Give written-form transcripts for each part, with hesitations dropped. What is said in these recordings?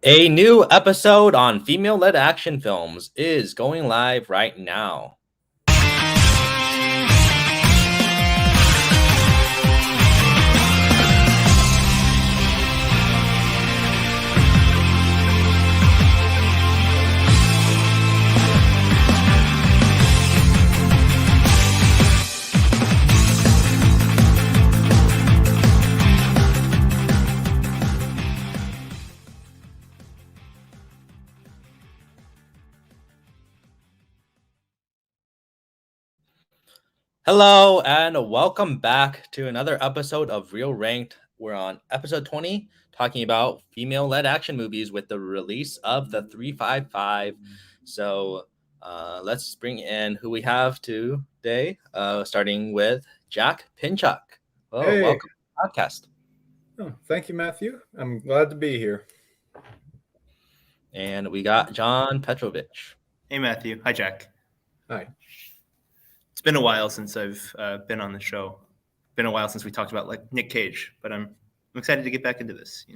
A new episode on female-led action films is going live right now. Hello and welcome back to another episode of Real Ranked. We're on episode 20, talking about female-led action movies with the release of the 355. So let's bring in who we have today, starting with Jack Pinchuk. Oh, Hey, welcome to the podcast. thank you, Matthew. I'm glad to be here. And we got John Petrovich. Hey, Matthew. Hi, Jack. Hi. It's been a while since I've been on the show. Been a while since we talked about like Nick Cage, but I'm excited to get back into this.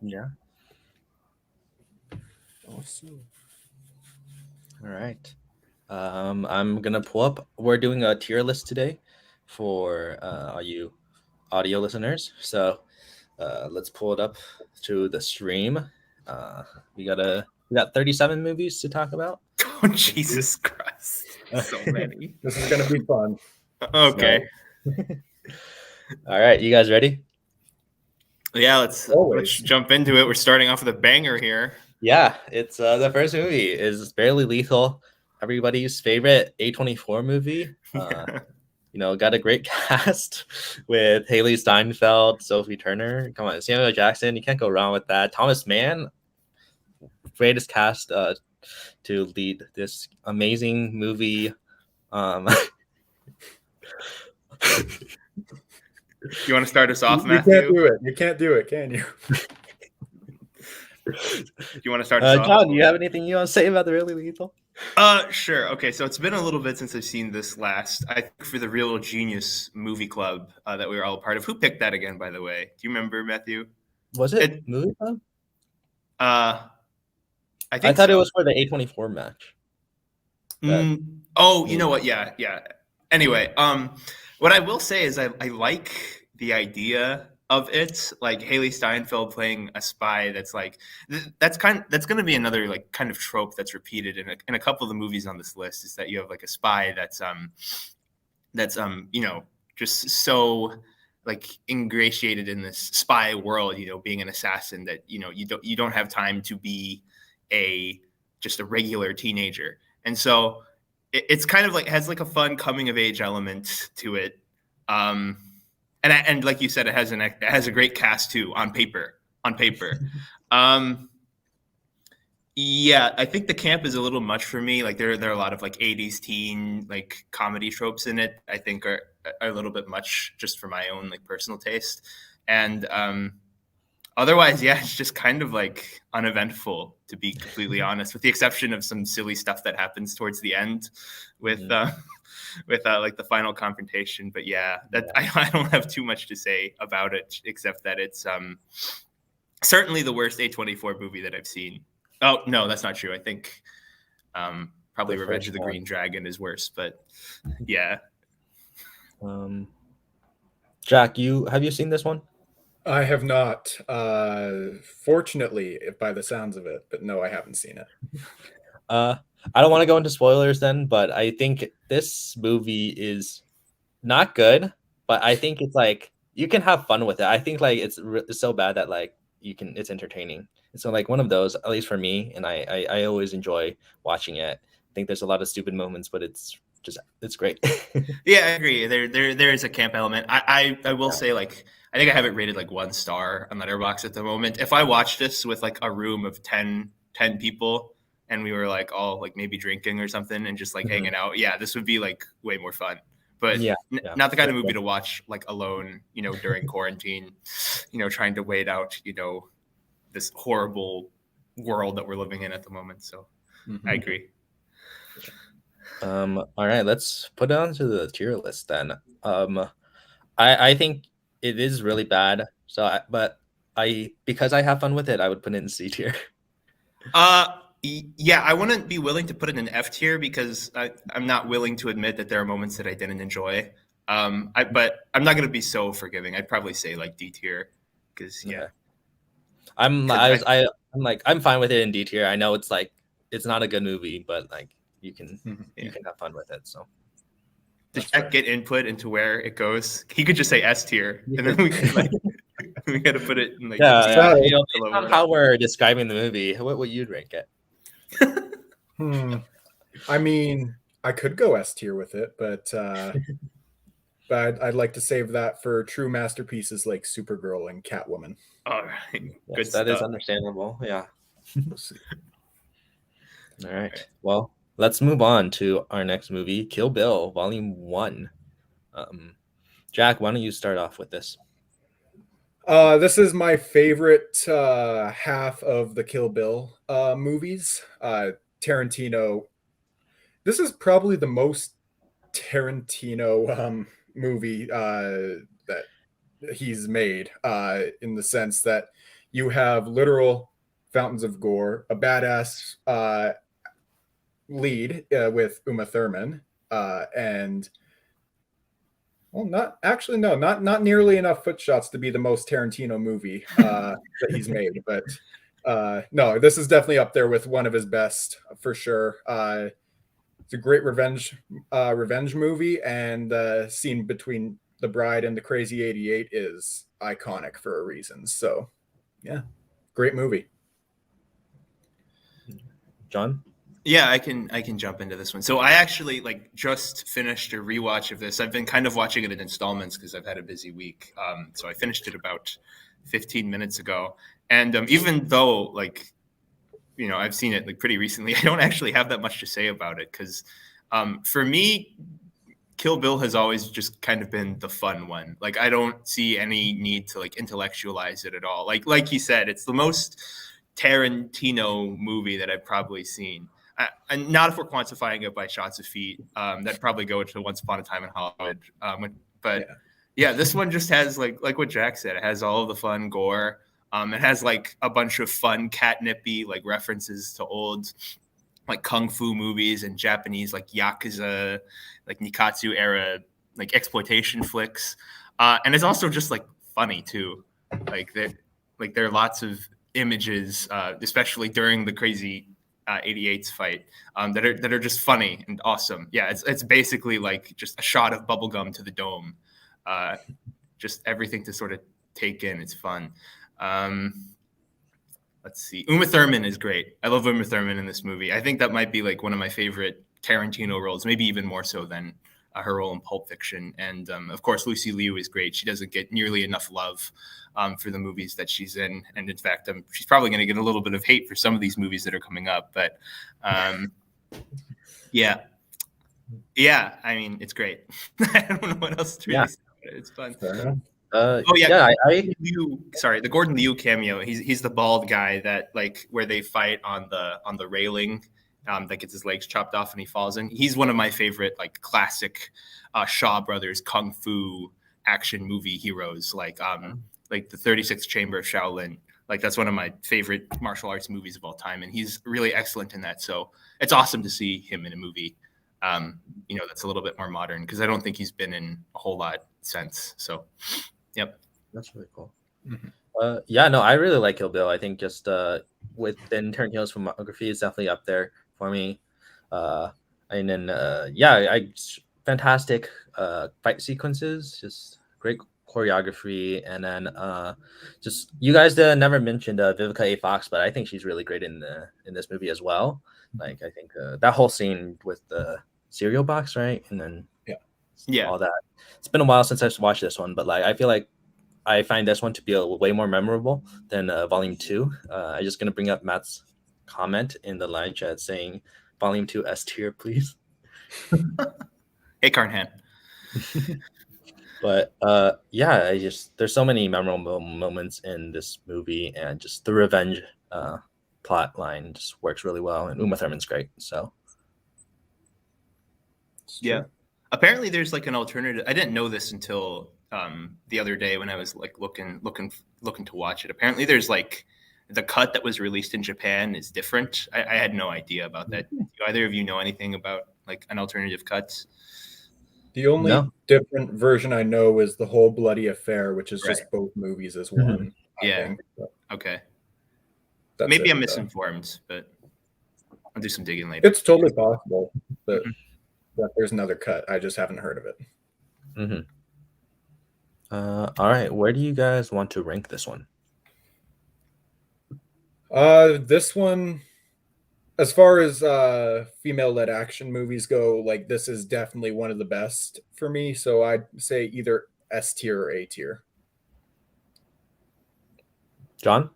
Yeah. Awesome. All right. I'm gonna pull up. We're doing a tier list today for all you audio listeners. So let's pull it up to the stream. We got 37 movies to talk about. Oh, Jesus Christ! So many. This is gonna be fun. Okay. All right, you guys ready? Yeah, let's jump into it. We're starting off with a banger here. Yeah, it's the first movie is Barely Lethal, everybody's favorite A24 movie. Got a great cast with Haley Steinfeld, Sophie Turner. Come on, Samuel Jackson, you can't go wrong with that. Thomas Mann, greatest cast to lead this amazing movie. You want to start us off, You Matthew? can't do it. You can't do it, can you? You want to start us off? John, do you have anything you want to say about the Really Lethal? Sure. Okay, so it's been a little bit since I've seen this last. I think for the Real Genius Movie Club that we were all a part of. Who picked that again, by the way? Do you remember, Matthew? Was it Movie Club? I thought so. It was for the A24 match. You know what? Yeah. Anyway, what I will say is I like the idea of it, like Haley Steinfeld playing a spy. That's like that's going to be another like kind of trope that's repeated in a couple of the movies on this list. Is that you have like a spy that's just so like ingratiated in this spy world, being an assassin that you don't have time to be just a regular teenager. And so it's kind of like has like a fun coming of age element to it. And like you said, it has a great cast too on paper. Yeah, I think the camp is a little much for me. Like there are a lot of like 80s teen like comedy tropes in it. I think are a little bit much just for my own like personal taste. And otherwise, yeah, it's just kind of like uneventful, to be completely honest, with the exception of some silly stuff that happens towards the end with like the final confrontation. But yeah, I don't have too much to say about it, except that it's certainly the worst A24 movie that I've seen. Oh, no, that's not true. I think probably Revenge of the Green Dragon is worse, but yeah. Jack, have you seen this one? I have not, fortunately, by the sounds of it, but no, I haven't seen it. I don't want to go into spoilers then, but I think this movie is not good, but I think it's like you can have fun with it. I think like it's so bad that like it's entertaining. So like one of those, at least for me, and I always enjoy watching it. I think there's a lot of stupid moments, but it's great. Yeah, I agree. There is a camp element. I will say like I think I have it rated like 1 star on Letterboxd at the moment. If I watched this with like a room of 10 people and we were like all like maybe drinking or something and just like hanging out, yeah, this would be like way more fun. But not the kind of movie to watch like alone, during quarantine, trying to wait out, this horrible world that we're living in at the moment. So I agree. All right, let's put it onto the tier list then. I think it is really bad. But because I have fun with it, I would put it in C tier. Yeah, I wouldn't be willing to put it in F tier because I'm not willing to admit that there are moments that I didn't enjoy. But I'm not gonna be so forgiving. I'd probably say like D tier because yeah. Okay. I'm like I'm fine with it in D tier. I know it's like it's not a good movie, but like you can have fun with it. So to Jack get input into where it goes, he could just say S tier, and then we can like we got to put it in like you know, based on how we're describing the movie, what would you rank it? I mean, I could go S tier with it, but I'd like to save that for true masterpieces like Supergirl and Catwoman. All right, yes, good that stuff. is understandable. Yeah. We'll see. All right. Well, let's move on to our next movie, Kill Bill, Volume 1. Jack, why don't you start off with this? This is my favorite half of the Kill Bill movies. Tarantino. This is probably the most Tarantino movie that he's made, in the sense that you have literal fountains of gore, a badass lead with Uma Thurman, and not nearly enough foot shots to be the most Tarantino movie that he's made, but no, this is definitely up there with one of his best for sure. It's a great revenge movie, and the scene between the bride and the Crazy 88 is iconic for a reason. So, yeah, great movie. John? Yeah, I can jump into this one. So I actually like just finished a rewatch of this. I've been kind of watching it in installments because I've had a busy week. So I finished it about 15 minutes ago. And even though like, you know, I've seen it like pretty recently, I don't actually have that much to say about it because for me, Kill Bill has always just kind of been the fun one. Like I don't see any need to like intellectualize it at all. Like you said, it's the most Tarantino movie that I've probably seen. And not if we're quantifying it by shots of feet. That'd probably go into Once Upon a Time in Hollywood. But yeah, this one just has like what Jack said. It has all of the fun gore. It has like a bunch of fun catnippy like references to old like kung fu movies and Japanese like yakuza, like Nikatsu era like exploitation flicks. And it's also just like funny too. Like there are lots of images, especially during the Crazy 88's fight, that are just funny and awesome. Yeah, it's basically like just a shot of bubblegum to the dome. Just everything to sort of take in. It's fun. Let's see. Uma Thurman is great. I love Uma Thurman in this movie. I think that might be like one of my favorite Tarantino roles, maybe even more so than her role in Pulp Fiction. And of course, Lucy Liu is great. She doesn't get nearly enough love for the movies that she's in. And in fact, she's probably going to get a little bit of hate for some of these movies that are coming up. But yeah, I mean, it's great. I don't know what else to really say about it. It's fun. The Gordon Liu cameo. He's the bald guy that like where they fight on the railing. That gets his legs chopped off and he falls in. He's one of my favorite like classic Shaw Brothers kung fu action movie heroes, like the 36th Chamber of Shaolin. Like that's one of my favorite martial arts movies of all time, and he's really excellent in that. So it's awesome to see him in a movie, that's a little bit more modern because I don't think he's been in a whole lot since. So, yep, that's really cool. Mm-hmm. I really like Kill Bill. I think just within Tarantino's filmography, it's definitely up there for me. And then fantastic fight sequences, just great choreography, and then just you guys never mentioned Vivica A. Fox, but I think she's really great in this movie as well. Like I think that whole scene with the cereal box, right, and then all that. It's been a while since I've watched this one, but like I feel like I find this one to be way more memorable than Volume 2. I'm just gonna bring up Matt's comment in the live chat saying Volume 2 S tier, please. Hey, Carnhan. But there's so many memorable moments in this movie, and just the revenge plot line just works really well, and Uma Thurman's great. So yeah, apparently there's like an alternative. I didn't know this until the other day when I was like looking to watch it. Apparently, there's like the cut that was released in Japan is different. I had no idea about that. Do either of you know anything about like an alternative cut? The only No. different version I know is the Whole Bloody Affair, which is just Right. both movies as Mhm. one. I Yeah. think. But Okay. that's Maybe it, I'm though. misinformed, but I'll do some digging later. It's totally possible that, Mhm. that there's another cut. I just haven't heard of it. Mm-hmm. All right, where do you guys want to rank this one? This one, as far as female-led action movies go, like this is definitely one of the best for me. So I'd say either S tier or A tier. John?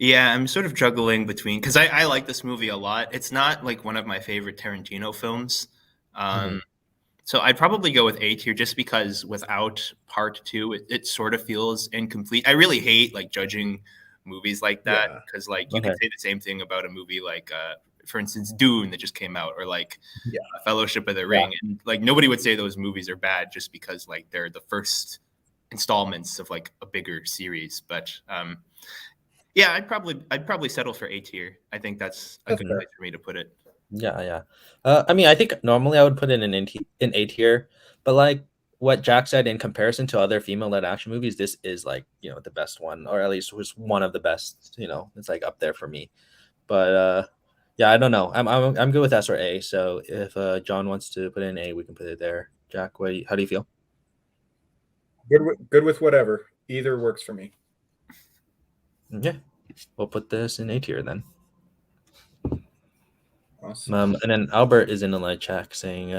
Yeah, I'm sort of juggling between because I like this movie a lot. It's not like one of my favorite Tarantino films. Mhm. So I'd probably go with A tier just because without part two, it sort of feels incomplete. I really hate like judging movies like that Yeah, because like you Okay. could say the same thing about a movie like for instance Dune that just came out or like yeah, Fellowship of the Yeah. Ring, and like nobody would say those movies are bad just because like they're the first installments of like a bigger series. But yeah, I'd probably settle for A tier. I think that's a that's good fair. place for me to put it. Yeah. I mean, I think normally I would put it in A tier, but like what Jack said, in comparison to other female-led action movies, this is like the best one, or at least was one of the best. It's like up there for me. But yeah, I don't know. I'm good with S or A. So if John wants to put in A, we can put it there. Jack, how do you feel? Good with whatever. Either works for me. Yeah, we'll put this in A tier then. Awesome. And then Albert is in the live chat saying,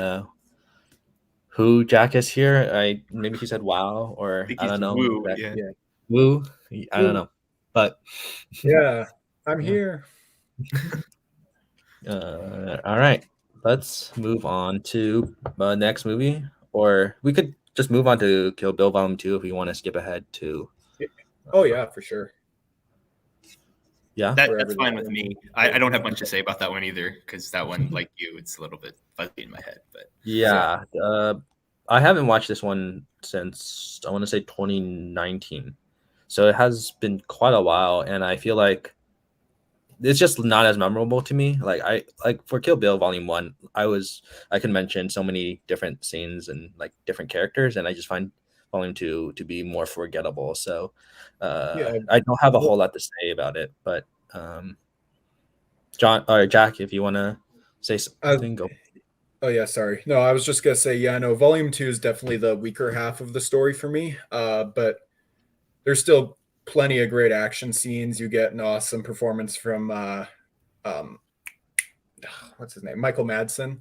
"Who Jack is here?" Maybe he said "Wow" or think I he's don't know. woo, That, yeah. Yeah. Woo. I don't know, but Yeah, I'm Yeah. here. All right. Let's move on to the next movie, or we could just move on to Kill Bill Volume 2 if we want to skip ahead to. Oh yeah, for sure. Yeah. That's Wherever fine this with one- me. I don't have much to say about that one either because that one, like you, it's a little bit fuzzy in my head. But Yeah. I haven't watched this one since I want to say 2019, so it has been quite a while, and I feel like it's just not as memorable to me. Like for Kill Bill Volume 1, I can mention so many different scenes and like different characters, and I just find Volume 2 to be more forgettable. So Yeah. I don't have a whole lot to say about it, but John or Jack, if you want to say something, go. Oh yeah, sorry. No, I was just gonna say, yeah, no, volume two is definitely the weaker half of the story for me. But there's still plenty of great action scenes. You get an awesome performance from um what's his name? Michael Madsen.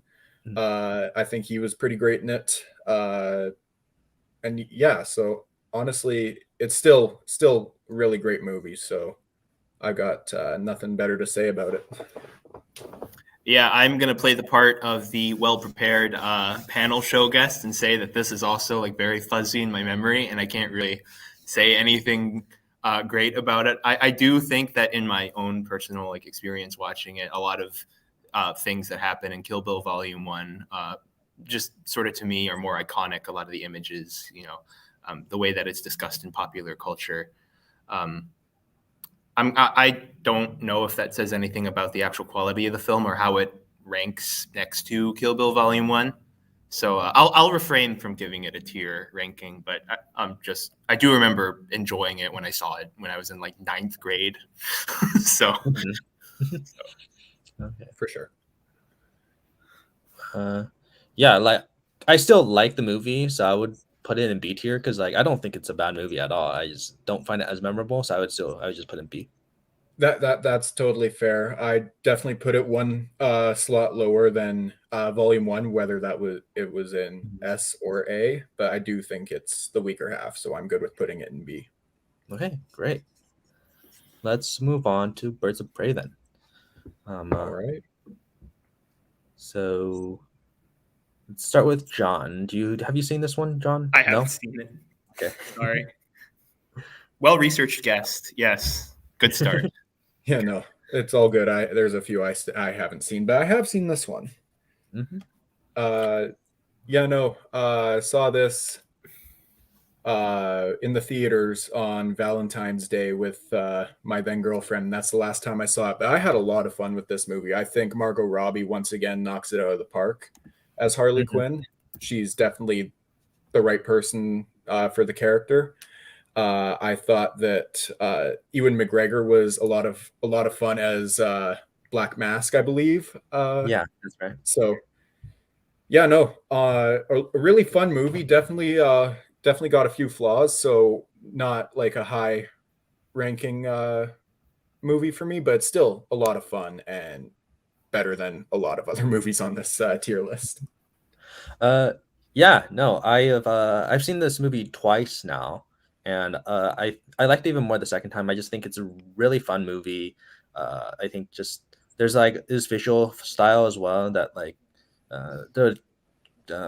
I think he was pretty great in it. And yeah, so honestly, it's still really great movie. So I got nothing better to say about it. yeah, I'm gonna play the part of the well-prepared panel show guest and say that this is also like very fuzzy in my memory, and I can't really say anything great about it. I do think that in my own personal like experience watching it, a lot of things that happen in Kill Bill Volume 1 just sort of to me are more iconic. A lot of the images, the way that it's discussed in popular culture. I don't know if that says anything about the actual quality of the film or how it ranks next to Kill Bill Volume 1. So I'll refrain from giving it a tier ranking, but I do remember enjoying it when I saw it when I was in like 9th grade. So Okay. For sure. Yeah, like I still like the movie, so I would put it in B tier because like I don't think it's a bad movie at all. I just don't find it as memorable, so I would just put it in B. That's totally fair. I definitely put it one slot lower than volume one, whether it was in S or A, but I do think it's the weaker half, so I'm good with putting it in B. Okay, great. Let's move on to Birds of Prey then. All right. So let's start with John. Have you seen this one, John? I haven't seen it. Okay. Sorry. Well-researched guest. Yes. Good start. Yeah, no, it's all good. There's a few I haven't seen, but I have seen this one. Mm-hmm. Yeah, no. I saw this in the theaters on Valentine's Day with my then girlfriend. That's the last time I saw it. But I had a lot of fun with this movie. I think Margot Robbie once again knocks it out of the park as Harley Mhm. Quinn. She's definitely the right person for the character. I thought that Ewan McGregor was a lot of fun as Black Mask, I believe. Yeah, that's right. So yeah, no, a really fun movie. Definitely got a few flaws. So not like a high ranking movie for me, but still a lot of fun and better than a lot of other movies on this tier list. Uh, yeah, no, I've seen this movie twice now, and I liked it even more the second time. I just think it's a really fun movie. I think just there's like this visual style as well that like the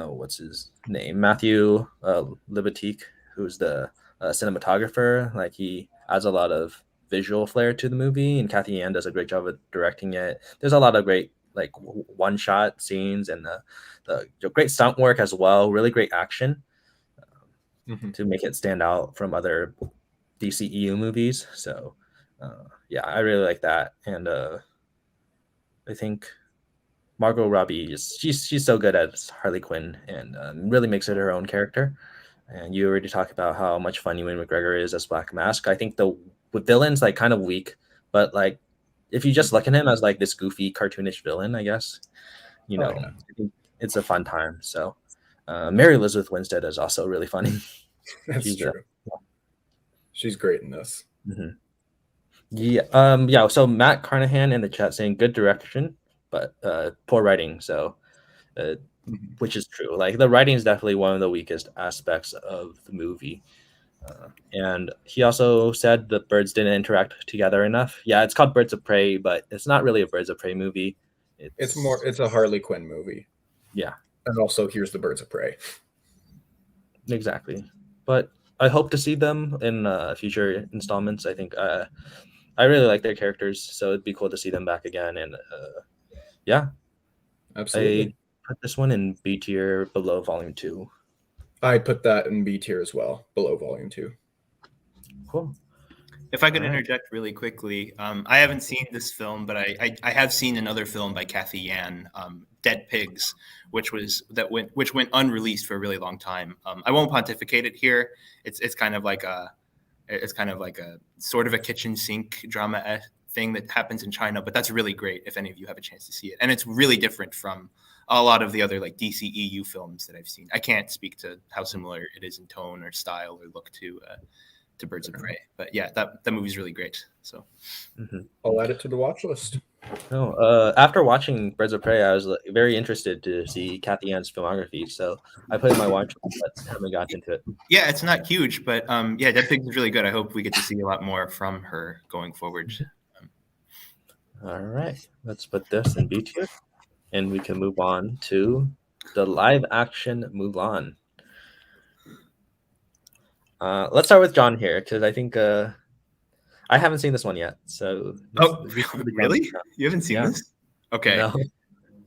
what's his name, Matthew Libatique, who's the cinematographer. Like he adds a lot of visual flair to the movie, and Kathy Ann does a great job of directing it. There's a lot of great like one shot scenes and the great stunt work as well. Really great action Mhm. to make it stand out from other DCEU movies. So yeah, I really like that, and I think Margot Robbie is she's so good as Harley Quinn and really makes it her own character. And you already talked about how much fun Ewan McGregor is as Black Mask. I think the villain's like kind of weak, but like if you just look at him as like this goofy cartoonish villain, I guess you Oh know yeah, I think it's a fun time. So Mary Elizabeth Winstead is also really funny. that's She's true. She's great in this. mhm. Yeah, yeah. So Matt Carnahan in the chat saying good direction, but poor writing. So uh, Mhm. which is true. Like the writing is definitely one of the weakest aspects of the movie. And he also said the birds didn't interact together enough. Yeah, it's called Birds of Prey, but it's not really a Birds of Prey movie. It's It's a Harley Quinn movie, yeah, and also here's the Birds of Prey. exactly. But I hope to see them in future installments. I think I really like their characters, so it'd be cool to see them back again. And yeah, I Absolutely. put this one in B tier below Volume Two. I put that in B tier as well, below Volume 2. Cool. If I could All right. interject really quickly, I haven't seen this film, but I have seen another film by Kathy Yan, Dead Pigs, which went unreleased for a really long time. I won't pontificate it here. It's kind of like a sort of a kitchen sink drama thing that happens in China, but that's really great if any of you have a chance to see it. And it's really different from a lot of the other like DCEU films that I've seen. I can't speak to how similar it is in tone or style or look to Birds of Prey. But yeah, that movie's really great. So Mm-hmm. I'll add it to the watch list. No, after watching Birds of Prey, I was like, very interested to see Kathy Ann's filmography, so I put in my watch list, but haven't gotten into it. yeah, it's not huge, but yeah, Dead Pigs is really good. I hope we get to see a lot more from her going forward. All right, let's put this in B tier, and we can move on to the live action Mulan. Let's start with John here because I think I haven't seen this one yet. So Oh, we can go to John. really? You haven't seen Yeah. this? Okay. No.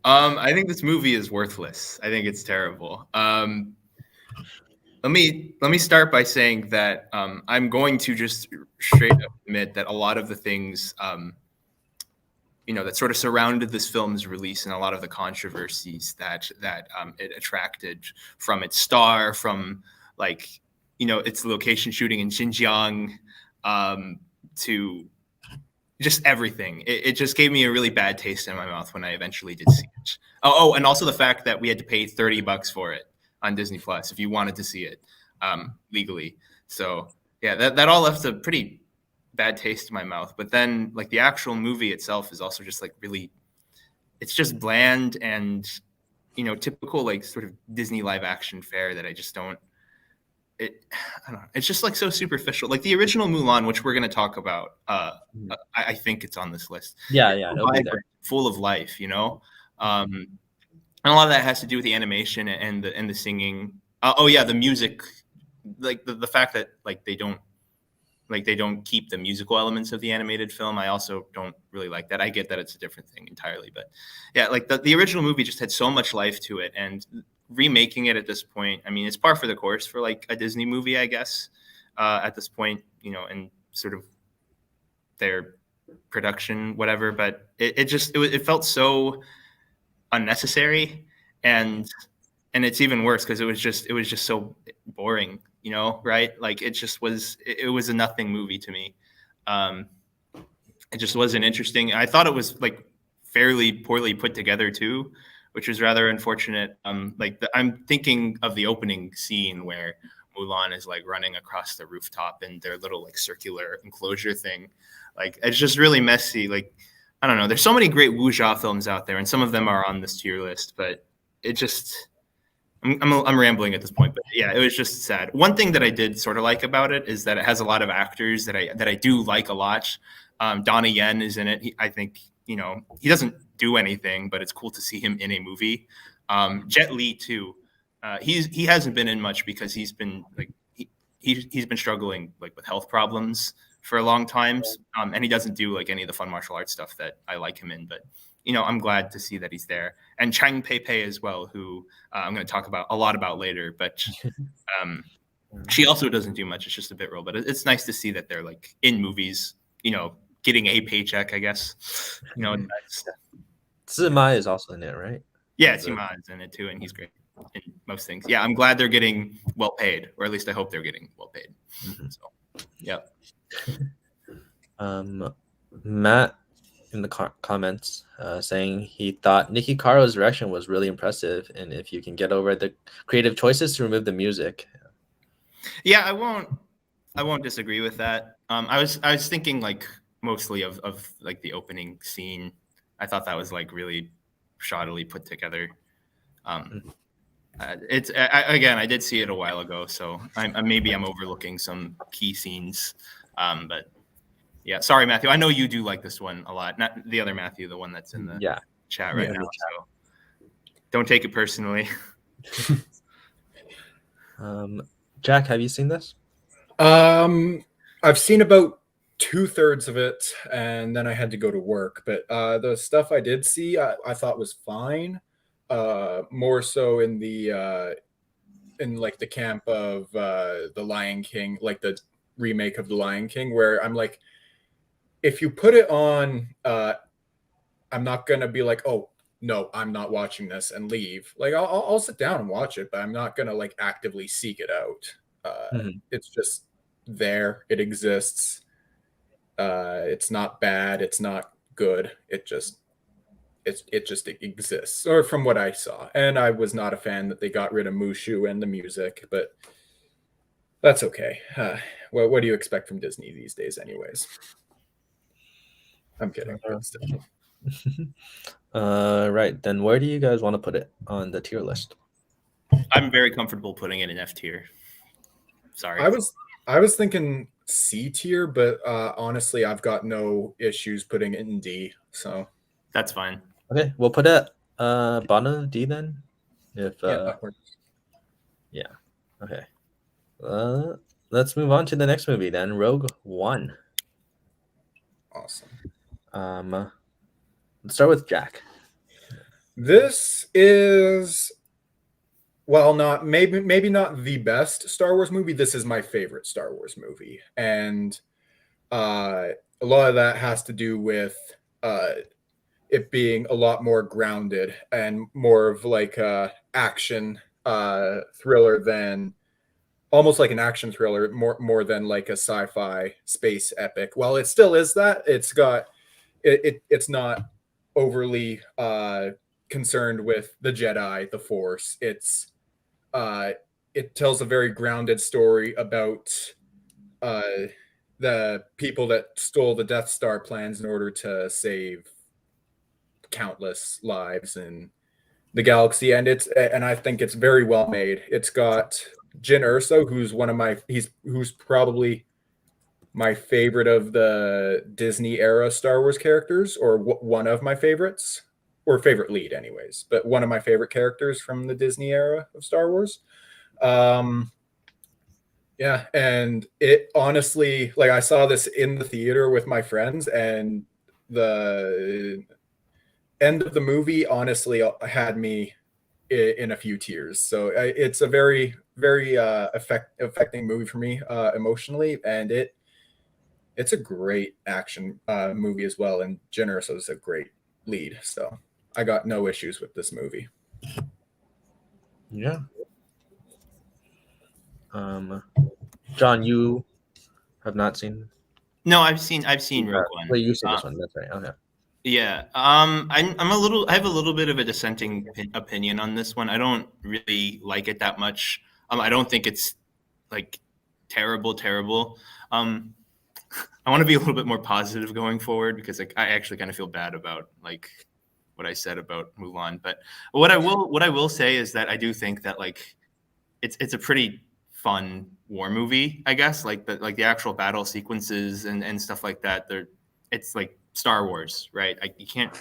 I think this movie is worthless. I think it's terrible. Let me start by saying that I'm going to just straight up admit that a lot of the things that sort of surrounded this film's release and a lot of the controversies that it attracted from its star, from like its location shooting in Xinjiang, to just everything. It just gave me a really bad taste in my mouth when I eventually did see it. And also the fact that we had to pay $30 for it on Disney Plus if you wanted to see it legally. So yeah, that all left a pretty bad taste in my mouth. But then like the actual movie itself is also just like really, it's just bland and typical like sort of Disney live action fare that I just don't. I don't know. It's just like so superficial. Like the original Mulan, which we're going to talk about. I think it's on this list. Yeah, It's yeah, so it'll be there. vibrant, full of life, and a lot of that has to do with the animation and the singing. Oh yeah, the music, like the fact that like they don't keep the musical elements of the animated film. I also don't really like that. I get that it's a different thing entirely, but yeah, like the original movie just had so much life to it, and remaking it at this point, I mean, it's par for the course for like a Disney movie, I guess, at this point, and sort of their production, whatever. But it felt so unnecessary, and it's even worse because it was just so boring, right? Like it was a nothing movie to me. It just wasn't interesting. I thought it was like fairly poorly put together too, which was rather unfortunate. I'm thinking of the opening scene where Mulan is like running across the rooftop in their little like circular enclosure thing. Like it's just really messy. Like I don't know. There's so many great wuxia films out there, and some of them are on this tier list, but it just I'm rambling at this point, but yeah, it was just sad. One thing that I did sort of like about it is that it has a lot of actors that I do like a lot. Donnie Yen is in it. I think he doesn't do anything, but it's cool to see him in a movie. Jet Li too. He hasn't been in much because he's been like he's been struggling like with health problems for a long time, and he doesn't do like any of the fun martial arts stuff that I like him in. But I'm glad to see that he's there, and Chang Pei Pei as well, who I'm going to talk about a lot about later. But she also doesn't do much; it's just a bit role. But it's nice to see that they're like in movies, getting a paycheck, I guess. Mai is also in it, right? Yeah, Sima is in it too, and he's great in most things. Yeah, I'm glad they're getting well paid, or at least I hope they're getting well paid. Mm-hmm. So, yeah. Matt in the comments saying he thought Nikki Caro's direction was really impressive, and if you can get over the creative choices to remove the music. Yeah, I won't disagree with that. I was thinking like mostly of like the opening scene. I thought that was like really shoddily put together. Again, I did see it a while ago, so maybe I'm overlooking some key scenes. But yeah, sorry, Matthew. I know you do like this one a lot. Not the other Matthew, the one that's in the chat right now. So don't take it personally. Jack, have you seen this? I've seen about 2/3 of it, and then I had to go to work. But the stuff I did see, I thought was fine. More so in the like the camp of the Lion King, like the remake of the Lion King, where I'm like, if you put it on, I'm not gonna be like, oh no, I'm not watching this and leave. Like I'll sit down and watch it, but I'm not gonna like actively seek it out. It's just there. It exists. It's not bad. It's not good. It just exists, or from what I saw. And I was not a fan that they got rid of Mushu and the music, but that's okay. Well, what do you expect from Disney these days, anyways? I'm kidding. Right. Then where do you guys want to put it on the tier list? I'm very comfortable putting it in F tier. Sorry. I was thinking C tier, but honestly, I've got no issues putting it in D. So that's fine. Okay, we'll put it bottom of D then. If yeah. Okay. Let's move on to the next movie then. Rogue One. Awesome. Let's start with Jack. This is, well, not maybe not the best Star Wars movie. This is my favorite Star Wars movie, and a lot of that has to do with it being a lot more grounded and more of like a action thriller than almost like an action thriller, more than like a sci-fi space epic. Well, it still is that. It's not overly concerned with the Jedi, the Force. It tells a very grounded story about the people that stole the Death Star plans in order to save countless lives in the galaxy, and I think it's very well made. It's got Jyn Erso, who's probably my favorite of the Disney era Star Wars characters, or one of my favorites, or favorite lead anyways, but one of my favorite characters from the Disney era of Star Wars. Yeah, and it honestly, like, I saw this in the theater with my friends, and the end of the movie honestly had me in a few tears. So it's a very, very affecting movie for me emotionally, and it's a great action movie as well. And Jenna Erso is a great lead, so I got no issues with this movie. Yeah. John, you have not seen. No, I've seen Rogue One. Wait, you've seen this one? That's right. Okay. Yeah. I have a little bit of a dissenting opinion on this one. I don't really like it that much. I don't think it's like terrible. I want to be a little bit more positive going forward because like I actually kind of feel bad about like what I said about Mulan. But what I will say is that I do think that like it's a pretty fun war movie, I guess. Like the actual battle sequences and stuff like that. It's like Star Wars, right? Like you can't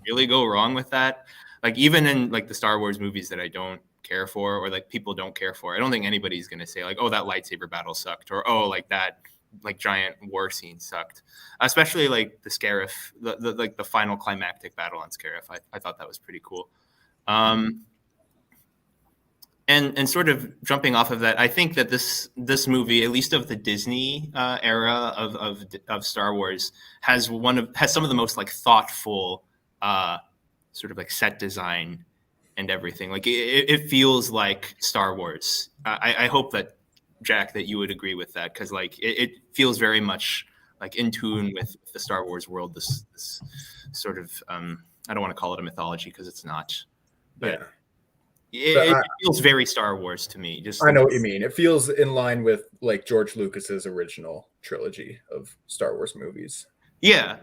really go wrong with that. Like even in like the Star Wars movies that I don't care for or like people don't care for, I don't think anybody's gonna say like, oh, that lightsaber battle sucked, or oh, like that like giant war scene sucked. Especially like the Scarif, the final climactic battle on Scarif. I thought that was pretty cool. And sort of jumping off of that, I think that this movie, at least of the Disney era of Star Wars, has some of the most like thoughtful sort of like set design and everything. Like it feels like Star Wars. I hope that Jack, that you would agree with that, because like it feels very much like in tune with the Star Wars world. This sort of I don't want to call it a mythology because it's not, but. Yeah. It feels very Star Wars to me. I know what you mean. It feels in line with like George Lucas's original trilogy of Star Wars movies. Yeah.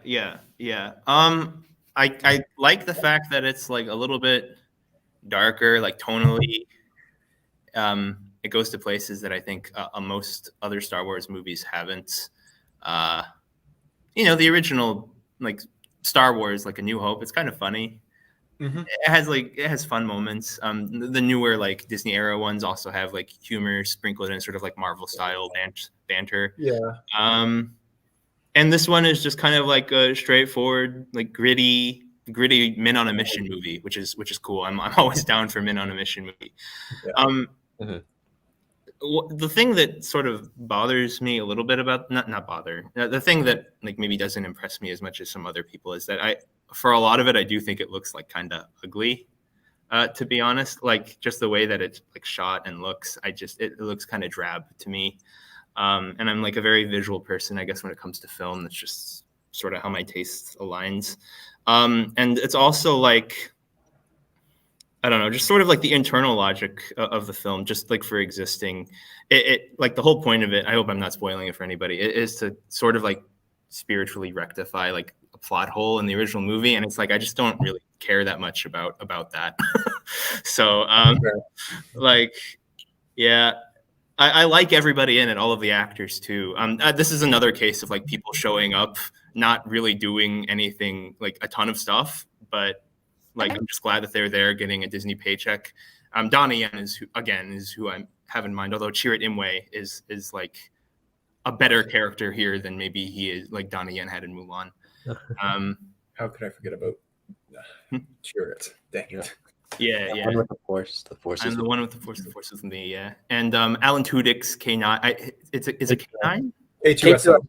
I like the fact that it's like a little bit darker, like tonally. It goes to places that I think most other Star Wars movies haven't. The original like Star Wars, like A New Hope, it's kind of funny. Mm-hmm. It has fun moments. The newer like Disney era ones also have like humor sprinkled in, sort of like Marvel style banter. Yeah. And this one is just kind of like a straightforward, like gritty men on a mission movie, which is cool. I'm always down for men on a mission movie. Yeah. The thing that sort of bothers me a little bit about not bother, the thing that like maybe doesn't impress me as much as some other people is that for a lot of it, I do think it looks like kind of ugly, to be honest. Like just the way that it's like shot and looks, it looks kind of drab to me. And I'm like a very visual person, I guess, when it comes to film. That's just sort of how my taste aligns. And it's also like, I don't know, just sort of like the internal logic of the film, just like for existing. It like the whole point of it, I hope I'm not spoiling it for anybody, it is to sort of like spiritually rectify like a plot hole in the original movie. And it's like, I just don't really care that much about that. So like, yeah, I like everybody in it, all of the actors too. This is another case of like people showing up, not really doing anything, like a ton of stuff, but like I'm just glad that they're there getting a Disney paycheck. Donnie Yen is who I have in mind, although Chirrut Imwe is like a better character here than maybe he is like Donnie Yen had in Mulan. How could I forget about Chirrut? Dang it. Yeah. One with the Force. The Force. I'm the one with the Force. The Force with me. Yeah. And Alan Tudyk's K9. Is it K9? K2SO.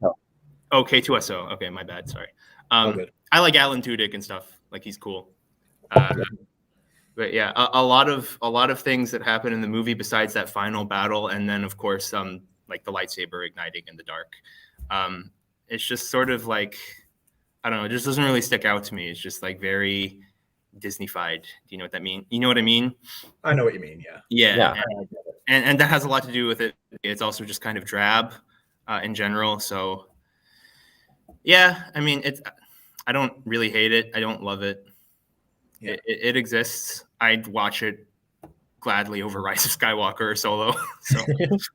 Oh, K2SO. Okay, my bad. Sorry. I like Alan Tudyk and stuff. Like he's cool. But yeah, a lot of things that happen in the movie besides that final battle, and then of course like the lightsaber igniting in the dark. It's just sort of like, I don't know, it just doesn't really stick out to me. It's just like very Disney-fied. Do you know what that means? You know what I mean? I know what you mean. Yeah. And that has a lot to do with it. It's also just kind of drab in general. So yeah, I mean, I don't really hate it. I don't love it. Yeah. It exists. I'd watch it gladly over Rise of Skywalker or Solo. So I guess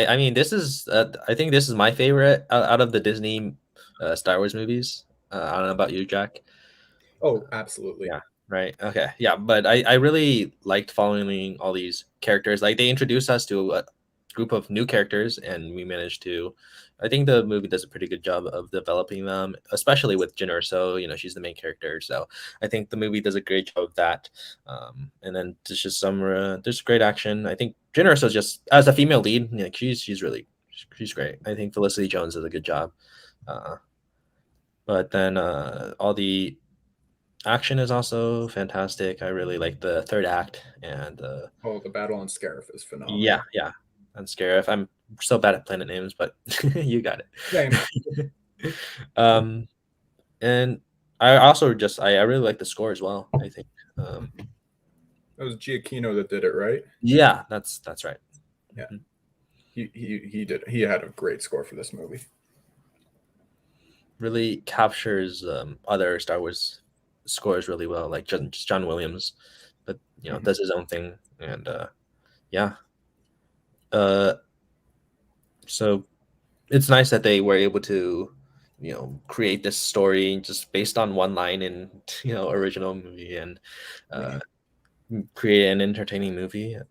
I mean, this is I think this is my favorite out of the Disney Star Wars movies. I don't know about you, Jack. Oh, absolutely. Yeah. Right. Okay. Yeah. But I really liked following all these characters. Like they introduced us to group of new characters, and we managed to. I think the movie does a pretty good job of developing them, especially with Jyn Erso. She's the main character, so I think the movie does a great job of that. And then there's just there's great action. I think Jyn Erso is just as a female lead, she's great. I think Felicity Jones does a good job. But then all the action is also fantastic. I really like the third act, and the battle on Scarif is phenomenal. Yeah, on Scarif. I'm so bad at planet names, but you got it. Same. And I also I really like the score as well. I think that was Giacchino that did it, right? Yeah, that's right. Yeah, he had a great score for this movie. Really captures other Star Wars scores really well, like John Williams, but does his own thing, and so it's nice that they were able to create this story just based on one line in original movie, and create an entertaining movie, and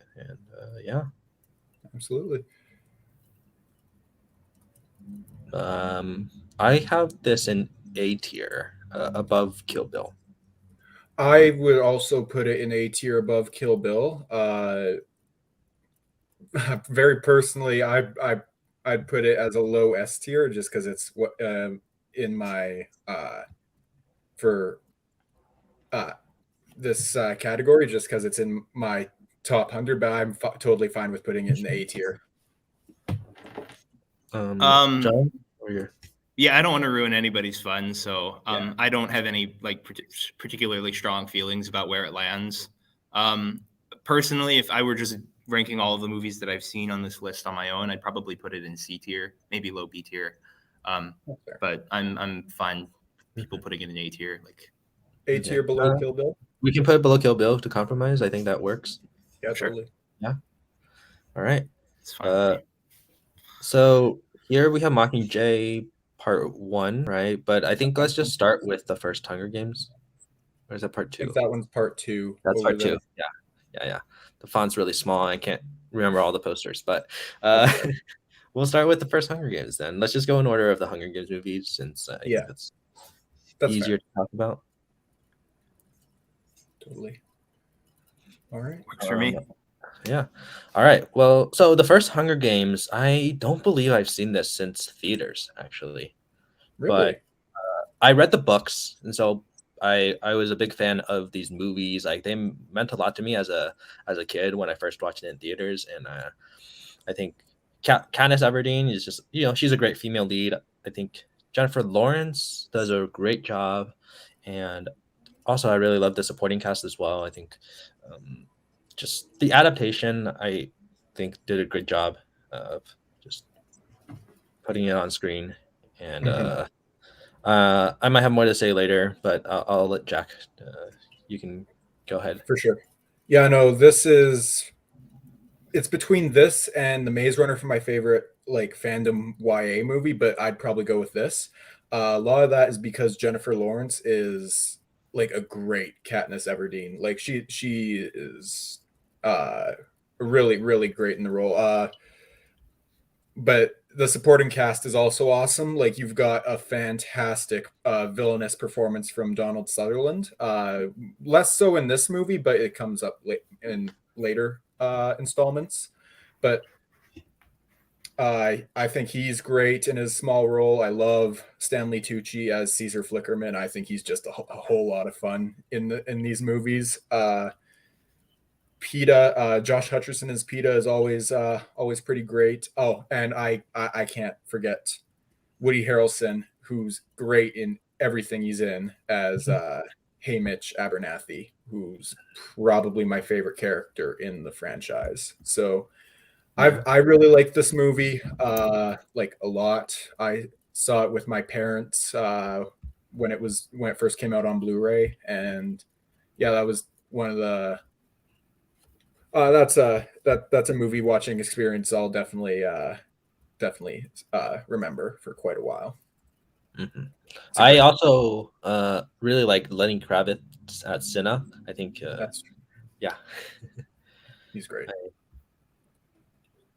absolutely. I have this in A tier, above Kill Bill. I would also put it in A tier above Kill Bill. Very personally, I'd put it as a low S tier just because it's what in my for this category, just because it's in my top 100. But I'm totally fine with putting it in the A tier. John, yeah, I don't want to ruin anybody's fun, so I don't have any particularly strong feelings about where it lands. Personally, if I were just ranking all of the movies that I've seen on this list on my own, I'd probably put it in C tier, maybe low B tier. But I'm fine people putting it in A tier, like A tier below Kill Bill. We can put it below Kill Bill to compromise. I think that works. Yeah, totally. Yeah. All right. It's fine. So here we have Mockingjay Part 1, right? But I think let's just start with the first Hunger Games. Or is that Part 2? I think that one's Part 2. That's Part 2. Yeah. The font's really small. I can't remember all the posters, but we'll start with the first Hunger Games then. Let's just go in order of the Hunger Games movies, since I think that's easier to talk about. Totally. All right. Works for me. Yeah. All right. Well, so the first Hunger Games, I don't believe I've seen this since theaters, actually. Really? But I read the books, and so I was a big fan of these movies. Like, they meant a lot to me as a kid when I first watched it in theaters. And I think Katniss Everdeen is just, she's a great female lead. I think Jennifer Lawrence does a great job, and also I really love the supporting cast as well. I think just the adaptation, I think, did a great job of just putting it on screen. And I might have more to say later, but I'll let Jack. You can go ahead. For sure. Yeah, no, it's between this and The Maze Runner for my favorite fandom YA movie, but I'd probably go with this. A lot of that is because Jennifer Lawrence is a great Katniss Everdeen. She is really, really great in the role. But the supporting cast is also awesome. You've got a fantastic villainous performance from Donald Sutherland. Less so in this movie, but it comes up in later installments. But I think he's great in his small role. I love Stanley Tucci as Caesar Flickerman. I think he's just a whole lot of fun in these movies. Peeta, Josh Hutcherson as Peeta is always pretty great. Oh, and I can't forget Woody Harrelson, who's great in everything he's in as Haymitch Abernathy, who's probably my favorite character in the franchise. So I really like this movie a lot. I saw it with my parents when it first came out on Blu-ray, and yeah, that was one of the that's a movie watching experience I'll definitely remember for quite a while. Mm-hmm. I also really like Lenny Kravitz at Cinna. I think that's yeah, he's great.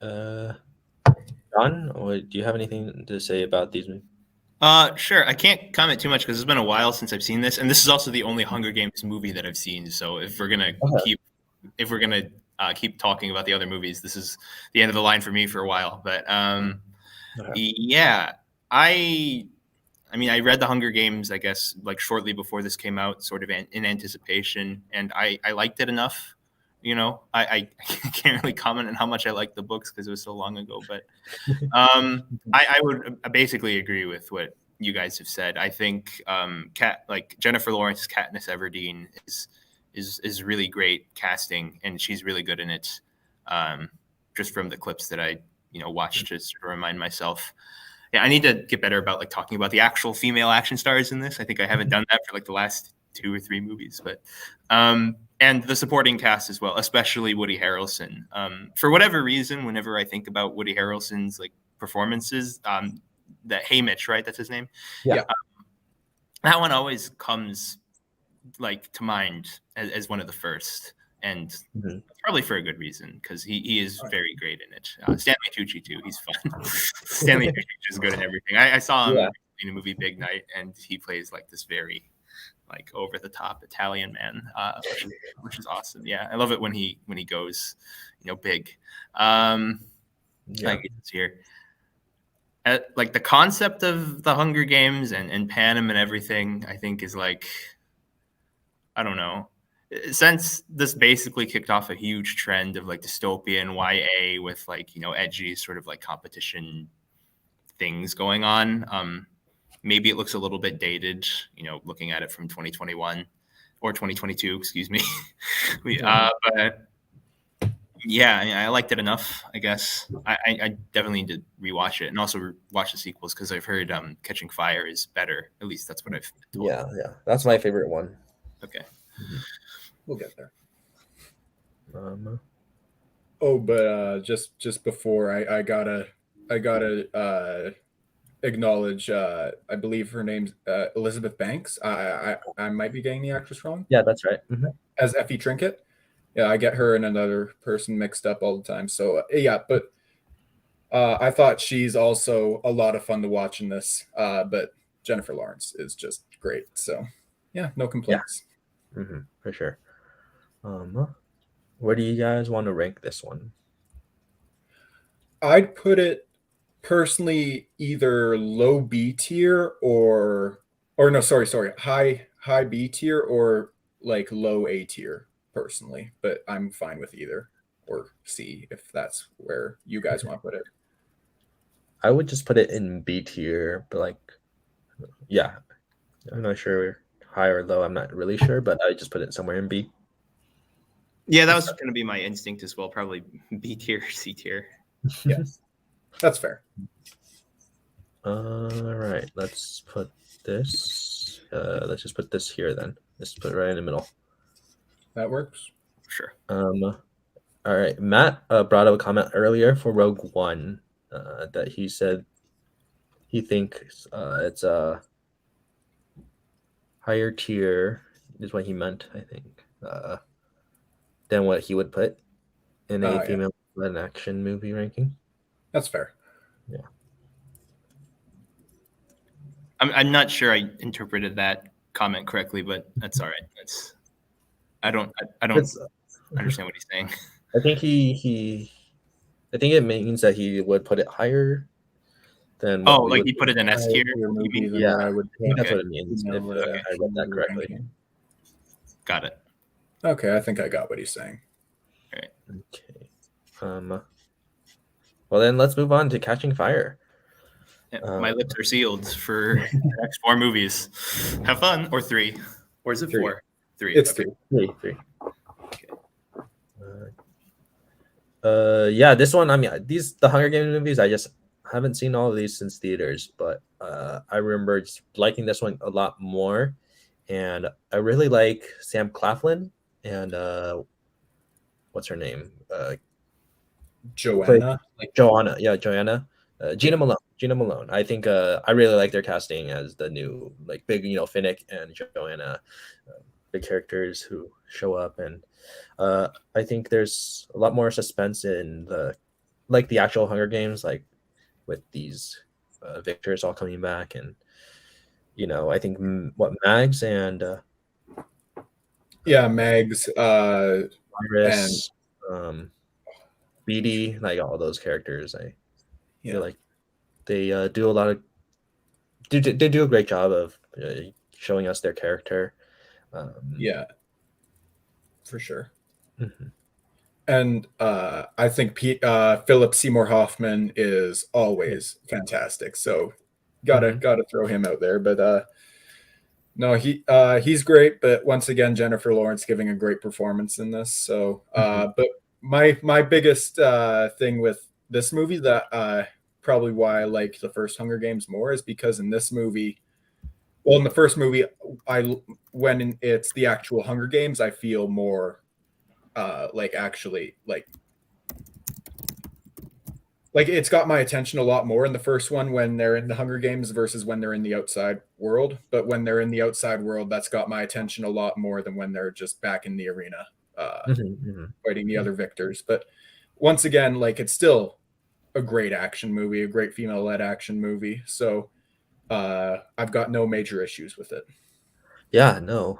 John, or do you have anything to say about these movies? Sure. I can't comment too much because it's been a while since I've seen this, and this is also the only Hunger Games movie that I've seen. So if we're gonna Okay. keep talking about the other movies, this is the end of the line for me for a while. But yeah, I mean, I read the Hunger Games, I guess, like shortly before this came out, sort of in anticipation, and I liked it enough. I can't really comment on how much I liked the books because it was so long ago, but I would basically agree with what you guys have said. I think Jennifer Lawrence, Katniss Everdeen is really great casting, and she's really good in it. Just from the clips that I watched to sort of remind myself. Yeah, I need to get better about like talking about the actual female action stars in this. I think I haven't done that for like the last 2 or 3 movies, but and the supporting cast as well, especially Woody Harrelson. For whatever reason, whenever I think about Woody Harrelson's like performances, that Haymitch, right? That's his name. Yeah. That one always comes like to mind as one of the first, and probably for a good reason because he is very great in it. Stanley Tucci too, he's fun. Stanley Tucci is good in everything. I saw him in the movie Big Night, and he plays like this very like over the top Italian man, which is awesome. Yeah, I love it when he goes, big. Like it's here. Like the concept of the Hunger Games and Panem and everything, I think is like, I don't know. Since this basically kicked off a huge trend of like dystopian YA with like, edgy sort of like competition things going on. Maybe it looks a little bit dated, looking at it from 2021 or 2022, excuse me. But yeah, I liked it enough, I guess. I definitely need to rewatch it and also watch the sequels because I've heard Catching Fire is better. At least that's what I've been told. Yeah. That's my favorite one. Okay. We'll get there. But just before I gotta acknowledge. I believe her name's Elizabeth Banks. I might be getting the actress wrong. Yeah, that's right. As Effie Trinket. Yeah, I get her and another person mixed up all the time. So yeah, but I thought she's also a lot of fun to watch in this. But Jennifer Lawrence is just great. So yeah, no complaints. Yeah. For sure. Where do you guys want to rank this one? I'd put it personally either low B tier or no, sorry, high B tier or like low A tier personally, but I'm fine with either, or C if that's where you guys want to put it. I would just put it in B tier, but like, yeah, I'm not sure high or low. I'm not really sure, but I just put it somewhere in B. Yeah, that was going to be my instinct as well. Probably B tier, C tier. Yes, that's fair. All right, let's put this. Let's just put this here then. Let's put it right in the middle. That works. Sure. All right, Matt brought up a comment earlier for Rogue One that he said he thinks it's a higher tier is what he meant, I think, than what he would put in a female action movie ranking. That's fair. Yeah. I'm not sure I interpreted that comment correctly, but that's all right. I don't understand what he's saying. I think I think it means that he would put it higher than. Like he put it in S tier. Yeah, I think that's what it means. If I read that correctly. Got it. Okay, I think I got what he's saying. All right. Okay. Well, then let's move on to Catching Fire. Yeah, my lips are sealed for the next 4 movies. Have fun, or 3, or is it 4? 3. It's okay. 3. Okay. Yeah, this one. I mean, the Hunger Games movies. I just haven't seen all of these since theaters, but I remember just liking this one a lot more, and I really like Sam Claflin and what's her name? Joanna. Joanna. Gina Malone. I think I really like their casting as the new like big, Finnick and Joanna, big characters who show up, and I think there's a lot more suspense in the like the actual Hunger Games, like with these victors all coming back, and I think Mags and Mags, and Iris, BD, like all those characters. I feel like they do a lot of they do a great job of showing us their character. Yeah, for sure. Mhm. And I think Philip Seymour Hoffman is always fantastic. So gotta throw him out there. But no, he's great. But once again, Jennifer Lawrence giving a great performance in this. So but my biggest thing with this movie, that probably why I like the first Hunger Games more, is because in this movie, well, in the first movie, when it's the actual Hunger Games, I feel more actually like it's got my attention a lot more in the first one when they're in the Hunger Games versus when they're in the outside world. But when they're in the outside world, that's got my attention a lot more than when they're just back in the arena fighting the other victors. But once again, like, it's still a great action movie, a great female-led action movie. So I've got no major issues with it. Yeah, no.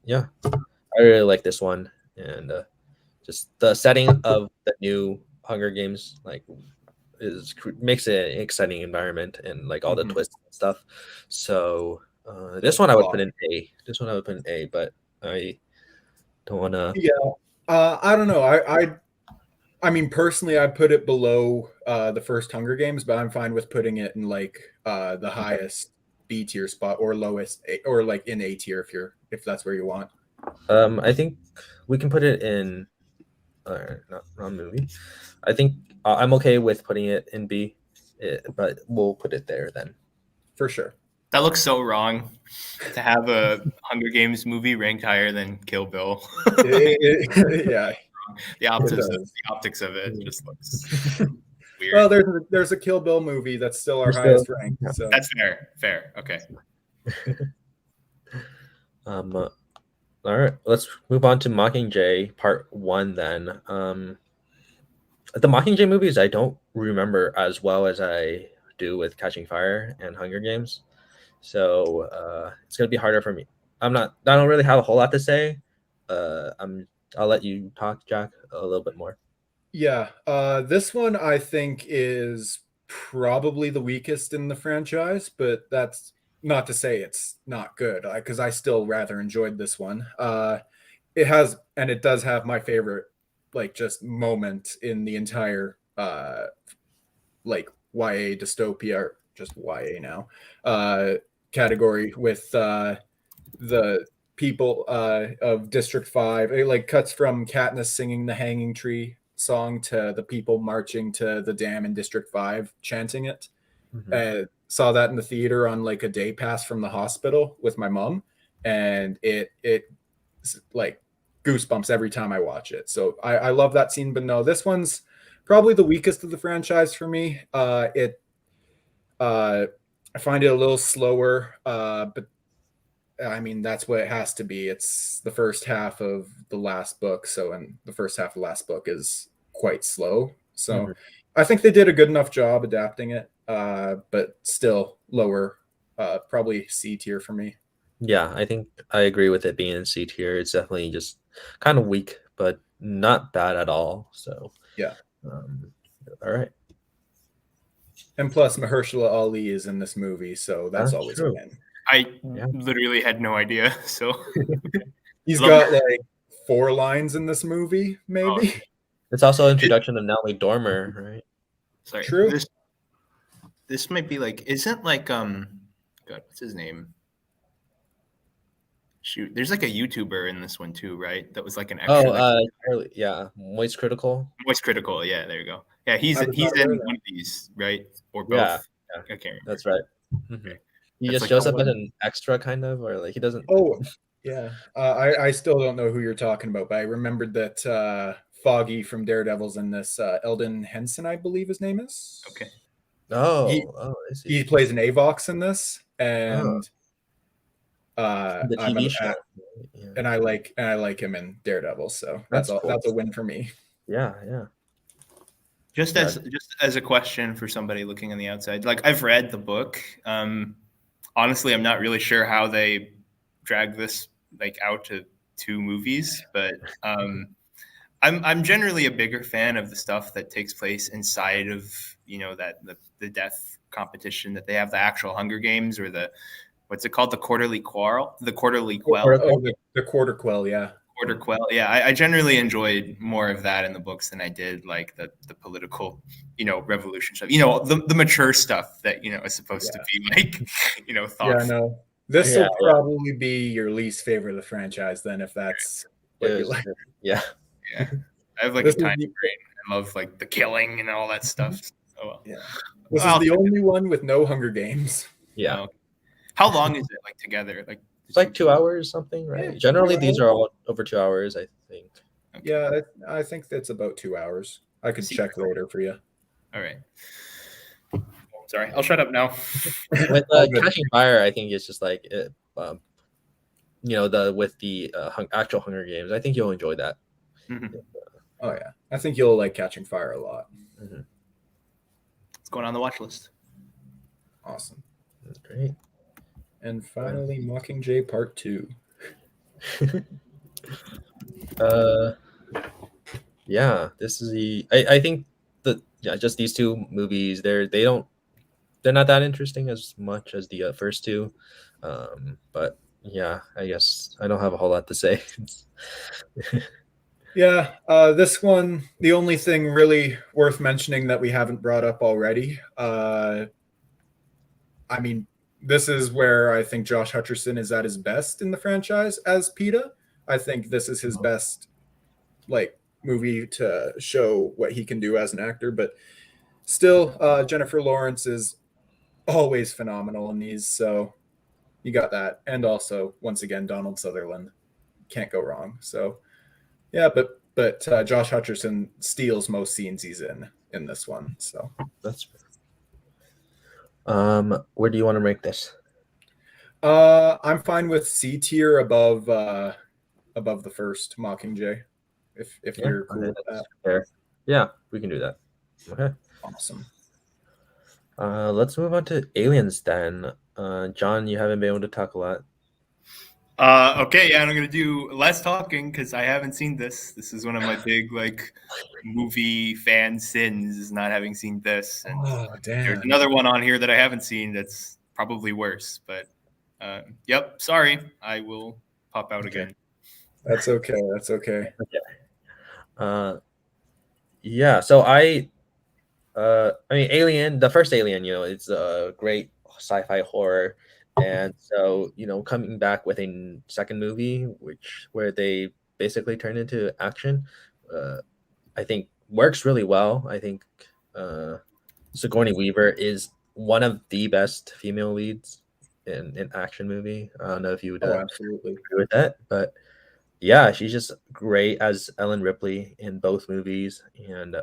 Yeah. I really like this one, and just the setting of the new Hunger Games makes it an exciting environment, and like all the twists and stuff. So this one I would put in A. This one I would put in A, but I don't want to. Yeah, I don't know. I mean, personally, I'd put it below the first Hunger Games, but I'm fine with putting it in like the highest B tier spot, or lowest or like in A tier if that's where you want. I think we can put it in. Not wrong movie. I think I'm okay with putting it in B, but we'll put it there then. For sure. That looks so wrong to have a Hunger Games movie ranked higher than Kill Bill. Yeah. The optics of it just looks weird. Well, there's a Kill Bill movie that's still our highest rank. So. That's fair. Okay. All right, let's move on to Mockingjay Part 1 then. The Mockingjay movies I don't remember as well as I do with Catching Fire and Hunger Games. So it's gonna be harder for me. I don't really have a whole lot to say. I'll let you talk, Jack, a little bit more. Yeah, this one I think is probably the weakest in the franchise, but that's not to say it's not good, because I still rather enjoyed this one. It does have my favorite, like, just moment in the entire like YA dystopia, or just YA now, category, with the people of District 5. It like cuts from Katniss singing the Hanging Tree song to the people marching to the dam in District 5 chanting it. Saw that in the theater on like a day pass from the hospital with my mom, and it like goosebumps every time I watch it. So I love that scene. But no, this one's probably the weakest of the franchise for me. I find it a little slower, but I mean, that's what it has to be. It's the first half of the last book, and the first half of the last book is quite slow. So I think they did a good enough job adapting it, but still lower, probably C tier for me. Yeah, I think I agree with it being in C tier. It's definitely just kind of weak, but not bad at all. So yeah. All right. And plus, Mahershala Ali is in this movie, so that's always true. a win. I literally had no idea. So he's got like 4 lines in this movie, maybe. It's also introduction to Natalie Dormer, right? Sorry. True. This might be like, isn't like God, what's his name? Shoot, there's like a YouTuber in this one too, right? That was like an extra. Moist Critical. Moist Critical, yeah, there you go. Yeah, he's in one of these, right? Or both. Yeah. I can't remember. That's right. Okay. He just shows up as an extra, kind of, or like he doesn't. Oh, yeah. I still don't know who you're talking about, but I remembered that Foggy from Daredevil's in this. Eldon Henson, I believe his name is. Okay. He plays an Avox in this, and the TV show. And I like him in Daredevil, so that's cool. That's a win for me. Yeah. Just as a question for somebody looking on the outside, like I've read the book. Honestly, I'm not really sure how they drag this like out to 2 movies, but I'm generally a bigger fan of the stuff that takes place inside of that the death competition that they have, the actual Hunger Games, or the what's it called, the quarterly quell. The quarter quell, yeah. Quarter quell, yeah. I generally enjoyed more of that in the books than I did like the political, revolution stuff. The mature stuff that is supposed to be like, thoughtful. Yeah, no. This will probably be your least favorite of the franchise, then, if that's what you like. Yeah. Yeah. I have like a tiny brain. I love like the killing and all that stuff. So, yeah. This is the only one with no Hunger Games. Yeah. How long is it like together? Like it's like 2 hours something, right? Yeah, generally these are all over 2 hours, I think. Okay. Yeah, I think that's about 2 hours. I could check later for you. All right. Sorry, I'll shut up now. With Catching Fire, I think it's just like with the actual Hunger Games. I think you'll enjoy that. Mm-hmm. Oh yeah, I think you'll like Catching Fire a lot. Mm-hmm. It's going on the watch list. Awesome. That's great. And finally, Mockingjay Part 2. Yeah, this is I think just these 2 movies, they're not that interesting as much as the first 2, but yeah, I guess I don't have a whole lot to say. Yeah, this one, the only thing really worth mentioning that we haven't brought up already, I mean, this is where I think Josh Hutcherson is at his best in the franchise as PETA. I think this is his best movie to show what he can do as an actor, but still, Jennifer Lawrence is always phenomenal in these, so you got that. And also, once again, Donald Sutherland. Can't go wrong. So yeah, but Josh Hutcherson steals most scenes he's in this one. So that's fair. Where do you want to rank this? I'm fine with C tier above the first Mockingjay. If you're cool with that. Fair. Yeah, we can do that. Okay. Awesome. Let's move on to Aliens then. John, you haven't been able to talk a lot. Okay, yeah, and I'm gonna do less talking because I haven't seen this. This is one of my big movie fan sins, is not having seen this. And there's another one on here that I haven't seen that's probably worse. But yep, sorry, I will pop out again. That's okay. That's okay. Yeah. So I mean, Alien, the first Alien, it's a great sci-fi horror. And so, coming back with a second movie, where they basically turn into action, I think works really well. I think Sigourney Weaver is one of the best female leads in action movie. I don't know if you would absolutely agree with that, but yeah, she's just great as Ellen Ripley in both movies. And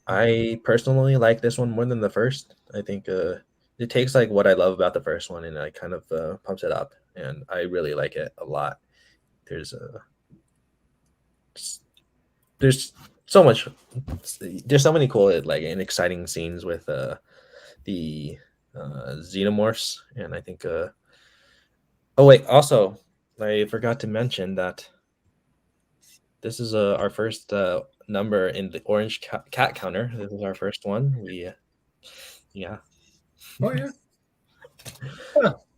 I personally like this one more than the first. I think it takes what I love about the first one and I kind of pumps it up, and I really like it a lot. There's so many cool and exciting scenes with the xenomorphs, and I think oh wait, also I forgot to mention that this is our first number in the orange cat counter. This is our first one. Yeah. Oh yeah.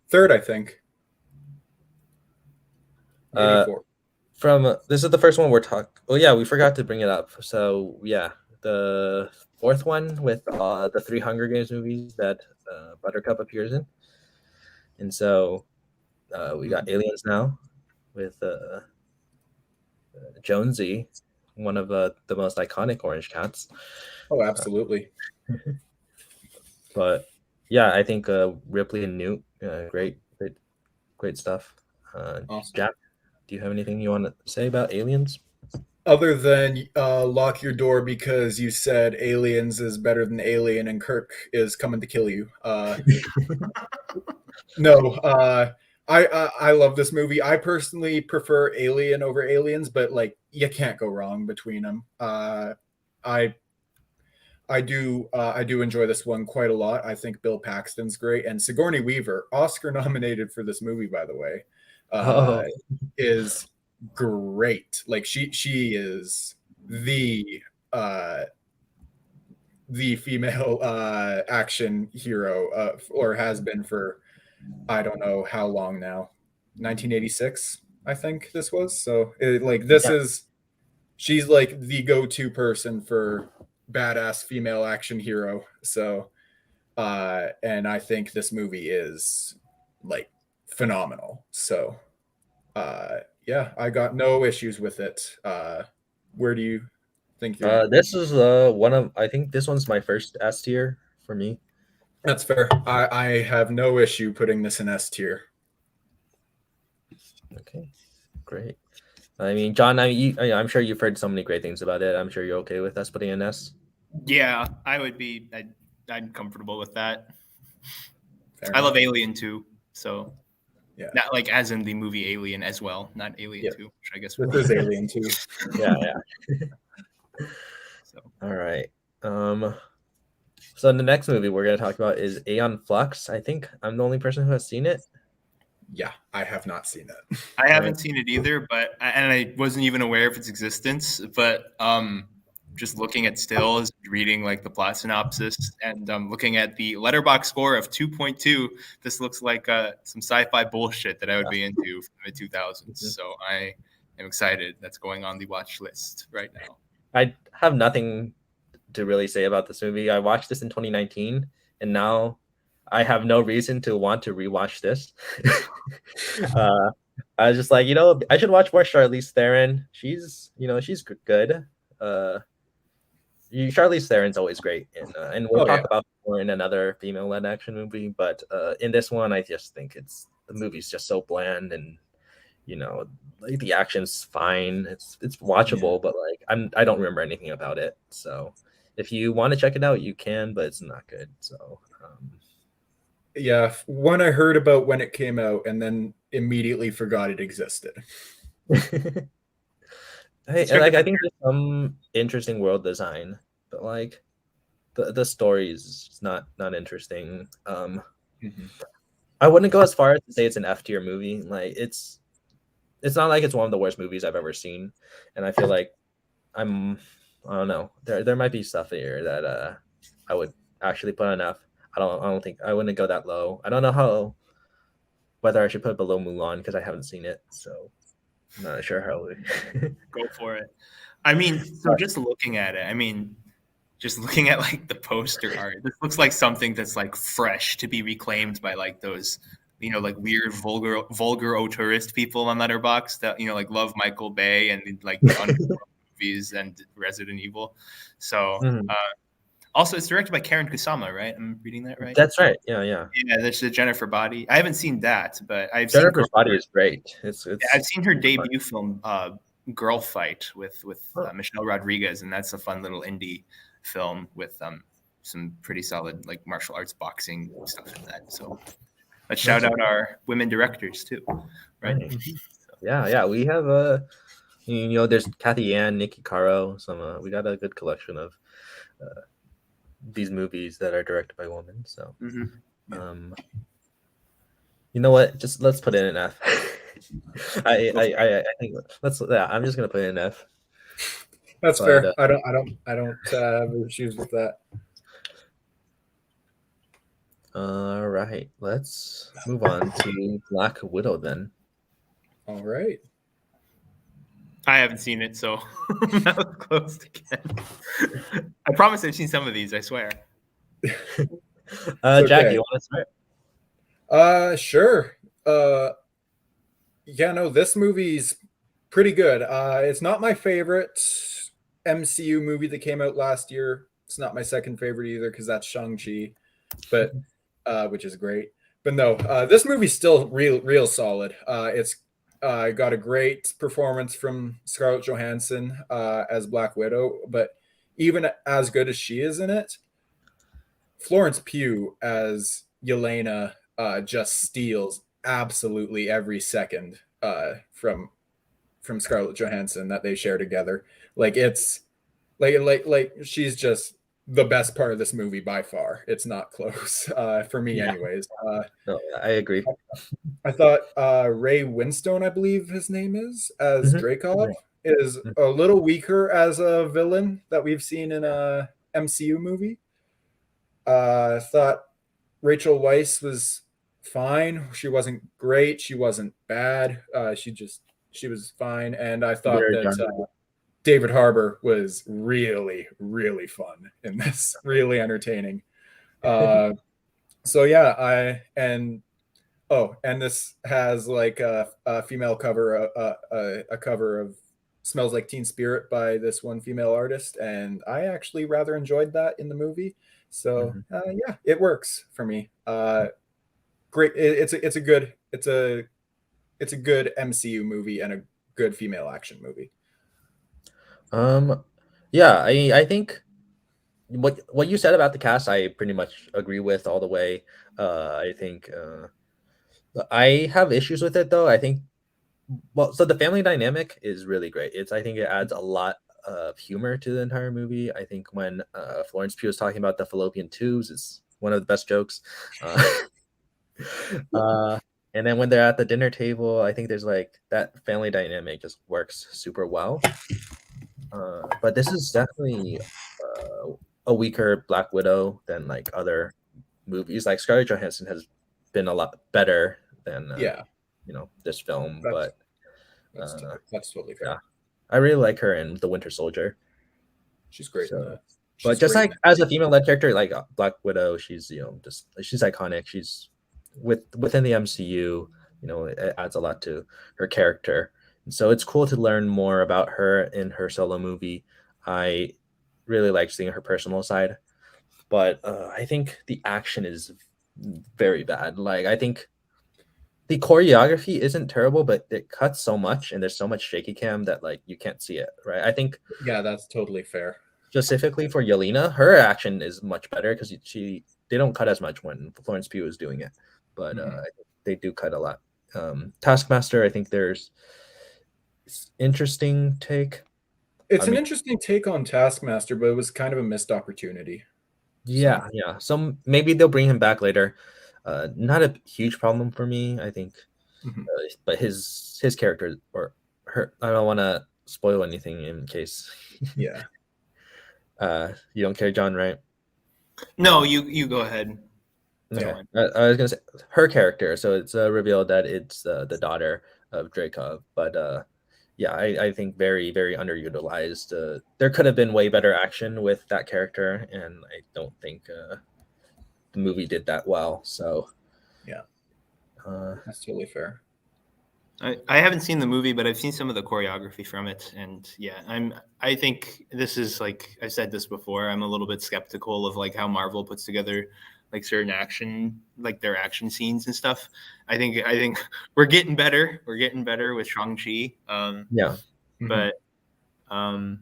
Third, I think. 84. From this is the first one we're talking. Oh yeah, we forgot to bring it up. So yeah, the fourth one with the 3 Hunger Games movies that Buttercup appears in, and so we got Aliens now with Jonesy, one of the most iconic orange cats. Oh, absolutely. But yeah, I think Ripley and Newt, great stuff. Awesome. Jack, do you have anything you want to say about Aliens? Other than lock your door because you said Aliens is better than Alien and Kirk is coming to kill you. No, I love this movie. I personally prefer Alien over Aliens, but you can't go wrong between them. I do enjoy this one quite a lot. I think Bill Paxton's great, and Sigourney Weaver, Oscar nominated for this movie, by the way, Oh, is great. Like she is uh, the female action hero, or has been for I don't know how long now, 1986, I think this was. So this yeah. is she's like the go-to person for badass female action hero. So and I think this movie is like phenomenal. So yeah, I got no issues with it. Where do you think you're This is one of I think this one's my first S tier for me. That's fair. I have no issue putting this in S tier. Okay, great. I mean, John, I'm sure you've heard so many great things about it. I'm sure you're okay with us putting in S. Yeah, I would be. I'm comfortable with that. Fair I enough. love Alien too, so Yeah. not like as in the movie Alien as well, not Alien Yeah. 2, which I guess This is Alien too. Yeah, So All right. So the next movie we're gonna talk about is Aeon Flux. I think I'm the only person who has seen it. Yeah, I have not seen it. I haven't seen it either, and I wasn't even aware of its existence. But just looking at stills, reading like the plot synopsis, and looking at the letterbox score of 2.2, this looks like some sci-fi bullshit that I would be into from the 2000s. So I am excited. That's going on the watch list right now. I have nothing to really say about this movie. I watched this in 2019, and now I have no reason to want to rewatch this. I was just like, I should watch more Charlize Theron. She's good. Charlize Theron's always great, and we'll talk about more in another female-led action movie. But in this one, I just think the movie's just so bland, and like the action's fine. It's watchable, but like I don't remember anything about it. So if you want to check it out, you can, but it's not good. So yeah, one I heard about when it came out, and then immediately forgot it existed. Hey, and like I think there's some interesting world design, but like the story is not interesting. I wouldn't go as far as to say it's an F tier movie. Like it's not like it's one of the worst movies I've ever seen, and I feel like I don't know. There might be stuff here that I would actually put on F. I don't think I wouldn't go that low. I don't know whether I should put it below Mulan because I haven't seen it, so I'm not sure how. Go for it. I mean, so just looking at it, just looking at like the poster art, this looks like something that's like fresh to be reclaimed by like those, like weird vulgar auteurist people on Letterboxd that like love Michael Bay and like movies and Resident Evil. So also it's directed by Karen Kusama, right? I'm reading that right? That's right. Yeah. That's the Jennifer Body. I haven't seen that, but Jennifer's Body is great. I've seen her debut film, Girl Fight, with Michelle Rodriguez, and that's a fun little indie film with some pretty solid like martial arts boxing stuff in that. So let's shout out our women directors too, right? Yeah. We have there's Kathy Yan, Nikki Caro. We got a good collection of these movies that are directed by women. So you know what? Just let's put it in F. I think I'm just gonna put it in F. That's fair. I don't have issues with that. All right, let's move on to Black Widow then. All right. I haven't seen it, so that was close again. I promise I've seen some of these, I swear. Okay. Jack, you want to start? Sure. Yeah, no, this movie's pretty good. It's not my favorite MCU movie that came out last year. It's not my second favorite either because that's Shang-Chi, but which is great. But no, this movie's still real solid. It's got a great performance from Scarlett Johansson as Black Widow, but even as good as she is in it, Florence Pugh as Yelena just steals absolutely every second from Scarlett Johansson that they share together. Like it's like she's just the best part of this movie by far. It's not close for me, Yeah. anyways. No, I agree. I thought Ray Winstone, I believe his name is, as Mhm. Dreykov, Yeah. is a little weaker as a villain that we've seen in a MCU movie. I thought Rachel Weisz was fine. She wasn't great. She wasn't bad. She was fine. And I thought Very that young. David Harbour was really, really fun in this, really entertaining. So yeah, and this has like a female cover, a cover of "Smells Like Teen Spirit" by this one female artist, and I actually rather enjoyed that in the movie. So Mhm. yeah, it works for me. Great, it's a good MCU movie and a good female action movie. Yeah, I think what you said about the cast, I pretty much agree with all the way. I think I have issues with it though. I think so the family dynamic is really great. I think it adds a lot of humor to the entire movie. I think when Florence Pugh was talking about the fallopian tubes, is one of the best jokes. Uh, uh, and then when they're at the dinner table, I think there's like that family dynamic just works super well. But this is definitely a weaker Black Widow than like other movies. Like Scarlett Johansson has been a lot better than Yeah, this film, that's but uh, that's totally yeah, fair. I really like her in The Winter Soldier. She's great in So, that. but She's just great in like it. as a female led character, like Black Widow, she's just she's iconic. She's within the MCU. It adds a lot to her character, and so it's cool to learn more about her in her solo movie. I really like seeing her personal side, but I think the action is very bad. Like I think the choreography isn't terrible, but it cuts so much, and there's so much shaky cam that like you can't see it, right? I think Yeah, that's totally fair. specifically for Yelena, her action is much better because they don't cut as much when Florence Pugh is doing it, but Mhm. they do cut a lot. Taskmaster, I think there's interesting take. I It's an mean, interesting take on Taskmaster, but it was kind of a missed opportunity. So yeah. So maybe they'll bring him back later. Not a huge problem for me, I think, mhm. but his character or her. I don't want to spoil anything in case Yeah. you don't care, John, right? No, you go ahead. That's Okay, fine. I was gonna say her character. So it's revealed that it's the daughter of Dreykov, but yeah, I think very very underutilized. There could have been way better action with that character, and I don't think the movie did that well. So Yeah, uh, that's totally fair. I haven't seen the movie, but I've seen some of the choreography from it, and yeah, I think this is like I said this before. I'm a little bit skeptical of like how Marvel puts together like certain action, like their action scenes and stuff. I think we're getting better. We're getting better with Shang-Chi. yeah, Mhm. But um,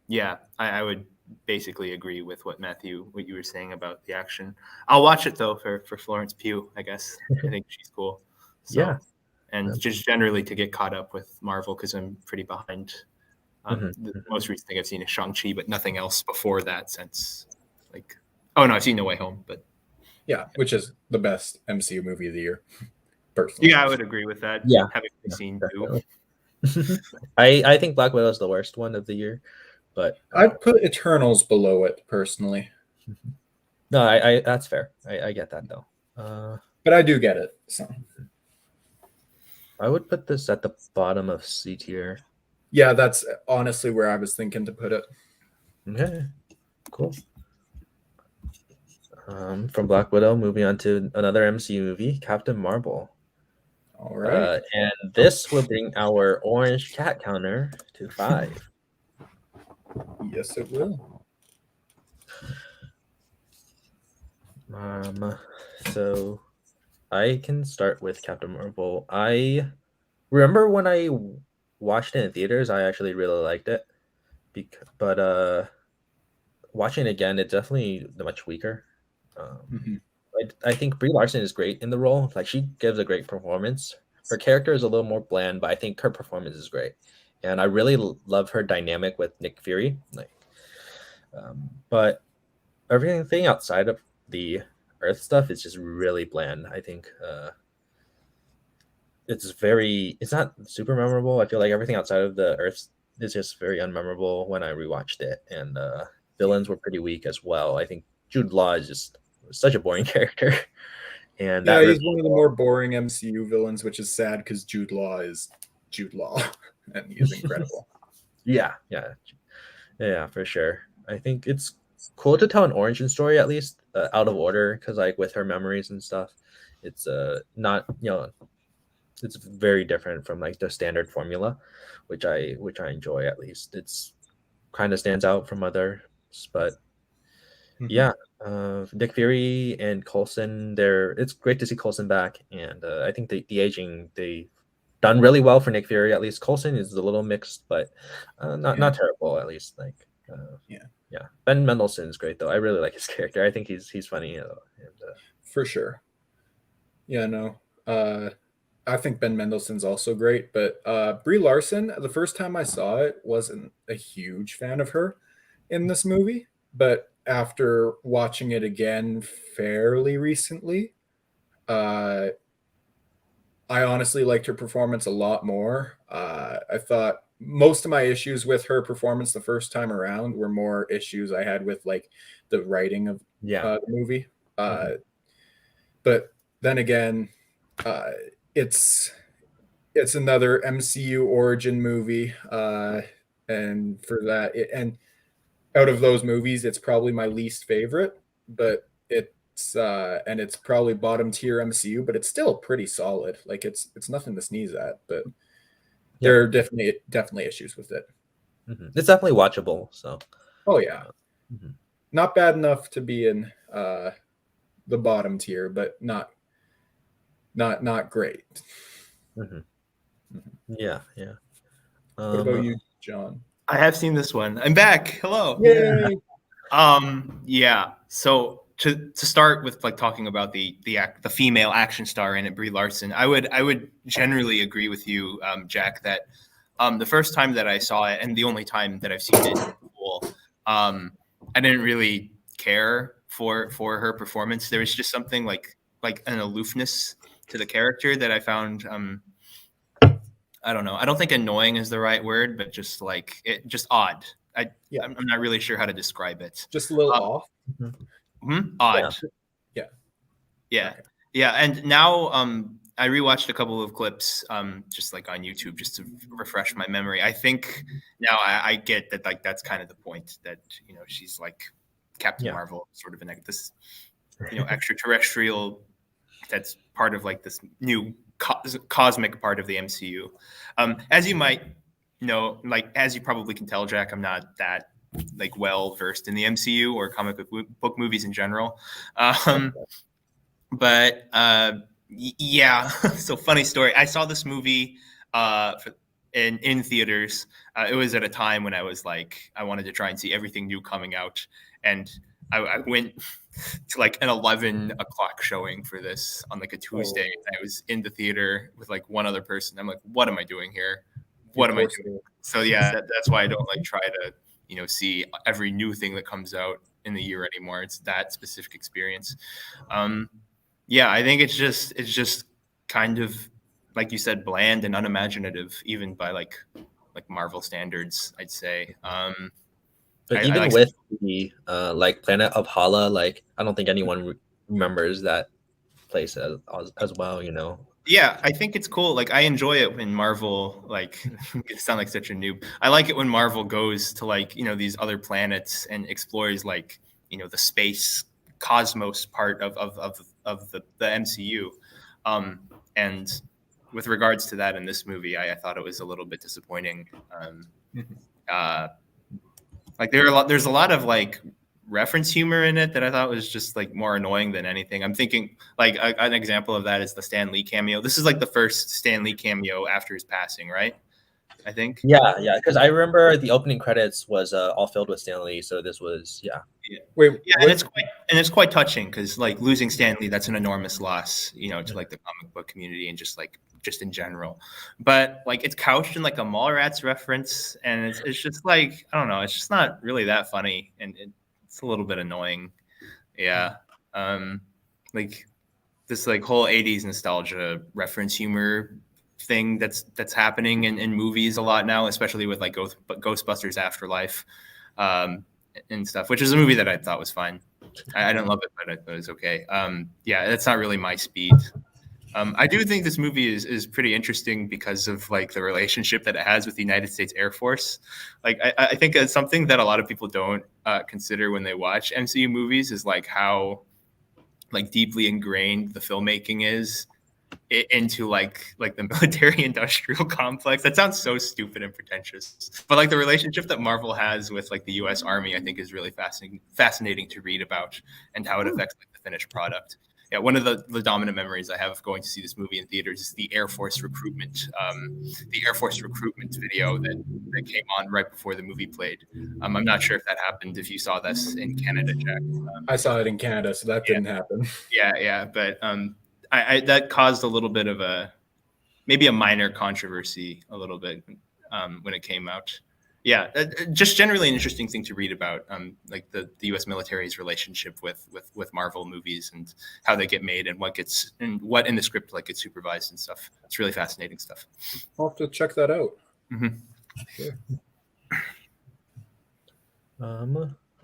yeah, I would basically agree with what you were saying about the action. I'll watch it though for Florence Pugh. I guess I think she's cool. yeah. So and just generally to get caught up with Marvel because I'm pretty behind. Mhm. The most recent thing I've seen is Shang-Chi, but nothing else before that since like oh no, I've seen No Way Home, but Yeah, which is the best MCU movie of the year, personally. yeah, I would agree with that. Yeah, Having yeah, seen two. definitely. I think Black Widow is the worst one of the year, but I'd put Eternals below it personally, no, I that's fair. I get that though. but I do get it. So I would put this at the bottom of C tier. yeah, that's honestly where I was thinking to put it. Okay, cool. From Black Widow, moving on to another MCU movie, Captain Marvel. All right. And this will bring our orange cat counter to 5. Yes, it will. So I can start with Captain Marvel. I remember when I watched it in theaters, I actually really liked it. But watching it again, it's definitely much weaker. Mhm. I think Brie Larson is great in the role. Like she gives a great performance. Her character is a little more bland, but I think her performance is great. And I really love her dynamic with Nick Fury. But everything outside of the Earth stuff is just really bland. I think it's not super memorable. I feel like everything outside of the Earth is just very unmemorable when I rewatched it, and villains were pretty weak as well. I think Jude Law is just such a boring character, and Yeah, that he's one of the more boring MCU villains, which is sad because Jude Law is Jude Law, and he is incredible. yeah, for sure. I think it's cool to tell an origin story at least out of order, because like with her memories and stuff, it's not, it's very different from like the standard formula, which I enjoy. At least it's kind of stands out from others. But yeah, Nick Fury and Coulson, it's great to see Coulson back, and I think the aging, they done really well for Nick Fury. At least Coulson is a little mixed, but not terrible. At least like yeah. Ben Mendelsohn is great though. I really like his character. I think he's funny. For sure. Yeah, no. I think Ben Mendelsohn's also great, but Brie Larson, the first time I saw it, wasn't a huge fan of her in this movie, but after watching it again fairly recently, I honestly liked her performance a lot more. I thought most of my issues with her performance the first time around were more issues I had with like the writing of the movie. But then again, it's another MCU origin movie, and for that, and out of those movies, it's probably my least favorite. But it's probably bottom tier MCU, but it's still pretty solid. Like it's nothing to sneeze at. But there are definitely issues with it. It's definitely watchable. So oh yeah, not bad enough to be in the bottom tier, but not great. Yeah. What about you, John? I have seen this one. I'm back. Hello. Yay. Yeah. So to start with, like talking about the female action star in it, Brie Larson, I would generally agree with you, Jack, that the first time that I saw it, and the only time that I've seen it in full, I didn't really care for her performance. There was just something like an aloofness to the character that I found. I don't know. I don't think annoying is the right word, but just odd. I'm not really sure how to describe it. Just a little off. Odd. Yeah. Yeah. And now I rewatched a couple of clips just like on YouTube just to refresh my memory. I think now I get that, like, that's kind of the point, that she's like Captain Marvel, sort of this extraterrestrial that's part of like this new cosmic part of the MCU. As you might know, like as you probably can tell, Jack, I'm not that like well versed in the MCU or comic book movies in general. But yeah, so funny story. I saw this movie in theaters. It was at a time when I was like, I wanted to try and see everything new coming out, and I went to like an 11 o'clock showing for this on like a Tuesday. And I was in the theater with like one other person. I'm like, what am I doing here? What am I doing? So yeah, that's why I don't like try to see every new thing that comes out in the year anymore. It's that specific experience. Yeah, I think it's just kind of, like you said, bland and unimaginative, even by like Marvel standards, I'd say. But even with the like Planet of Hala, like I don't think anyone remembers that place as well. Yeah, I think it's cool. Like I enjoy it when Marvel, like, it sounds like such a noob. I like it when Marvel goes to like these other planets and explores like the space cosmos part of the MCU. And with regards to that in this movie, I thought it was a little bit disappointing. Like there's a lot of like reference humor in it that I thought was just like more annoying than anything. I'm thinking like an example of that is the Stan Lee cameo. This is like the first Stan Lee cameo after his passing, right? I think. Yeah, because I remember the opening credits was all filled with Stan Lee, so this was Wait, and it's quite touching because like losing Stan Lee, that's an enormous loss, to like the comic book community and just in general. But like it's couched in like a Mallrats reference, and it's just like, I don't know, it's just not really that funny, and it's a little bit annoying. Yeah. Like this like whole 80s nostalgia reference humor thing that's happening in movies a lot now, especially with like Ghostbusters Afterlife and stuff, which is a movie that I thought was fine. I didn't love it, but it was okay. Yeah, that's not really my speed. I do think this movie is pretty interesting because of like the relationship that it has with the United States Air Force. Like I think it's something that a lot of people don't consider when they watch MCU movies is like how like deeply ingrained the filmmaking is into like the military industrial complex. That sounds so stupid and pretentious, but like the relationship that Marvel has with like the US Army I think is really fascinating to read about, and how it affects like the finished product. Yeah, one of the dominant memories I have of going to see this movie in theaters is the Air Force recruitment video that came on right before the movie played. I'm not sure if that happened, if you saw this in Canada, Jack. I saw it in Canada, so that didn't happen. Yeah, but I that caused a little bit of maybe a minor controversy a little bit when it came out. Yeah, just generally an interesting thing to read about, like the U.S. military's relationship with Marvel movies and how they get made and what in the script like gets supervised and stuff. It's really fascinating stuff. I'll have to check that out. Mm-hmm. Sure.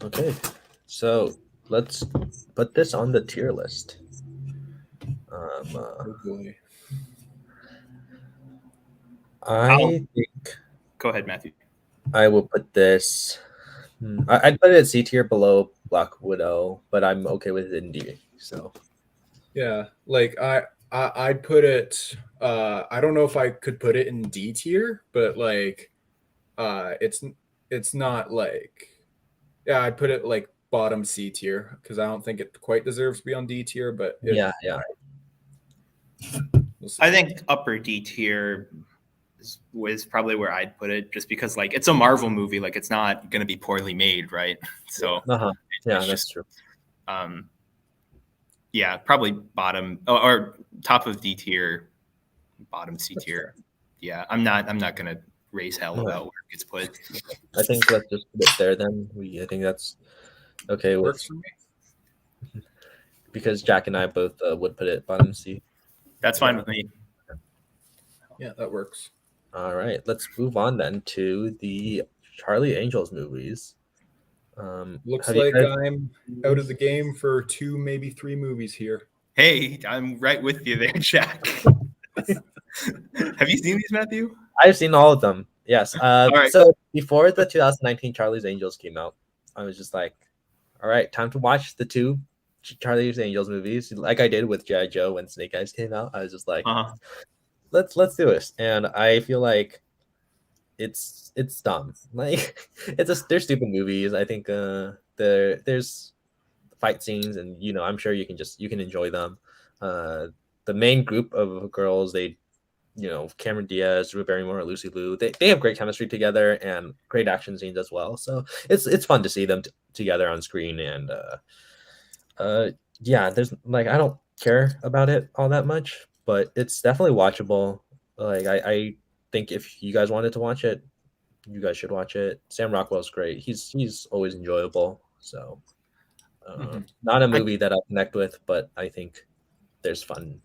Okay, so let's put this on the tier list. Oh boy. I think Go ahead, Matthew. I will put this. I'd put it C tier below Black Widow, but I'm okay with it in D. So yeah, like I'd put it. I don't know if I could put it in D tier, but like, it's not like, yeah, I'd put it like bottom C tier because I don't think it quite deserves to be on D tier. But yeah. We'll see. I think upper D tier was probably where I'd put it, just because like it's a Marvel movie, like it's not going to be poorly made, right? So yeah, that's just, true. Yeah, probably bottom or top of D tier, bottom C tier. Yeah, I'm not going to raise hell about where it gets put. I think let's just put it there then. I think that's okay with, works for me because Jack and I both would put it bottom C. That's fine with me. Yeah, that works. All right, let's move on then to the Charlie Angels movies. Looks like I'm out of the game for 2, maybe 3 movies here. Hey, I'm right with you there, Jack. Have you seen these, Matthew? I've seen all of them. Yes. Right. So before the 2019 Charlie's Angels came out, I was just like, all right, time to watch the 2 Charlie's Angels movies, like I did with G.I. Joe when Snake Eyes came out. I was just like, let's do this, and I feel like it's dumb. Like they're stupid movies. I think there's fight scenes, and I'm sure you can enjoy them. The main group of girls, Cameron Diaz, Drew Barrymore, Lucy Liu, they have great chemistry together and great action scenes as well. So it's fun to see them together on screen. And yeah, there's like, I don't care about it all that much, but it's definitely watchable. Like I think if you guys wanted to watch it, you guys should watch it. Sam Rockwell's great. He's always enjoyable. So not a movie that I connect with, but I think there's fun.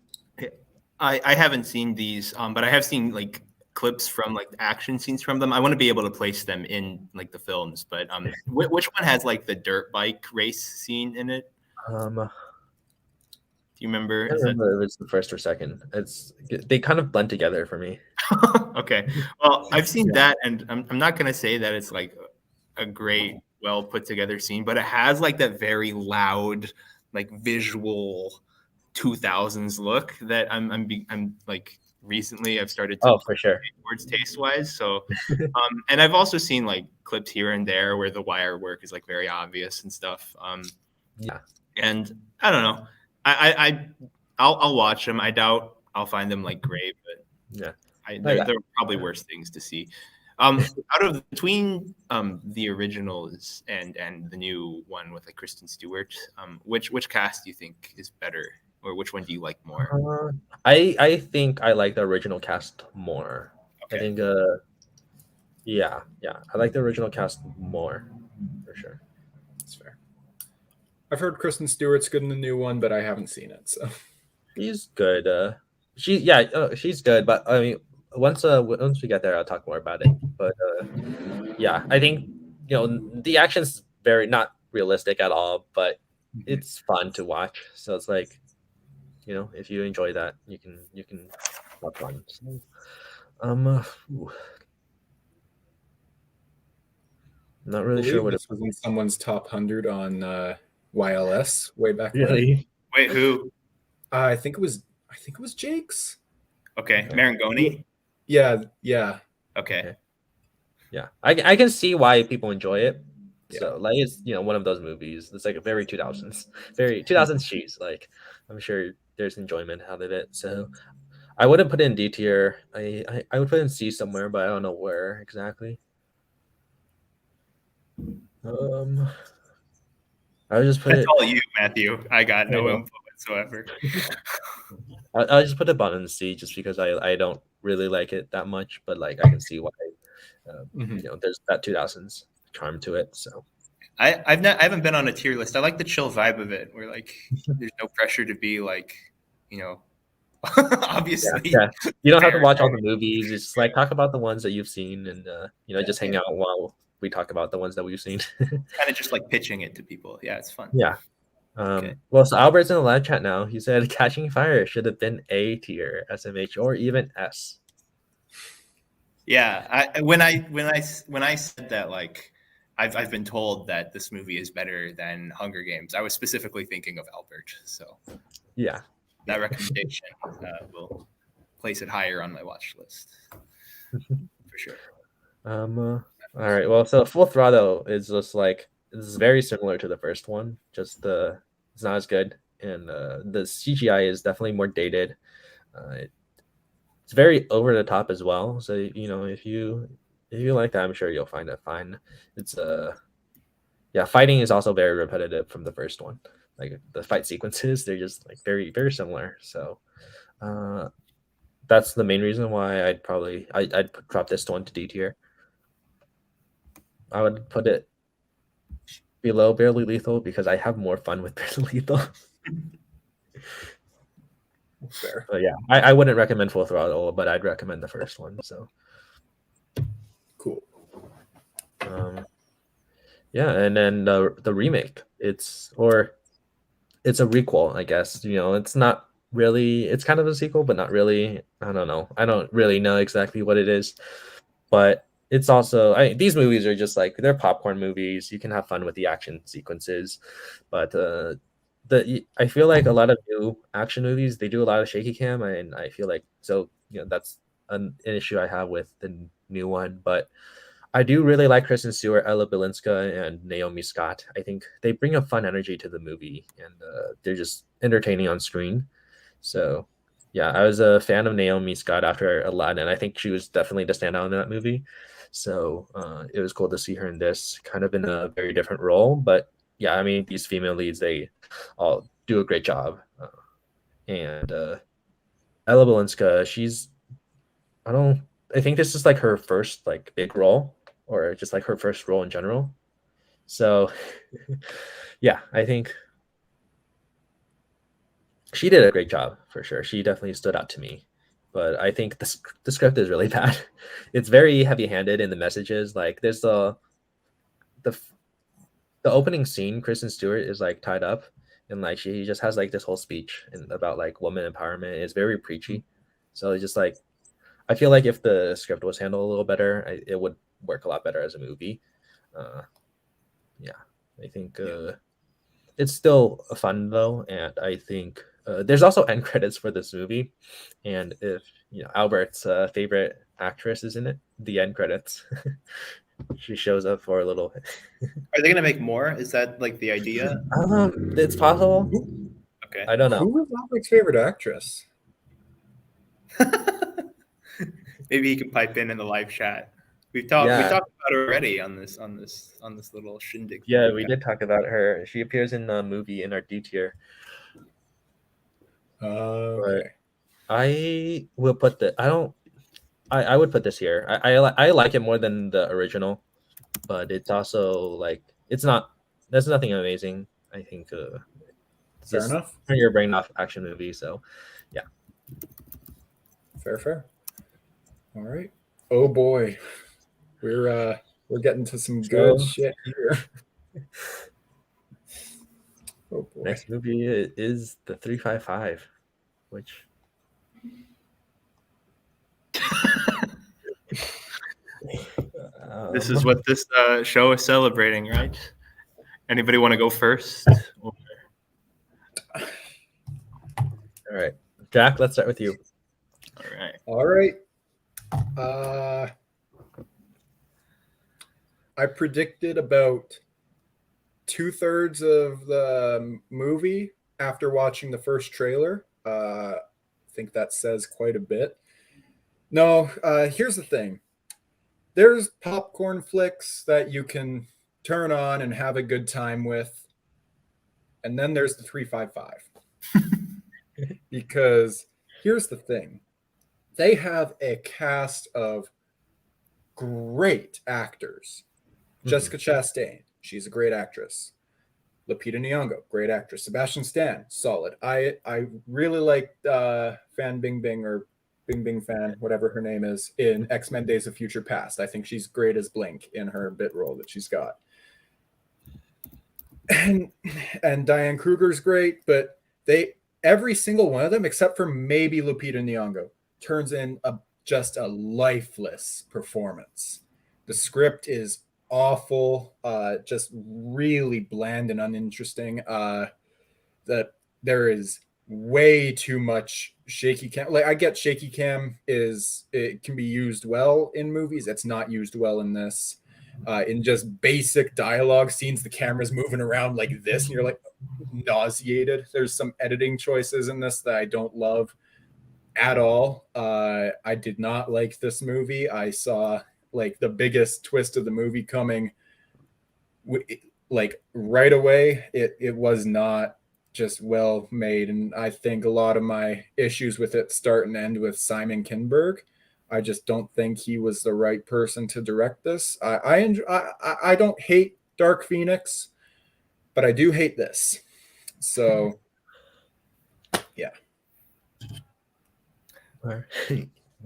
I haven't seen these, but I have seen like clips from like action scenes from them. I want to be able to place them in like the films, but which one has like the dirt bike race scene in it? Do you remember? I don't remember if it's the first or second. They kind of blend together for me. Okay. Well, I've seen that, and I'm not gonna say that it's like a great, well put together scene, but it has like that very loud, like visual 2000s look that I'm like recently I've started to for sure towards taste wise. So, and I've also seen like clips here and there where the wire work is like very obvious and stuff. Yeah. And I don't know. I'll watch them. I doubt I'll find them like great, but yeah, there are probably worse things to see. Between the originals and the new one with like Kristen Stewart, which cast do you think is better, or which one do you like more? I think I like the original cast more. Okay. I think yeah, I like the original cast more for sure. That's fair. I've heard Kristen Stewart's good in the new one, but I haven't seen it. So She's good. She's good. But I mean, once we get there, I'll talk more about it. But yeah, I think the action's very not realistic at all, but it's fun to watch. So it's like, if you enjoy that, you can have fun. So, not really sure what this was in someone's top 100 on YLS way back really. Wait, who? I think it was Jake's. Okay, Marangoni. Yeah. Okay. Yeah, I can see why people enjoy it. Yeah. So like it's one of those movies. It's like a very 2000s cheese. Like I'm sure there's enjoyment out of it. So I wouldn't put it in D tier. I would put it in C somewhere, but I don't know where exactly. I would just put That's all you, Matthew. I got no info whatsoever. I'll just put it bottom C just because I don't really like it that much, but like I can see why. There's that 2000s charm to it. So I haven't been on a tier list. I like the chill vibe of it, where like there's no pressure to be like, obviously. Yeah. You don't have to watch all the movies. Just like talk about the ones that you've seen, and just hang out while we talk about the ones that we've seen. Kind of just like pitching it to people. Yeah, it's fun. Yeah. Well, so Albert's in the live chat now. He said Catching Fire should have been A tier, SMH, or even S. Yeah, when I said that, like I've been told that this movie is better than Hunger Games, I was specifically thinking of Albert. So yeah, that recommendation will place it higher on my watch list for sure. All right. Well, so Full Throttle is just like it's very similar to the first one. Just it's not as good, and the CGI is definitely more dated. It's very over the top as well. So if you like that, I'm sure you'll find it fine. It's fighting is also very repetitive from the first one. Like the fight sequences, they're just like very very similar. So that's the main reason why I'd drop this one to D tier. I would put it below Barely Lethal because I have more fun with Barely Lethal. Fair. But yeah, I wouldn't recommend Full Throttle, but I'd recommend the first one. So cool. Yeah, and then the remake, it's a requel, I guess. It's not really. It's kind of a sequel, but not really. I don't know. I don't really know exactly what it is, but it's also these movies are just like they're popcorn movies. You can have fun with the action sequences, but I feel like a lot of new action movies, they do a lot of shaky cam, and I feel like that's an issue I have with the new one. But I do really like Kristen Stewart, Ella Balinska, and Naomi Scott. I think they bring a fun energy to the movie, and they're just entertaining on screen. So yeah, I was a fan of Naomi Scott after Aladdin. I think she was definitely the standout in that movie. So it was cool to see her in this, kind of in a very different role. But yeah, I mean, these female leads, they all do a great job. And Ella Balinska, I think this is like her first like big role, or just like her first role in general. So yeah, I think she did a great job for sure. She definitely stood out to me. But I think the script is really bad. It's very heavy-handed in the messages. Like there's the opening scene, Kristen Stewart is like tied up, and like she just has like this whole speech about like woman empowerment. It's very preachy. So it's just like I feel like if the script was handled a little better, it would work a lot better as a movie. Yeah, I think it's still fun though, and I think there's also end credits for this movie, and if Albert's favorite actress is in it, the end credits. She shows up for a little. Are they gonna make more? Is that like the idea? It's possible. Okay. I don't know. Who was Albert's favorite actress? Maybe he can pipe in the live chat. We talked about it already on this little shindig. Yeah, we did talk about her. She appears in the movie in our D tier. Okay. I will put I would put this here. I like it more than the original, but it's also like there's nothing amazing. I think Fair enough. Turn your brain off action movie. So, yeah. Fair. All right. Oh boy, we're getting to some good shit here. Oh boy. Next movie is the 355, which. This is what this show is celebrating, right? Anybody want to go first? All right, Jack, let's start with you. All right. I predicted about 2/3 of the movie after watching the first trailer. I think that says quite a bit. No, here's the thing. There's popcorn flicks that you can turn on and have a good time with. And then there's the 355. Because here's the thing. They have a cast of great actors. Jessica Chastain, she's a great actress. Lupita Nyong'o, great actress. Sebastian Stan, solid. I really like Fan Bingbing or Bing Fan, whatever her name is, in X-Men Days of Future Past. I think she's great as Blink in her bit role that she's got. And Diane Kruger's great, but every single one of them, except for maybe Lupita Nyong'o, turns in just a lifeless performance. The script is awful, just really bland and uninteresting. That there is way too much shaky cam. Like, I get shaky cam it can be used well in movies. It's not used well in this. In just basic dialogue scenes, the camera's moving around like this, and you're like nauseated. There's some editing choices in this that I don't love at all. I did not like this movie. I saw like the biggest twist of the movie coming like right away. It was not just well made, and I think a lot of my issues with it start and end with Simon Kinberg. I just don't think he was the right person to direct this. I don't hate Dark Phoenix, but I do hate this. So, yeah. All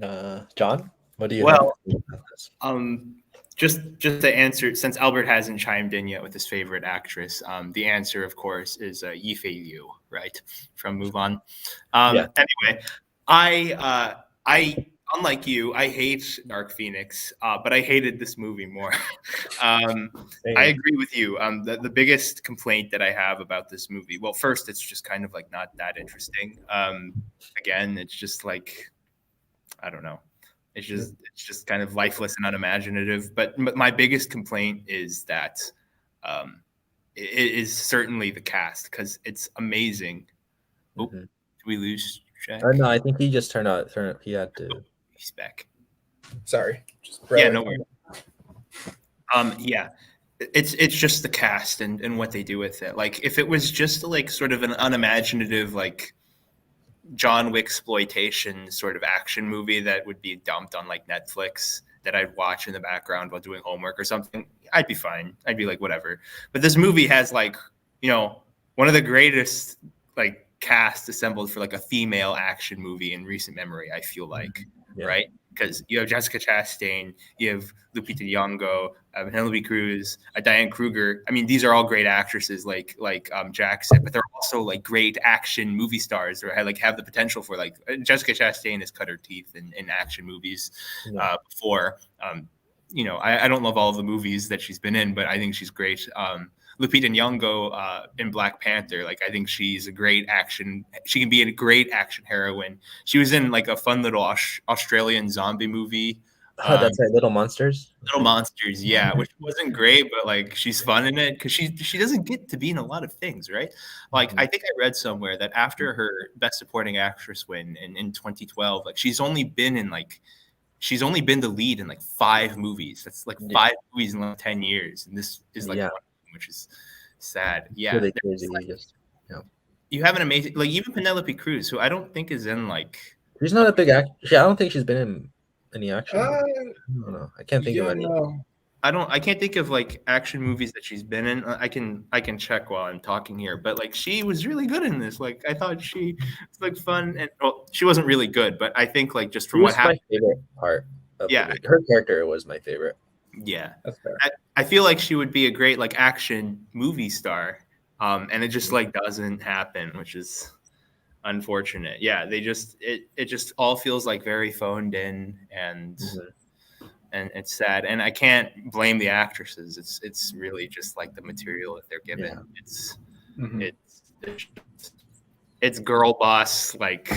right. John, what do you Well, think about this? Just to answer, since Albert hasn't chimed in yet with his favorite actress, the answer, of course, is Yifei Liu, right, from Move On. Anyway, I unlike you, I hate Dark Phoenix, but I hated this movie more. I agree with you. The biggest complaint that I have about this movie, well, first, it's just kind of like not that interesting. Again, it's just like, I don't know. It's just kind of lifeless and unimaginative. But my biggest complaint is that it is certainly the cast, because it's amazing. Oh, did we lose Jack? No, I think he just turned out. He had to. He's back. Sorry. Yeah, no worries. Yeah, it's just the cast and what they do with it. Like, if it was just like sort of an unimaginative, like John Wick exploitation sort of action movie that would be dumped on like Netflix that I'd watch in the background while doing homework or something, I'd be fine. I'd be like, whatever. But this movie has like, one of the greatest like cast assembled for like a female action movie in recent memory, I feel like, right? Because you have Jessica Chastain, you have Lupita Nyong'o, Penelope Cruz, Diane Kruger. I mean, these are all great actresses, like Jack said, but they're also like great action movie stars, or have the potential for, like, Jessica Chastain has cut her teeth in action movies before. I don't love all of the movies that she's been in, but I think she's great. Lupita Nyong'o in Black Panther, like, I think she's a great action. She can be a great action heroine. She was in like a fun little Australian zombie movie. That's right, Little Monsters. Little Monsters, yeah, which wasn't great, but like she's fun in it because she doesn't get to be in a lot of things, right? Like, I think I read somewhere that after her Best Supporting Actress win in 2012, like she's only been the lead in like 5 movies. That's like 5 movies in like 10 years, and this is like one, which is sad. Yeah, really crazy. Like, you have an amazing, like, even Penelope Cruz, who I don't think is in like. She's not a big actor. I don't think she's been in any action. I don't know. I can't think of any. No. I can't think of like action movies that she's been in. I can check while I'm talking here, but like she was really good in this. Like I thought she was like fun, and well, she wasn't really good, but I think like just She from what was my happened, favorite part of the yeah, movie. Her character was my favorite. yeah. That's fair. I feel like she would be a great like action movie star, and it just like doesn't happen, which is unfortunate. Yeah, it just all feels like very phoned in, and it's sad. And I can't blame the actresses. It's really just like the material that they're given. Yeah. It's girl boss like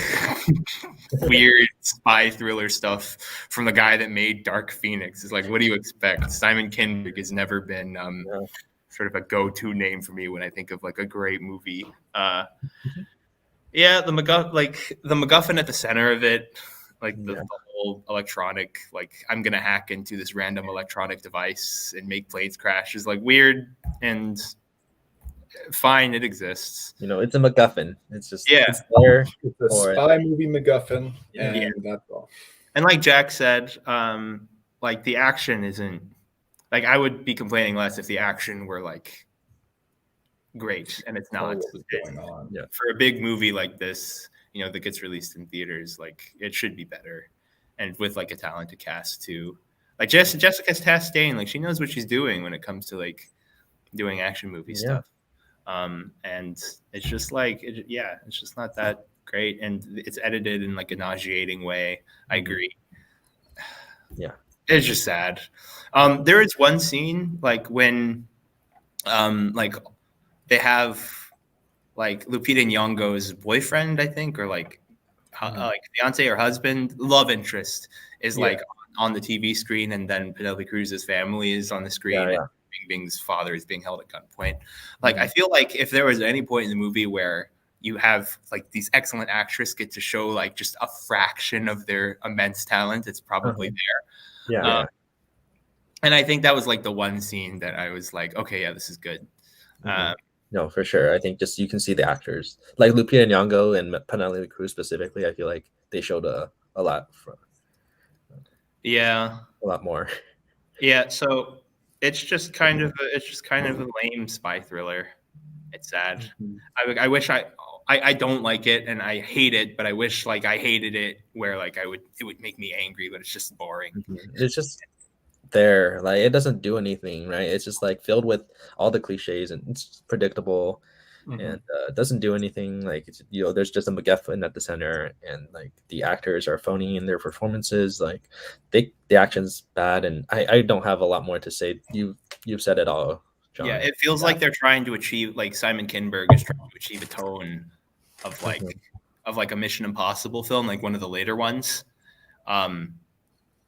weird spy thriller stuff from the guy that made Dark Phoenix. It's like, what do you expect? Simon Kinberg has never been sort of a go-to name for me when I think of like a great movie. Yeah, the MacGuffin at the center of it, like the whole electronic, like I'm gonna hack into this random electronic device and make planes crash is like weird and fine. It exists. You know, it's a MacGuffin. It's just it's there. It's a spy movie MacGuffin, and that's all. And like Jack said, like the action isn't like I would be complaining less if the action were like great, and it's not. Going on. Yeah. For a big movie like this, that gets released in theaters, like it should be better, and with like a talented cast too. Like Jessica Chastain, like she knows what she's doing when it comes to like doing action movie stuff. And it's just like it's just not that great, and it's edited in like a nauseating way. I agree. Yeah, it's just sad. There is one scene like when like they have like Lupita Nyong'o's boyfriend, I think, or like fiance or husband, love interest is like on the TV screen, and then Penelope Cruz's family is on the screen. And Bing Bing's father is being held at gunpoint. Like I feel like if there was any point in the movie where you have like these excellent actresses get to show like just a fraction of their immense talent, it's probably there. And I think that was like the one scene that I was like, okay, yeah, this is good. No, for sure. I think just you can see the actors like Lupita Nyong'o and Penelope Cruz specifically. I feel like they showed a lot. A lot more. Yeah. So it's just kind of a lame spy thriller. It's sad. I wish I don't like it and I hate it, but I wish like I hated it where like it would make me angry, but it's just boring. It's just there, like it doesn't do anything, right? It's just like filled with all the cliches and it's predictable, and it doesn't do anything. Like it's, there's just a MacGuffin at the center, and like the actors are phony in their performances. Like the action's bad, and I don't have a lot more to say. You've said it all, John. Yeah, it feels like they're trying to achieve, like Simon Kinberg is trying to achieve a tone of like a Mission Impossible film, like one of the later ones.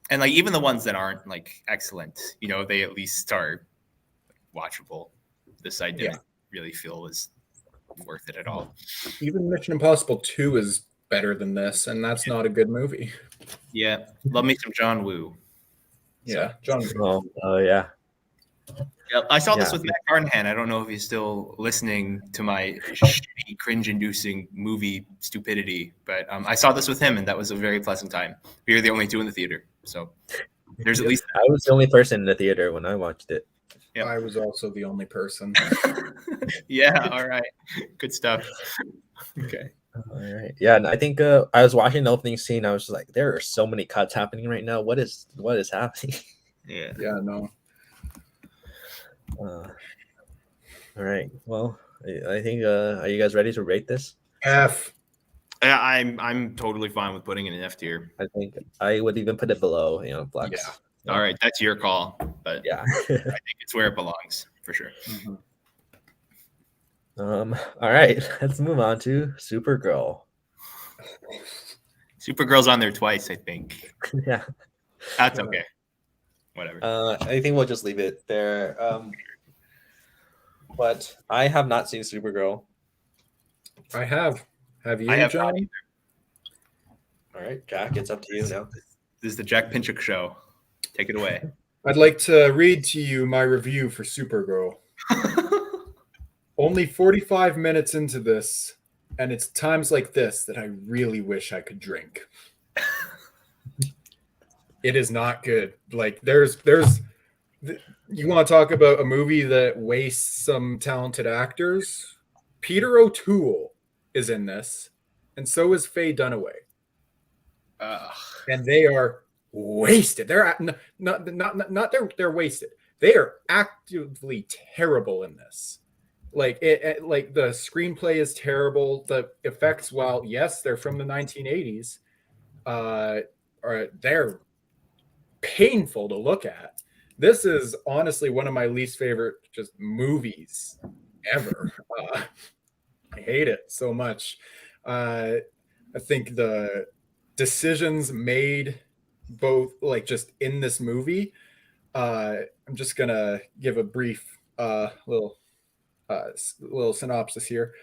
And like even the ones that aren't like excellent, they at least are watchable. This I didn't really feel was worth it at all. Even Mission Impossible 2 is better than this, and that's not a good movie. Yeah, love me some John Woo. Yeah, John Woo. Oh yeah. Yep. I saw this with Matt Carnahan. I don't know if he's still listening to my shitty, cringe-inducing movie stupidity, but I saw this with him, and that was a very pleasant time. We were the only two in the theater, so there's at least. I was the only person in the theater when I watched it. Yep. I was also the only person. Yeah. All right. Good stuff. Okay. All right. Yeah, and I think I was watching the opening scene. I was just like, there are so many cuts happening right now. What is happening? Yeah. Yeah. No. All right. Well, I think are you guys ready to rate this? F. Yeah, I'm totally fine with putting it in F tier. I think I would even put it below, Flux. Yeah. All right, that's your call, but yeah, I think it's where it belongs for sure. All right, let's move on to Supergirl. Supergirl's on there twice, I think. Yeah, that's okay. Whatever. I think we'll just leave it there. But I have not seen Supergirl. I have. Have you, I have John? not either. All right, Jack, it's up to you now. This is the Jack Pinchuk show. Take it away. I'd like to read to you my review for Supergirl. Only 45 minutes into this, and it's times like this that I really wish I could drink. It is not good. Like there's You want to talk about a movie that wastes some talented actors? Peter O'Toole is in this, and so is Faye Dunaway, and they are wasted. They're they're wasted. They are actively terrible in this. Like like the screenplay is terrible. The effects, while yes, they're from the 1980s, they're painful to look at. This is honestly one of my least favorite just movies ever. I hate it so much. I think the decisions made both like just in this movie. I'm just gonna give a brief little synopsis here.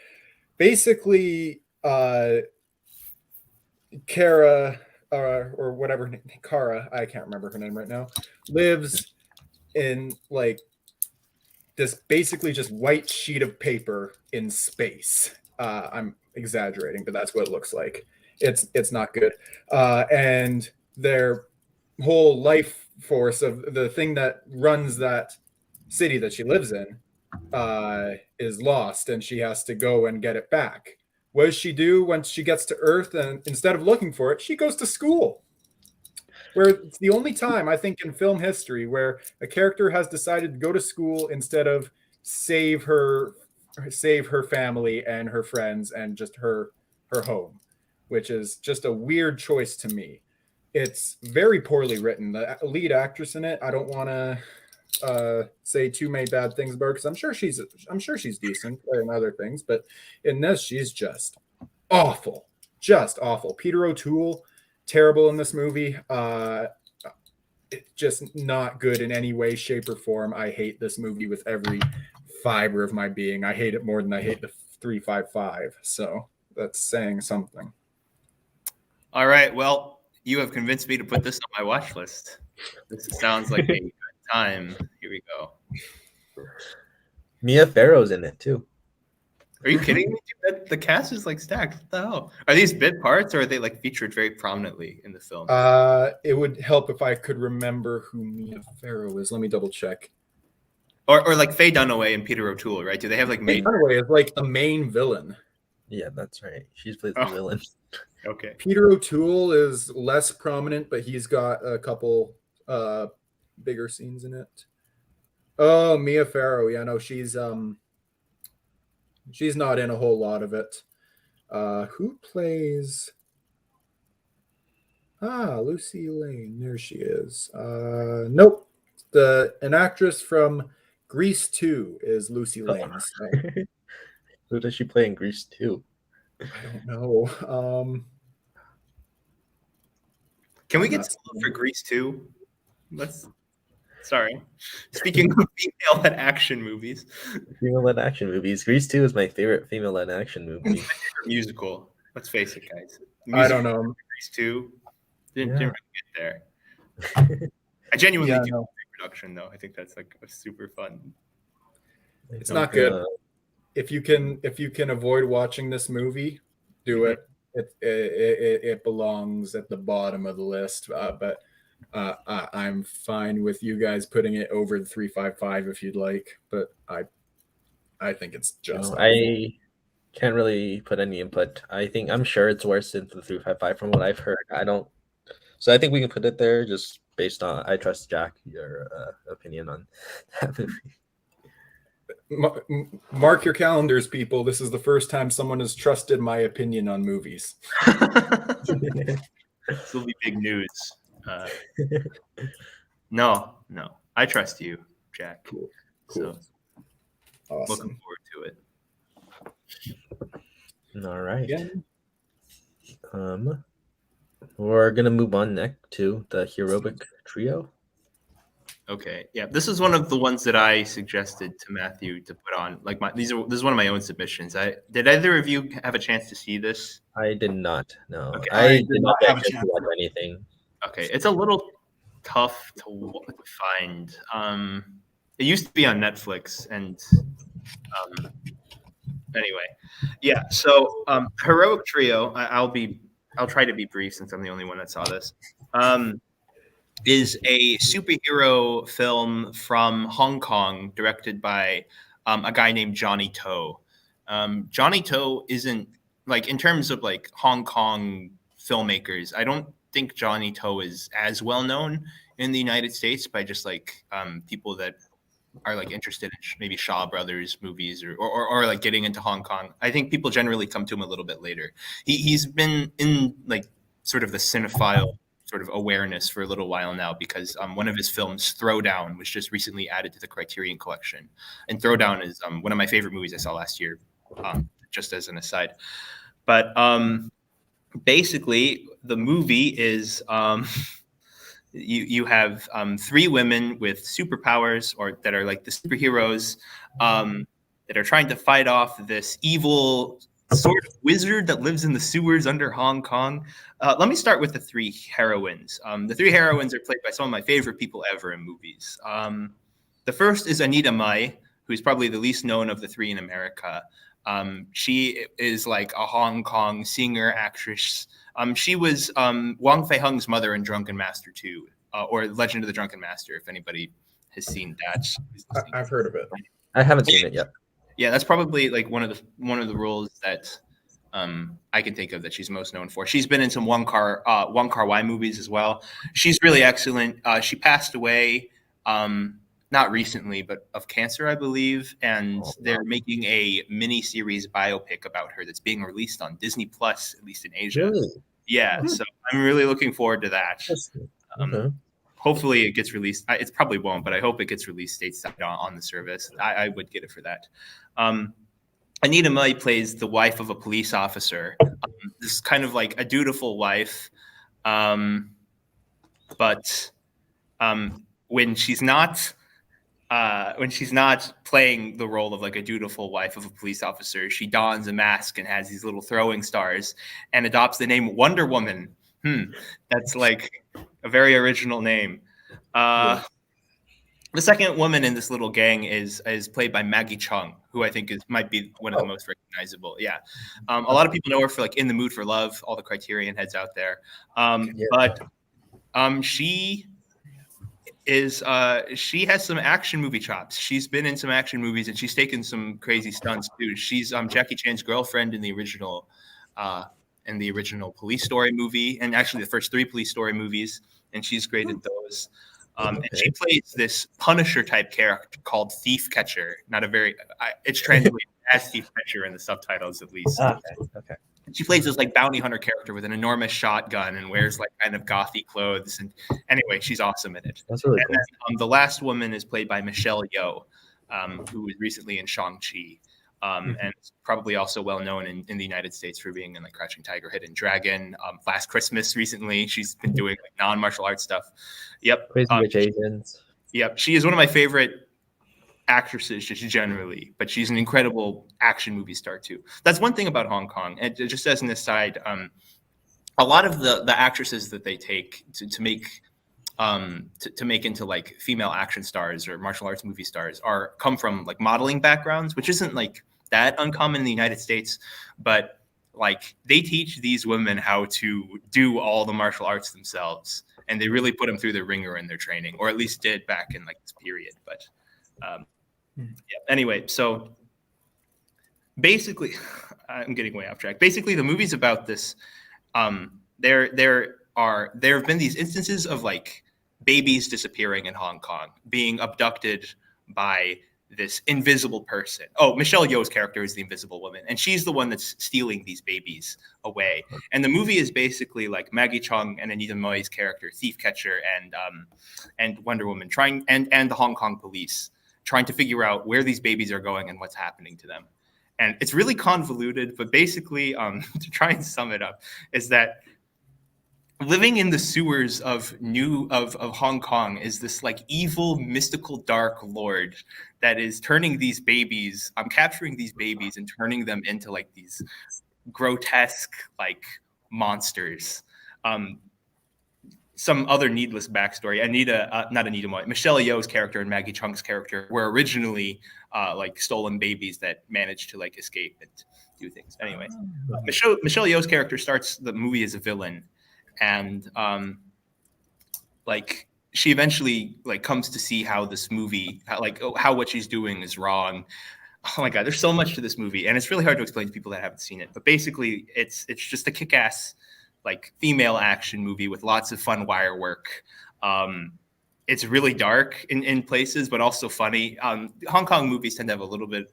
Basically, Kara or whatever, Kara, I can't remember her name right now, lives in like this basically just white sheet of paper in space. I'm exaggerating, but that's what it looks like. It's not good. And their whole life force of the thing that runs that city that she lives in is lost, and she has to go and get it back. What does she do once she gets to Earth? And instead of looking for it, she goes to school. Where it's the only time I think in film history where a character has decided to go to school instead of save her family and her friends and just her home, which is just a weird choice to me. It's very poorly written. The lead actress in it, I don't want to say too many bad things about her because I'm sure she's decent in other things, but in this she's just awful. Peter O'Toole, terrible in this movie. It's just not good in any way, shape, or form. I hate this movie with every fiber of my being. I hate it more than I hate the 355. So that's saying something. All right. Well, you have convinced me to put this on my watch list. This sounds like a good time. Here we go. Mia Farrow's in it too. Are you kidding me? The cast is like stacked. What the hell? Are these bit parts or are they like featured very prominently in the film? It would help if I could remember who Mia Farrow is. Let me double check. Or like Faye Dunaway and Peter O'Toole, right? Do they have like Faye Dunaway is like the main villain. Yeah, that's right. She's played the villain. Okay. Peter O'Toole is less prominent, but he's got a couple bigger scenes in it. Oh, Mia Farrow. Yeah, no, she's not in a whole lot of it. Who plays? Lucy Lane. There she is. Nope. An actress from Grease 2 is Lucy Lane. So. Who does she play in Grease 2? I don't know. Can we get some for Grease 2? Sorry. Speaking of female-led action movies. Female-led action movies. Grease 2 is my favorite female-led action movie. Musical. Let's face it, guys. I don't know. Grease 2 didn't really get there. I genuinely do production though. I think that's like a super fun. It's not good. If you can avoid watching this movie, do it. It belongs at the bottom of the list. But I'm fine with you guys putting it over the 355 if you'd like. But I think it's just. I can't really put any input. I'm sure it's worse than the 355 from what I've heard. So I think we can put it there just based on. I trust Jack, your opinion on that movie. Mark your calendars, people. This is the first time someone has trusted my opinion on movies. This will be big news. No, I trust you, Jack. Cool. So, awesome. Looking forward to it. All right. We're gonna move on next to the Heroic Trio. Okay, yeah, this is one of the ones that I suggested to Matthew to put on. Like this is one of my own submissions. Did either of you have a chance to see this? I did not. No, okay. I did not have a chance to watch anything. Okay, it's a little tough to find. It used to be on Netflix, and anyway, yeah. So, Heroic Trio. I'll try to be brief since I'm the only one that saw this. is a superhero film from Hong Kong, directed by a guy named Johnny To. Johnny To isn't like, in terms of like Hong Kong filmmakers, I don't think Johnny To is as well known in the United States by just like people that are like interested in maybe Shaw Brothers movies or like getting into Hong Kong. I think people generally come to him a little bit later. He's been in like sort of the cinephile sort of awareness for a little while now because one of his films, Throwdown, was just recently added to the Criterion Collection, and Throwdown is one of my favorite movies I saw last year. Just as an aside, but basically the movie is. You have three women with superpowers, or that are like the superheroes, that are trying to fight off this evil sort of wizard that lives in the sewers under Hong Kong. Let me start with the three heroines. The three heroines are played by some of my favorite people ever in movies. The first is Anita Mai, who's probably the least known of the three in America. She is like a Hong Kong singer, actress. She was Wang Fei Hung's mother in Drunken Master 2, or Legend of the Drunken Master, if anybody has seen that. I've heard of it. I haven't seen it yet. Yeah, that's probably like one of the roles that I can think of that she's most known for. She's been in some Wong Kar-wai movies as well. She's really excellent. She passed away not recently, but of cancer, I believe. And they're making a mini-series biopic about her that's being released on Disney Plus, at least in Asia. Really? Yeah, so I'm really looking forward to that. Hopefully it gets released. It probably won't, but I hope it gets released stateside on the service. I would get it for that. Anita Mai plays the wife of a police officer. This is kind of like a dutiful wife, but when she's not playing the role of like a dutiful wife of a police officer, she dons a mask and has these little throwing stars and adopts the name Wonder Woman. That's like a very original name. The second woman in this little gang is played by Maggie Cheung, who I think might be one of the most recognizable. Yeah, a lot of people know her for like In the Mood for Love, all the Criterion heads out there. But she has some action movie chops. She's been in some action movies and she's taken some crazy stunts too. She's Jackie Chan's girlfriend in the original Police Story movie, and actually the first three Police Story movies, and she's great at those. And she plays this Punisher type character called Thief Catcher. It's translated as Thief Catcher in the subtitles, at least. Okay. She plays this like bounty hunter character with an enormous shotgun and wears like kind of gothy clothes. And anyway, she's awesome in it. That's really cool. Then, the last woman is played by Michelle Yeoh, who was recently in Shang-Chi. And probably also well known in the United States for being in like Crouching Tiger, Hidden Dragon, Last Christmas recently. She's been doing like non-martial arts stuff. Yep. Crazy Rich Asians. Yep. She is one of my favorite actresses just generally, but she's an incredible action movie star too. That's one thing about Hong Kong. And just as an aside, a lot of the actresses that they take to make into like female action stars or martial arts movie stars come from like modeling backgrounds, which isn't like that uncommon in the United States, but like they teach these women how to do all the martial arts themselves, and they really put them through the ringer in their training, or at least did back in like this period. But anyway, so basically, I'm getting way off track. Basically, the movie's about this. There have been these instances of like babies disappearing in Hong Kong, being abducted by this invisible person. Oh, Michelle Yeoh's character is the Invisible Woman, and she's the one that's stealing these babies away. And the movie is basically like Maggie Cheung and Anita Mai's character, Thief Catcher, and Wonder Woman and the Hong Kong police trying to figure out where these babies are going and what's happening to them. And it's really convoluted, but basically, to try and sum it up, is that living in the sewers of Hong Kong is this like evil, mystical, dark lord that is turning these babies, capturing these babies and turning them into like these grotesque like monsters. Some other needless backstory. Michelle Yeoh's character and Maggie Cheung's character were originally like stolen babies that managed to like escape and do things. Anyway, Michelle Yeoh's character starts the movie as a villain, and like she eventually like comes to see how this movie, how what she's doing is wrong. Oh my god, there's so much to this movie, and it's really hard to explain to people that haven't seen it. But basically, it's just a kick-ass like female action movie with lots of fun wire work. It's really dark in places, but also funny. Hong Kong movies tend to have a little bit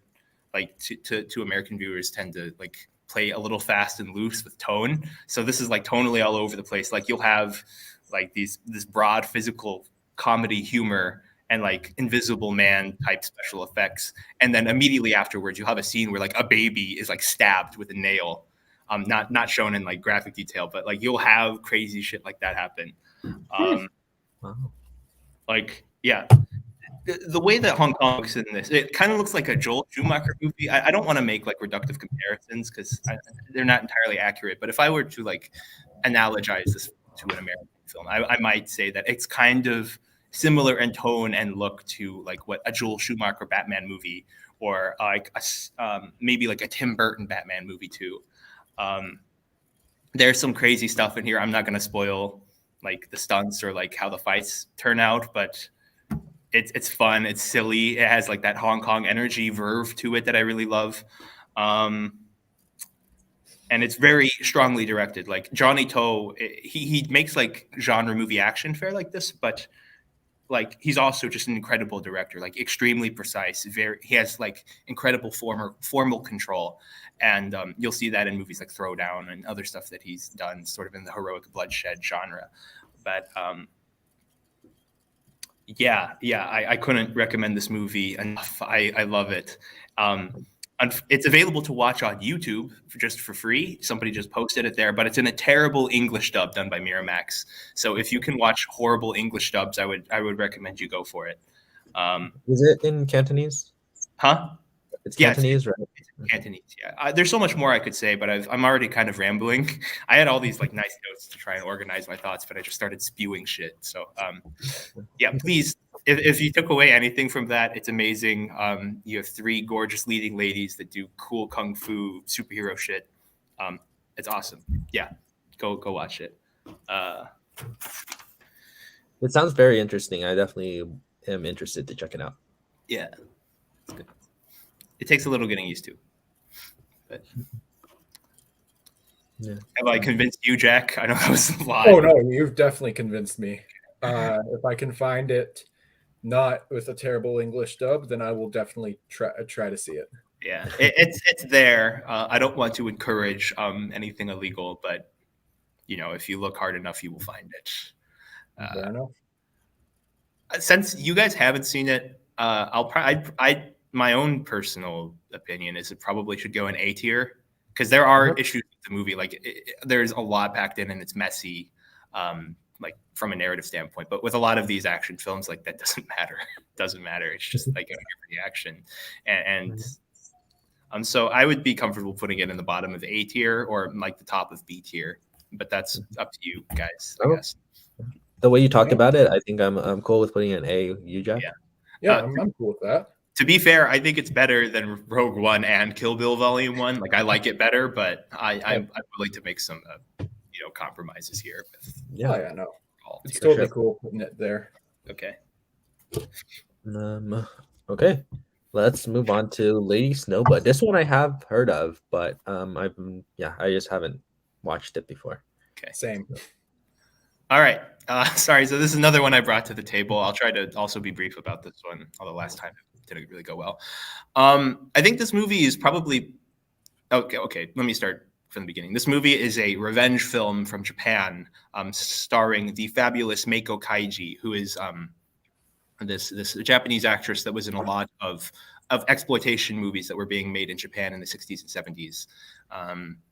like to American viewers tend to like play a little fast and loose with tone. So this is like tonally all over the place. Like you'll have like this broad physical comedy humor and like Invisible Man type special effects, and then immediately afterwards you'll have a scene where like a baby is like stabbed with a nail. Not shown in like graphic detail, but like you'll have crazy shit like that happen. Wow. Like yeah, the way that Hong Kong looks in this, it kind of looks like a Joel Schumacher movie. I don't want to make like reductive comparisons because they're not entirely accurate. But if I were to like analogize this to an American film, I might say that it's kind of similar in tone and look to like what a Joel Schumacher Batman movie, or like maybe like a Tim Burton Batman movie too. There's some crazy stuff in here. I'm not going to spoil like the stunts or like how the fights turn out, but it's fun. It's silly. It has like that Hong Kong energy verve to it that I really love. And it's very strongly directed. Like Johnny To, he makes like genre movie action fare like this, but like he's also just an incredible director, like extremely precise. He has like incredible formal control, and you'll see that in movies like Throwdown and other stuff that he's done, sort of in the heroic bloodshed genre. But I couldn't recommend this movie enough. I love it. It's available to watch on YouTube just for free. Somebody just posted it there, but it's in a terrible English dub done by Miramax. So if you can watch horrible English dubs, I would recommend you go for it. Is it in Cantonese? Huh? It's Cantonese, right? It's Cantonese, yeah. There's so much more I could say, but I'm already kind of rambling. I had all these like nice notes to try and organize my thoughts, but I just started spewing shit. So yeah, please. If you took away anything from that, it's amazing. You have 3 gorgeous leading ladies that do cool kung fu superhero shit. It's awesome. Yeah, go watch it. It sounds very interesting. I definitely am interested to check it out. Yeah, it's good. It takes a little getting used to. But yeah. Have I convinced you, Jack? I know that was a lot. Oh no, you've definitely convinced me. If I can find it not with a terrible English dub, then I will definitely try to see it. Yeah, it's there. I don't want to encourage anything illegal, but you know, if you look hard enough, you will find it. Fair enough. Since you guys haven't seen it, my own personal opinion is it probably should go in A tier because there are issues with the movie. Like there's a lot packed in and it's messy. Like from a narrative standpoint, but with a lot of these action films, like that doesn't matter. It doesn't matter. It's just like every action, and so I would be comfortable putting it in the bottom of A tier or like the top of B tier, but that's up to you guys. I guess. The way you talked about it, I think I'm cool with putting it in A. You, Jack? Yeah, I'm cool with that. To be fair, I think it's better than Rogue One and Kill Bill Volume 1. Like I like it better, but I'm willing to make some compromises here. Yeah, no, it's totally cool putting it there. Okay. Okay, let's move on to Lady Snowblood. This one I have heard of, but I just haven't watched it before. Okay, same. All right. Sorry. So this is another one I brought to the table. I'll try to also be brief about this one, although last time it didn't really go well. I think this movie is probably okay. Let me start from the beginning. This movie is a revenge film from Japan, starring the fabulous Meiko Kaiji, who is this Japanese actress that was in a lot of exploitation movies that were being made in Japan in the 60s and 70s.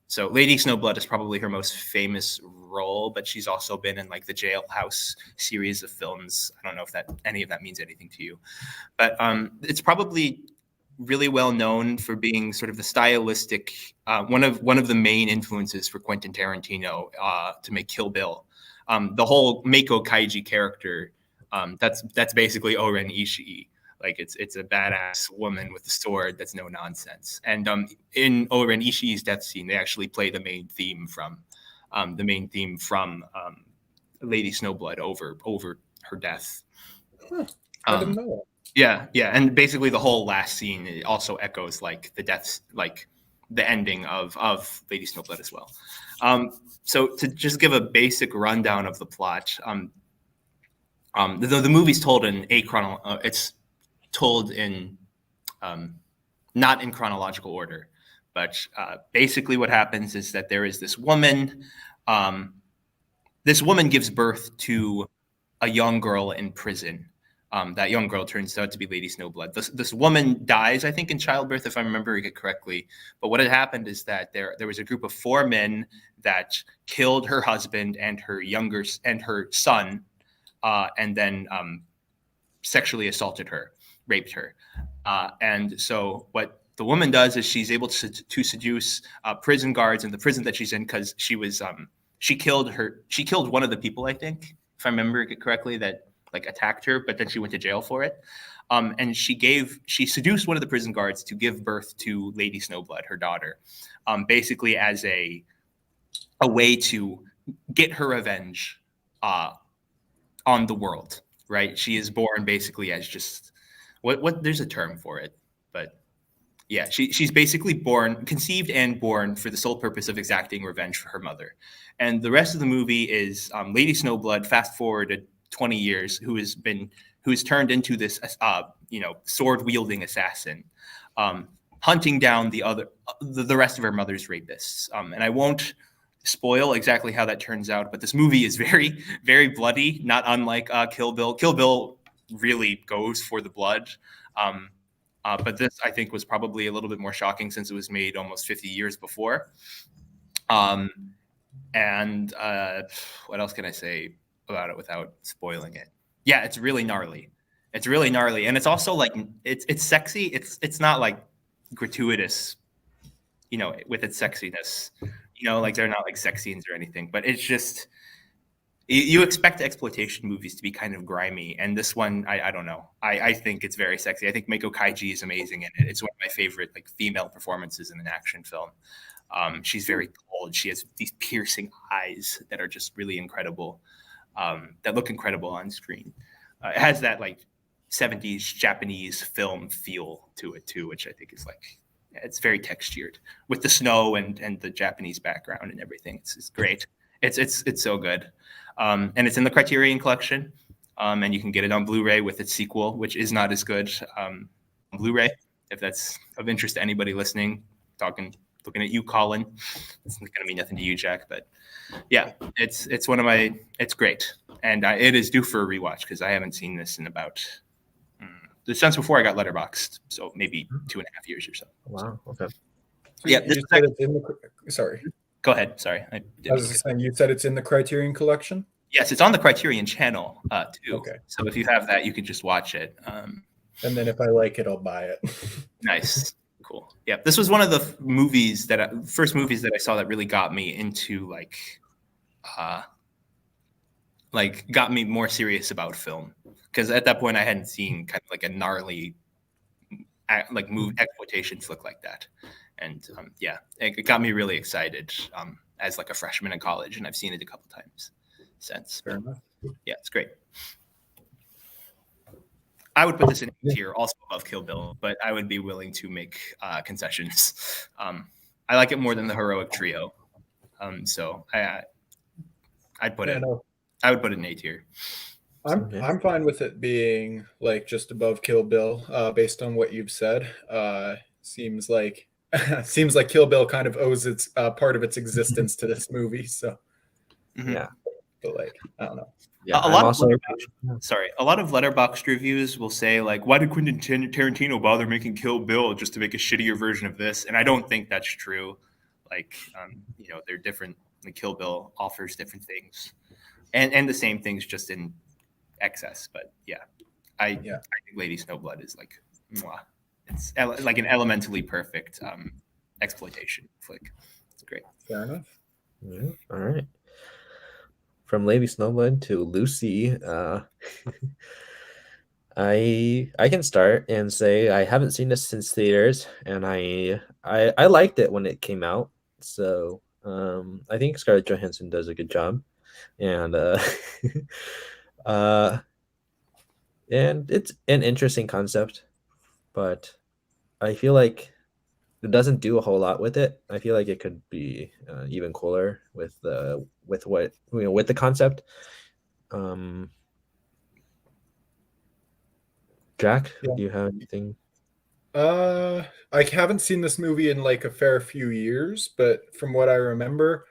So Lady Snowblood is probably her most famous role, but she's also been in like the Jailhouse series of films. I don't know if any of that means anything to you, but it's probably really well known for being sort of the stylistic one of the main influences for Quentin Tarantino to make Kill Bill. The whole Meiko Kaiji character, that's basically Oren Ishii. Like it's a badass woman with a sword that's no nonsense. And in Oren Ishii's death scene, they actually play the main theme from Lady Snowblood over her death. I didn't know that. Yeah, and basically the whole last scene also echoes like the deaths, like the ending of Lady Snowblood as well. So to just give a basic rundown of the plot, the movie's told in it's told in not in chronological order, but basically what happens is that there is this woman. This woman gives birth to a young girl in prison. That young girl turns out to be Lady Snowblood. This woman dies, I think, in childbirth, if I'm remembering it correctly. But what had happened is that there was a group of 4 men that killed her husband and her son, and then sexually assaulted her, raped her. And so what the woman does is she's able to seduce prison guards in the prison that she's in, because she killed one of the people, I think, if I remember it correctly, that like attacked her, but then she went to jail for it. And she seduced one of the prison guards to give birth to Lady Snowblood, her daughter, basically as a way to get her revenge on the world, right? She is born basically as just what there's a term for it, but yeah, she's basically conceived and born for the sole purpose of exacting revenge for her mother. And the rest of the movie is Lady Snowblood, fast forward 20 years, who has turned into this sword wielding assassin, hunting down the rest of her mother's rapists. And I won't spoil exactly how that turns out, but this movie is very, very bloody, not unlike Kill Bill. Kill Bill really goes for the blood. But this, I think, was probably a little bit more shocking since it was made almost 50 years before. And what else can I say about it without spoiling it? Yeah, it's really gnarly. It's really gnarly, and it's also like it's sexy. It's not like gratuitous, with its sexiness. Like they're not like sex scenes or anything, but it's just you expect exploitation movies to be kind of grimy, and this one, I don't know. I think it's very sexy. I think Meiko Kaiji is amazing in it. It's one of my favorite like female performances in an action film. She's very cold. She has these piercing eyes that are just really incredible, that look incredible on screen. It has that like 70s Japanese film feel to it too, which I think is like, it's very textured with the snow and the Japanese background and everything. It's great. It's so good. And it's in the Criterion Collection, and you can get it on Blu-ray with its sequel, which is not as good on Blu-ray, if that's of interest to anybody listening. Looking at you, Colin. It's not going to mean nothing to you, Jack, but yeah, it's great, and it is due for a rewatch because I haven't seen this in about since before I got Letterboxd, so maybe 2.5 years or so. Wow. Okay. Yeah. Sorry. Go ahead. Sorry. I was just saying, you said it's in the Criterion Collection? Yes, it's on the Criterion channel too. Okay. So if you have that, you can just watch it. And then if I like it, I'll buy it. Nice. Cool. Yeah. This was one of the first movies that I saw that really got me into got me more serious about film. Because at that point I hadn't seen kind of like a gnarly exploitation flick like that. And it got me really excited as like a freshman in college, and I've seen it a couple times since. Fair enough. Yeah, it's great. I would put this in A tier, also above Kill Bill, but I would be willing to make concessions. I like it more than the Heroic Trio, so I'd put it. I would put it in A tier. I'm fine with it being like just above Kill Bill, based on what you've said. Seems like Kill Bill kind of owes its part of its existence to this movie. So yeah, but like I don't know. Yeah, a lot of Letterboxd reviews will say like, why did Quentin Tarantino bother making Kill Bill just to make a shittier version of this? And I don't think that's true. Like, they're different. The Kill Bill offers different things, and the same things just in excess. But I think Lady Snowblood is like, mwah. It's like an elementally perfect exploitation flick. It's great. Fair enough. Yeah. All right. From Lady Snowblood to Lucy, I can start and say I haven't seen this since theaters, and I liked it when it came out. So I think Scarlett Johansson does a good job, and And it's an interesting concept, but I feel like it doesn't do a whole lot with it. I feel like it could be even cooler with what with the concept. Um, Jack, Yeah. do you have anything? I haven't seen this movie in like a fair few years, but from what I remember,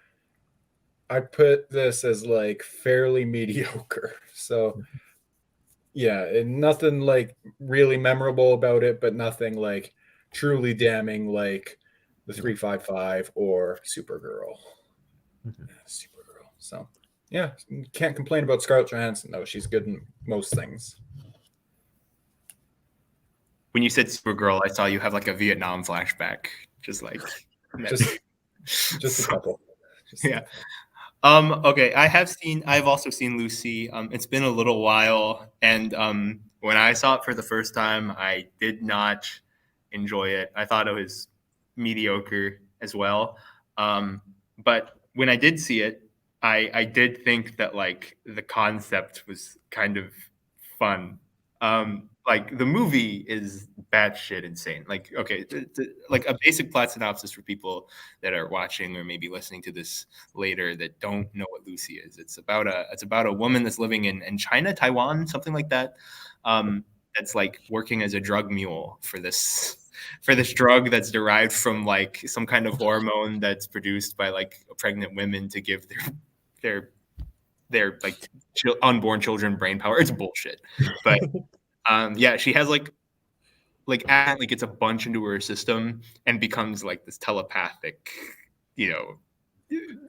I put this as like fairly mediocre. So yeah, and nothing like really memorable about it, but nothing like truly damning like the Yeah. 355 or Supergirl. Mhm. Supergirl. So yeah, can't complain about Scarlett Johansson though. She's good in most things. When you said Supergirl, I saw you have like a Vietnam flashback, just like Just just a couple. Just yeah. Okay, I've also seen Lucy. It's been a little while, and when I saw it for the first time, I did not enjoy it. I thought it was mediocre as well. But when I did see it, I did think that like the concept was kind of fun. Like the movie is batshit insane. Like okay, like a basic plot synopsis for people that are watching or maybe listening to this later that don't know what Lucy is. It's about a woman that's living in China, Taiwan, something like that. That's like working as a drug mule for this drug that's derived from like some kind of hormone that's produced by like pregnant women to give their like unborn children brain power. It's bullshit. But yeah, she has like gets a bunch into her system and becomes like this telepathic, you know,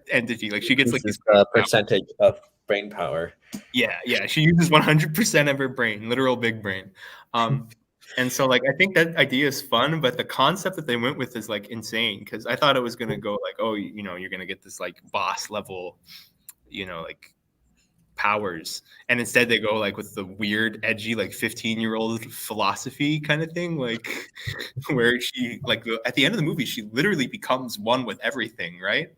entity. Like she gets like This these is percentage of brain power. yeah. She uses 100% of her brain, literal big brain. And so like I think that idea is fun, but the concept that they went with is like insane because I thought it was gonna go like, oh, you're gonna get this like boss level, like powers, and instead they go like with the weird edgy like 15-year-old philosophy kind of thing, like where she like at the end of the movie she literally becomes one with everything, right?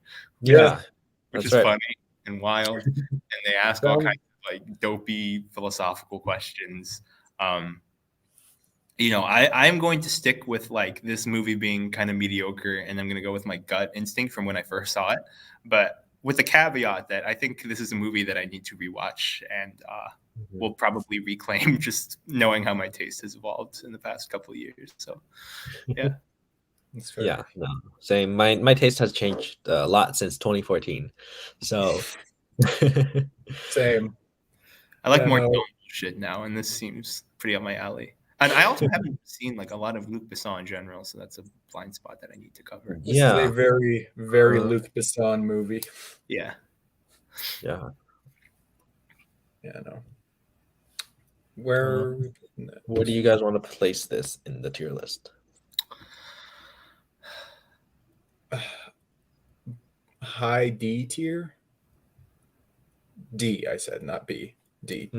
Yeah, Which that's is right. funny and wild, and they ask all kinds of like dopey philosophical questions. um I'm going to stick with like this movie being kind of mediocre, and I'm going to go with my gut instinct from when I first saw it, but with the caveat that I think this is a movie that I need to rewatch and Mhm. will probably reclaim just knowing how my taste has evolved in the past couple of years. So yeah. That's fair. Yeah, no, same. My taste has changed a lot since 2014. So Same. I like Yeah, more no, dumb shit now, and this seems pretty up my alley. And I also haven't seen like a lot of Luc Besson in general, so that's a blind spot that I need to cover. this is a yeah, very, very uh, Luc Besson movie. Yeah. yeah. Yeah, no. Where Uh, are we putting that? where do you guys want to place this in the tier list? High D tier? D, I said, not B. D.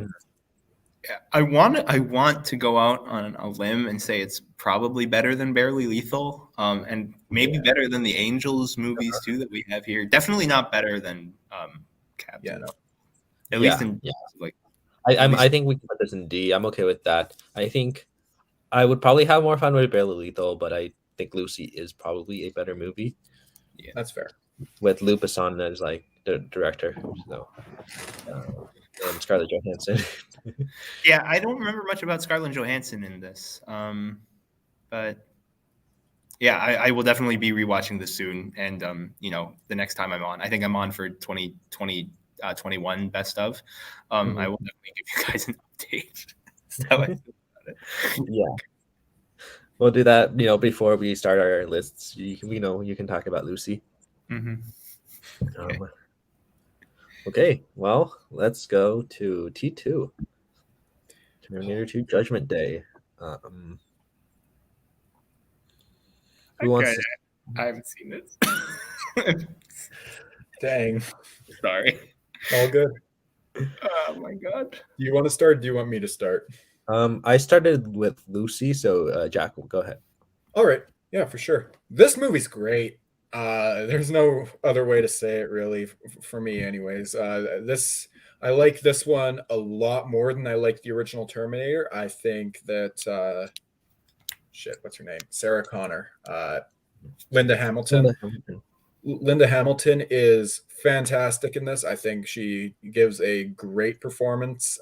Yeah, I want to go out on a limb and say it's probably better than Barely Lethal, and maybe Yeah. better than the Angels movies too that we have here. Definitely not better than Captain. Yeah, no. At least Yeah, in yeah. like I least think we can put this in D. I'm okay with that. I think I would probably have more fun with Barely Lethal, but I think Lucy is probably a better movie yeah. That's fair. with Luc Besson as like the director. So, and Scarlett Johansson. Yeah, I don't remember much about Scarlett Johansson in this, but yeah, I will definitely be rewatching this soon. And the next time I'm on, I think I'm on for 2020 21 best of. I will definitely give you guys an update. That's how I feel about it. Yeah, we'll do that. Before we start our lists, you can talk about Lucy. Mhm. Okay. Okay, well, let's go to T2. Terminator 2 Judgment Day. Who wants Okay, to? I haven't seen this. Dang. Sorry. All good. Oh my god. Do you want to start? Or do you want me to start? I started with Lucy, so Jack, go ahead. All right. Yeah, for sure. This movie's great. There's no other way to say it, really, for me, anyways. This I like this one a lot more than I like the original Terminator. I think that what's her name? Sarah Connor, Linda Hamilton. Linda Hamilton is fantastic in this. I think she gives a great performance.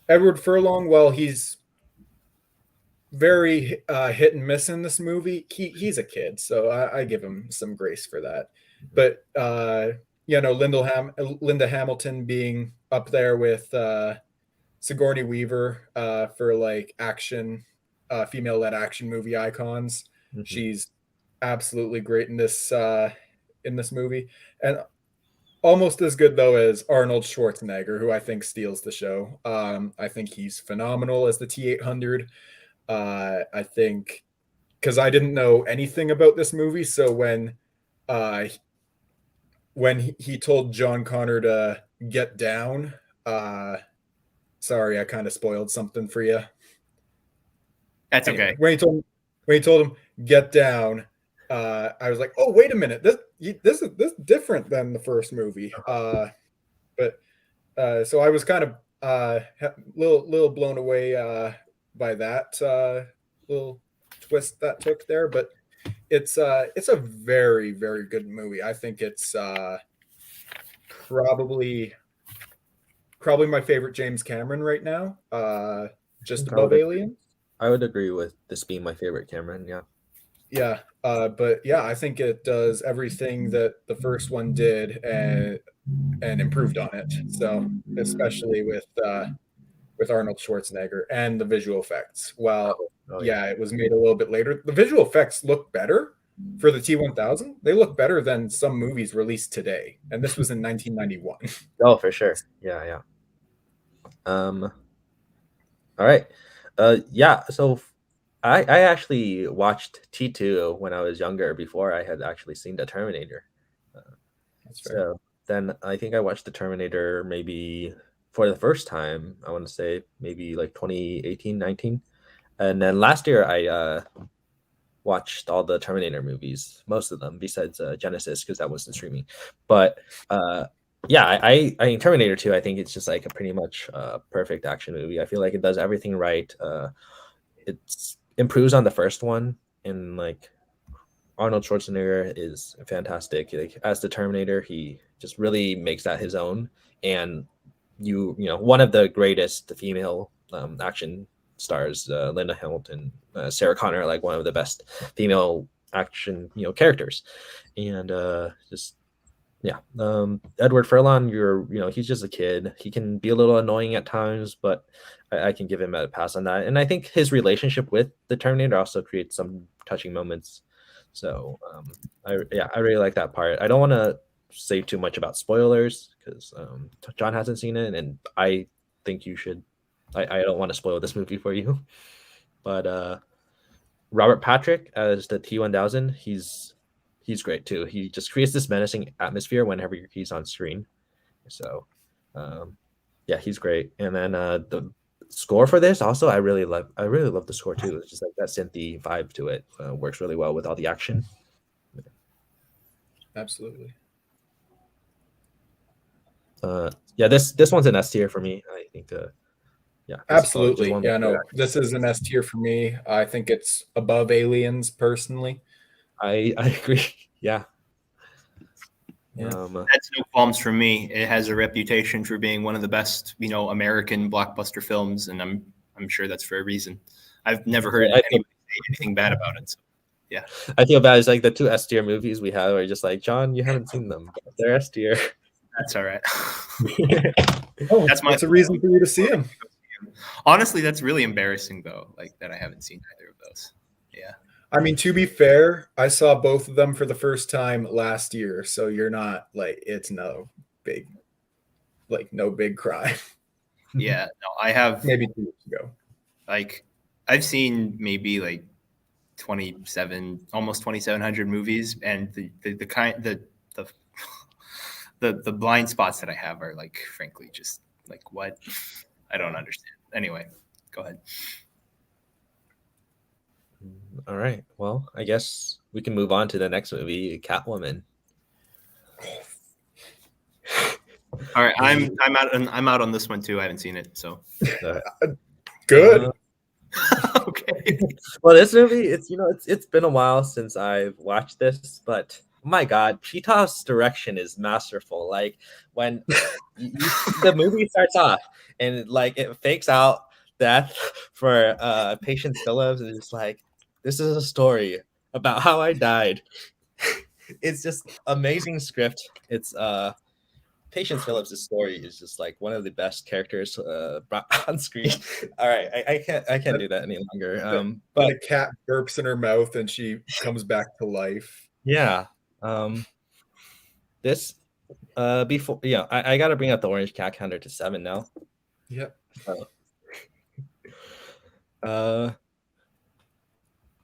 Edward Furlong, well, he's very hit and miss in this movie. He's a kid, so I give him some grace for that. But Linda Hamilton being up there with Sigourney Weaver for like action, female-led action movie icons. Mm-hmm. She's absolutely great in this movie, and almost as good though as Arnold Schwarzenegger, who I think steals the show. I think he's phenomenal as the T-800. I think because I didn't know anything about this movie, so when he told John Connor to get down, sorry, I kind of spoiled something for you. That's okay. When he told him get down, I was like, oh, wait a minute, this is different than the first movie. So I was kind of little blown away by that little twist that took there, but it's a very, very good movie. I think it's probably my favorite James Cameron right now, just above Alien. I would agree with this being my favorite Cameron. Yeah, but yeah, I think it does everything that the first one did and improved on it. So especially with Arnold Schwarzenegger and the visual effects. Well, yeah, it was made a little bit later. The visual effects look better for the T-1000. They look better than some movies released today, and this was in 1991. Oh, for sure. Yeah. All right. So I actually watched T2 when I was younger before I had actually seen the Terminator. That's fair. So then I think I watched the Terminator maybe for the first time, I want to say maybe like 2018, 19. And then last year I watched all the Terminator movies, most of them besides Genesis, because that wasn't streaming. But I mean, Terminator 2, I think it's just like a pretty much perfect action movie. I feel like it does everything right. It improves on the first one, and like Arnold Schwarzenegger is fantastic. Like as the Terminator, he just really makes that his own. And you know, one of the greatest female action stars, Linda Hamilton, Sarah Connor, like one of the best female action, characters. And Edward Furlong, he's just a kid. He can be a little annoying at times, but I can give him a pass on that. And I think his relationship with the Terminator also creates some touching moments. So I really like that part. I don't want to say too much about spoilers because John hasn't seen it, and I think you should. I don't want to spoil this movie for you, but Robert Patrick as the T-1000, he's great too. He just creates this menacing atmosphere whenever he's on screen. So he's great. And then the score for this also, I really love the score too. It's just like that synthy vibe to it works really well with all the action. Absolutely. This one's an S tier for me. I think absolutely. Yeah, no, this is an S tier for me. I think it's above Aliens personally. I agree. Yeah. That's no qualms from me. It has a reputation for being one of the best, American blockbuster films, and I'm sure that's for a reason. I've never heard anybody say anything bad about it. So, yeah. I feel bad. It's like the two S tier movies we have are just like, John, you haven't seen them. But they're S tier. That's all right. That's a reason for you to see them. Honestly, that's really embarrassing though, like that I haven't seen either of those. Yeah. I mean, to be fair, I saw both of them for the first time last year, so you're not like it's no big crime. Yeah, no, I have maybe 2 years ago. Like I've seen maybe like almost 2,700 movies, and the blind spots that I have are like, frankly, just like what I don't understand. Anyway, go ahead. All right. Well, I guess we can move on to the next movie, Catwoman. All right, I'm out on this one too. I haven't seen it, so Good. okay. Well, this movie, it's been a while since I've watched this, but oh my God, Cheetah's direction is masterful. Like when the movie starts off and like it fakes out death for Patience Phillips, and it's like, this is a story about how I died. It's just amazing script. It's Patience Phillips' story is just like one of the best characters on screen. All right, I can't do that any longer. But a cat burps in her mouth and she comes back to life. Yeah, this before I got to bring up the orange cat counter to 7 now. Yep.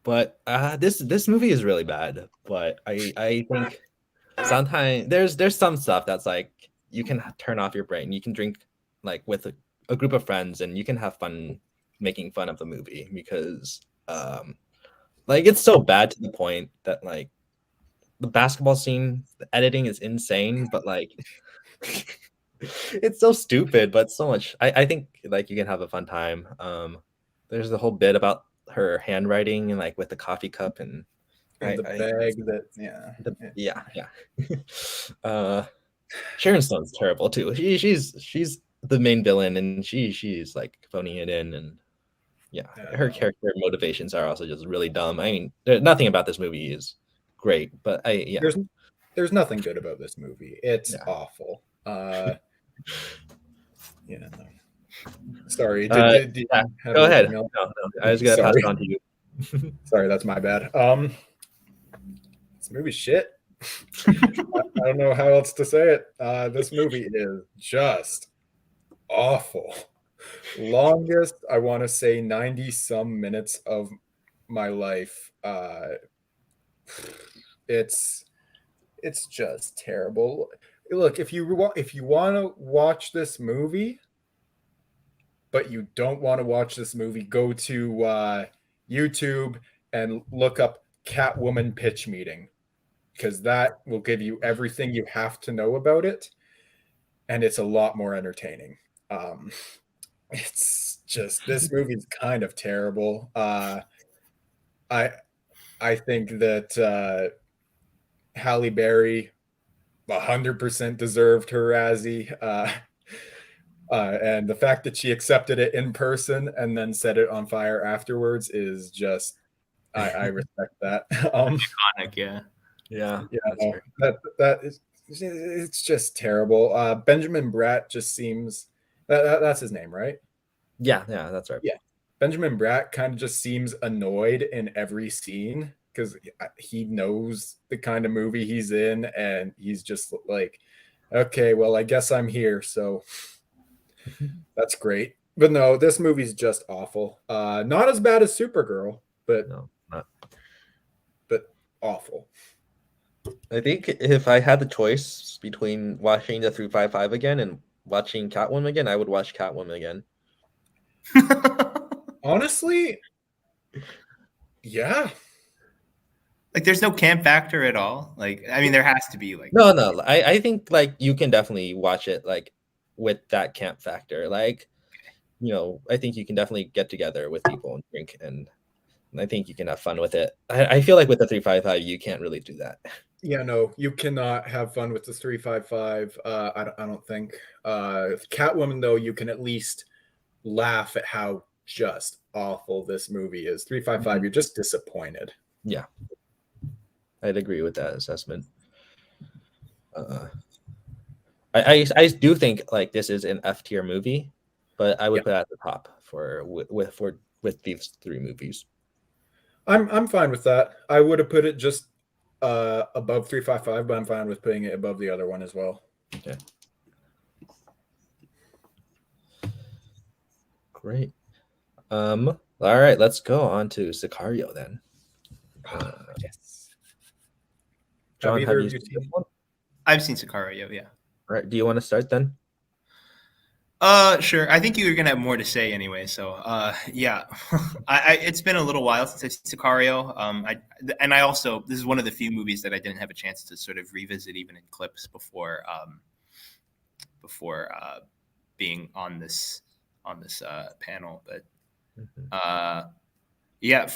But this movie is really bad. But I think sometimes there's some stuff that's like you can turn off your brain. You can drink like with a group of friends and you can have fun making fun of the movie because like it's so bad to the point that like the basketball scene, the editing is insane, but like it's so stupid, but so much. I think like you can have a fun time. There's the whole bit about her handwriting and like with the coffee cup and the bag that Sharon Stone's terrible too. She's the main villain and she's like phoning it in and her character motivations are also just really dumb. I mean, nothing about this movie is great, but there's nothing good about this movie. It's awful. Sorry. Go ahead. No, I was gonna pass it on to you. Sorry, that's my bad. This movie's shit. I don't know how else to say it. This movie is just awful. Longest, I want to say 90 some minutes of my life. It's just terrible. Look, if you want to watch this movie, but you don't want to watch this movie, go to YouTube and look up Catwoman pitch meeting, because that will give you everything you have to know about it, and it's a lot more entertaining. It's just, this movie's kind of terrible. I think that Halle Berry 100% deserved her Razzie. And the fact that she accepted it in person and then set it on fire afterwards is just, I respect that. Iconic, yeah. That is, it's just terrible. Benjamin Bratt just seems, that's his name, right? Yeah, that's right. Yeah, Benjamin Bratt kind of just seems annoyed in every scene because he knows the kind of movie he's in, and he's just like, okay, well, I guess I'm here, so that's great. But no, this movie's just awful. Not as bad as Supergirl, but awful. I think if I had the choice between watching the 355 again and watching Catwoman again, I would watch Catwoman again. Honestly, yeah. Like, there's no camp factor at all. Like, I mean, there has to be. Like, no. I think like you can definitely watch it like with that camp factor. Like, I think you can definitely get together with people and drink, and I think you can have fun with it. I feel like with the 355, you can't really do that. Yeah, no, you cannot have fun with the 355. I don't think. Catwoman, though, you can at least laugh at how just awful this movie is. 355, you're just disappointed. Yeah, I'd agree with that assessment. I do think like this is an F tier movie, but I would put it at the top with these 3 movies. I'm fine with that. I would have put it just above 355, but I'm fine with putting it above the other one as well. Okay. Great. All right, let's go on to Sicario then. Yes. John, have you seen this one? I've seen Sicario, yeah. All right, do you want to start then? Sure. I think you're gonna have more to say anyway. So, yeah, it's been a little while since I've seen Sicario. I also, this is one of the few movies that I didn't have a chance to sort of revisit even in clips before before being on this panel. But yeah,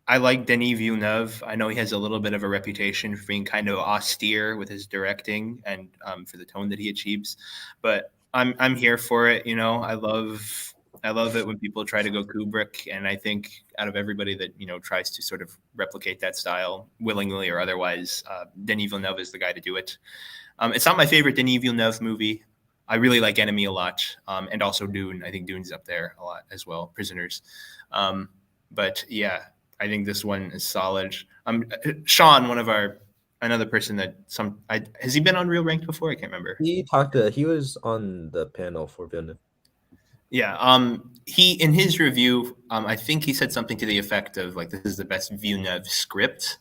I like Denis Villeneuve. I know he has a little bit of a reputation for being kind of austere with his directing and for the tone that he achieves, but I'm here for it. You know, I love it when people try to go Kubrick, and I think out of everybody that tries to sort of replicate that style willingly or otherwise, Denis Villeneuve is the guy to do it. It's not my favorite Denis Villeneuve movie. I really like Enemy a lot, and also Dune. I think Dune's up there a lot as well. Prisoners, but yeah, I think this one is solid. Sean, another person that has he been on Real Ranked before? I can't remember. He was on the panel for Villeneuve. Yeah. He in his review, I think he said something to the effect of like, this is the best Villeneuve script.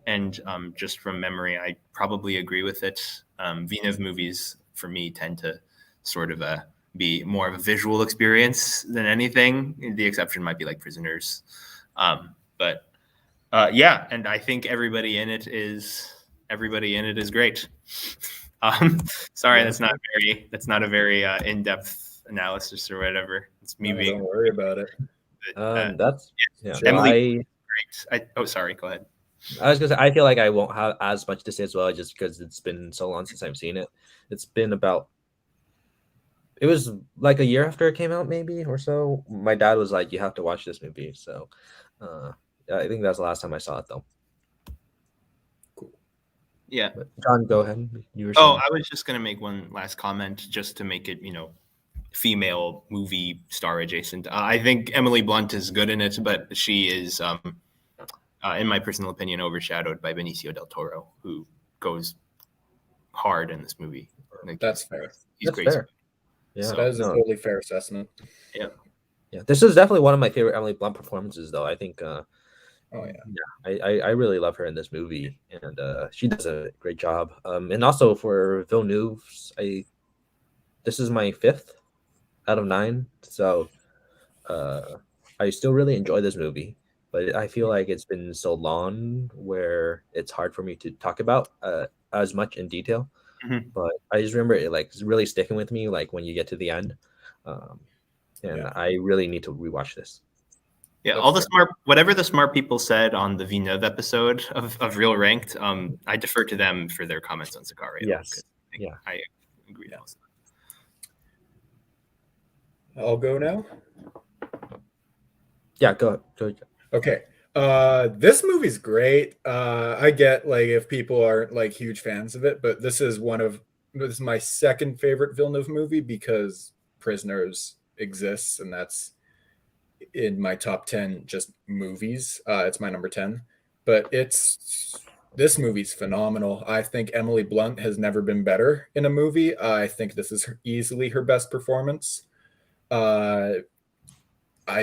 And just from memory, I probably agree with it. Villeneuve movies for me tend to sort of be more of a visual experience than anything. The exception might be like Prisoners. But yeah, and I think everybody in it is great. Sorry, that's not a very in-depth analysis or whatever. It's me being. Don't worry about it. Emily. Great. Sorry. Go ahead. I was gonna say I feel like I won't have as much to say as well, just because it's been so long since I've seen it. It was like a year after it came out, maybe or so. My dad was like, "You have to watch this movie." So, I think that's the last time I saw it, though. Cool. Yeah. But John, go ahead. You were saying. I was just gonna make one last comment, just to make it, female movie star adjacent. I think Emily Blunt is good in it, but she is, in my personal opinion, overshadowed by Benicio del Toro, who goes hard in this movie. Like, that's fair. He's great. Fair. Yeah, that is a totally fair assessment. Yeah. Yeah, this is definitely one of my favorite Emily Blunt performances, though. I think. I really love her in this movie, and she does a great job. And also for Villeneuve, this is my 5th out of 9, so I still really enjoy this movie. But I feel like it's been so long where it's hard for me to talk about as much in detail. Mm-hmm. But I just remember it like really sticking with me, like when you get to the end. I really need to rewatch this. Yeah, whatever the smart people said on the Villeneuve episode of Real Ranked, I defer to them for their comments on Sicario. Yes. I agree. Yeah. I'll go now. Yeah, go. Okay. This movie's great. I get like if people aren't like huge fans of it, but this is my second favorite Villeneuve movie because Prisoners exists, and that's in my top 10 just movies. It's my number 10, but this movie's phenomenal. I think Emily Blunt has never been better in a movie. I think this is easily her best performance. I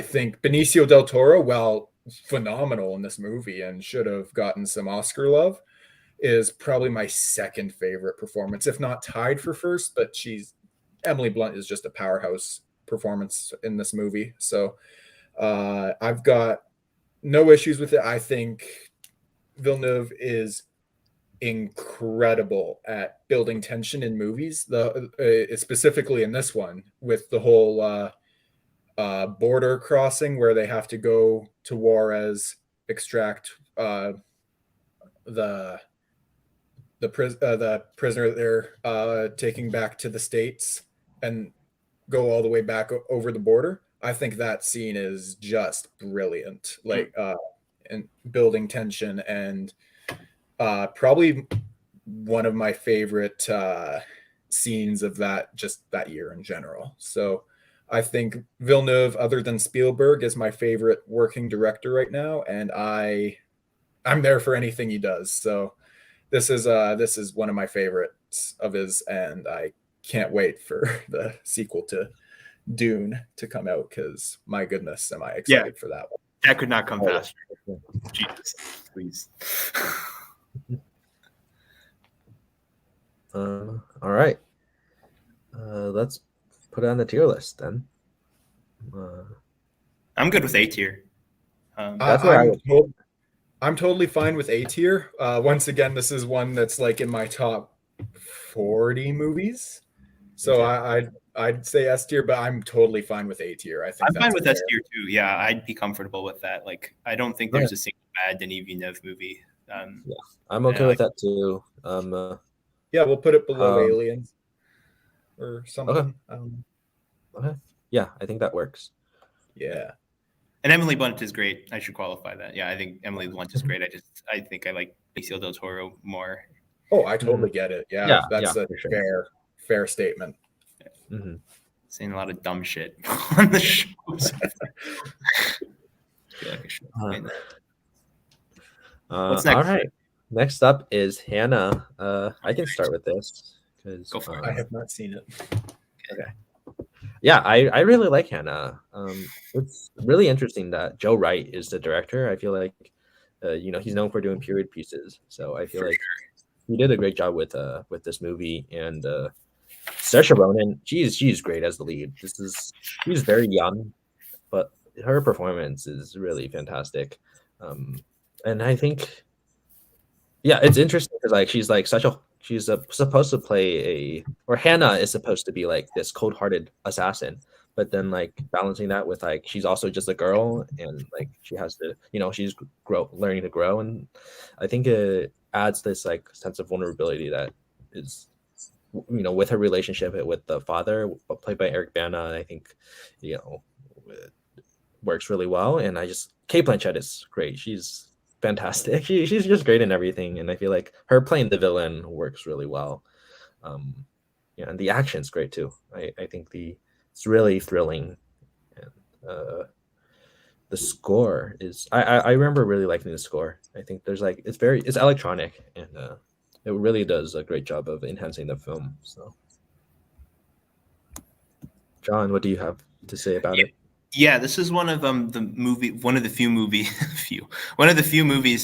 think Benicio del Toro, while phenomenal in this movie and should have gotten some Oscar love, is probably my second favorite performance, if not tied for first. But Emily Blunt is just a powerhouse performance in this movie. So I've got no issues with it. I think Villeneuve is incredible at building tension in movies, specifically in this one with the whole border crossing where they have to go to Juarez, extract the prisoner they're taking back to the States and go all the way back over the border. I think that scene is just brilliant, like and building tension, and probably one of my favorite scenes of that year in general. So I think Villeneuve, other than Spielberg, is my favorite working director right now, and I'm there for anything he does. So this is one of my favorites of his, and I can't wait for the sequel to Dune to come out, because my goodness, am I excited for that one. That could not come faster. Jesus, please. All right. Let's put it on the tier list then. I'm good with A tier. That's where I'm totally fine with A tier. Once again, this is one that's like in my top 40 movies. So I'd say S tier, but I'm totally fine with A tier. I think I'm fine that's with fair. S tier too. Yeah, I'd be comfortable with that. Like, I don't think there's a single bad Denis Villeneuve movie. Yeah, I'm okay with that too. Yeah, we'll put it below Aliens or something. Okay. Yeah, I think that works. Yeah. And Emily Blunt is great. I should qualify that. Yeah, I think Emily Blunt is great. I think I like Benicio del Toro more. Oh, I totally get it. Yeah, that's a sure. fair statement. Mm-hmm. Saying a lot of dumb shit on the show. So I feel like I should explain that. What's next? All right. Next up is Hannah. I can start with this because Go for it. I have not seen it. Okay. Yeah, I really like Hannah. It's really interesting that Joe Wright is the director. I feel like, he's known for doing period pieces, so I feel he did a great job with this movie. And Saoirse Ronan, she's great as the lead. She's very young, but her performance is really fantastic. And I think, yeah, it's interesting because like she's supposed to play Hannah is supposed to be like this cold-hearted assassin, but then like balancing that with like she's also just a girl and like she has to, she's learning to grow, and I think it adds this like sense of vulnerability that is, with her relationship with the father played by Eric Bana. I think, it works really well, and Cate Blanchett is great. She's fantastic. She's just great in everything, and I feel like her playing the villain works really well. And the action's great too. I think it's really thrilling, and the score is. I remember really liking the score. I think it's electronic, and it really does a great job of enhancing the film. So, John, what do you have to say about it? Yeah, this is one of the few movies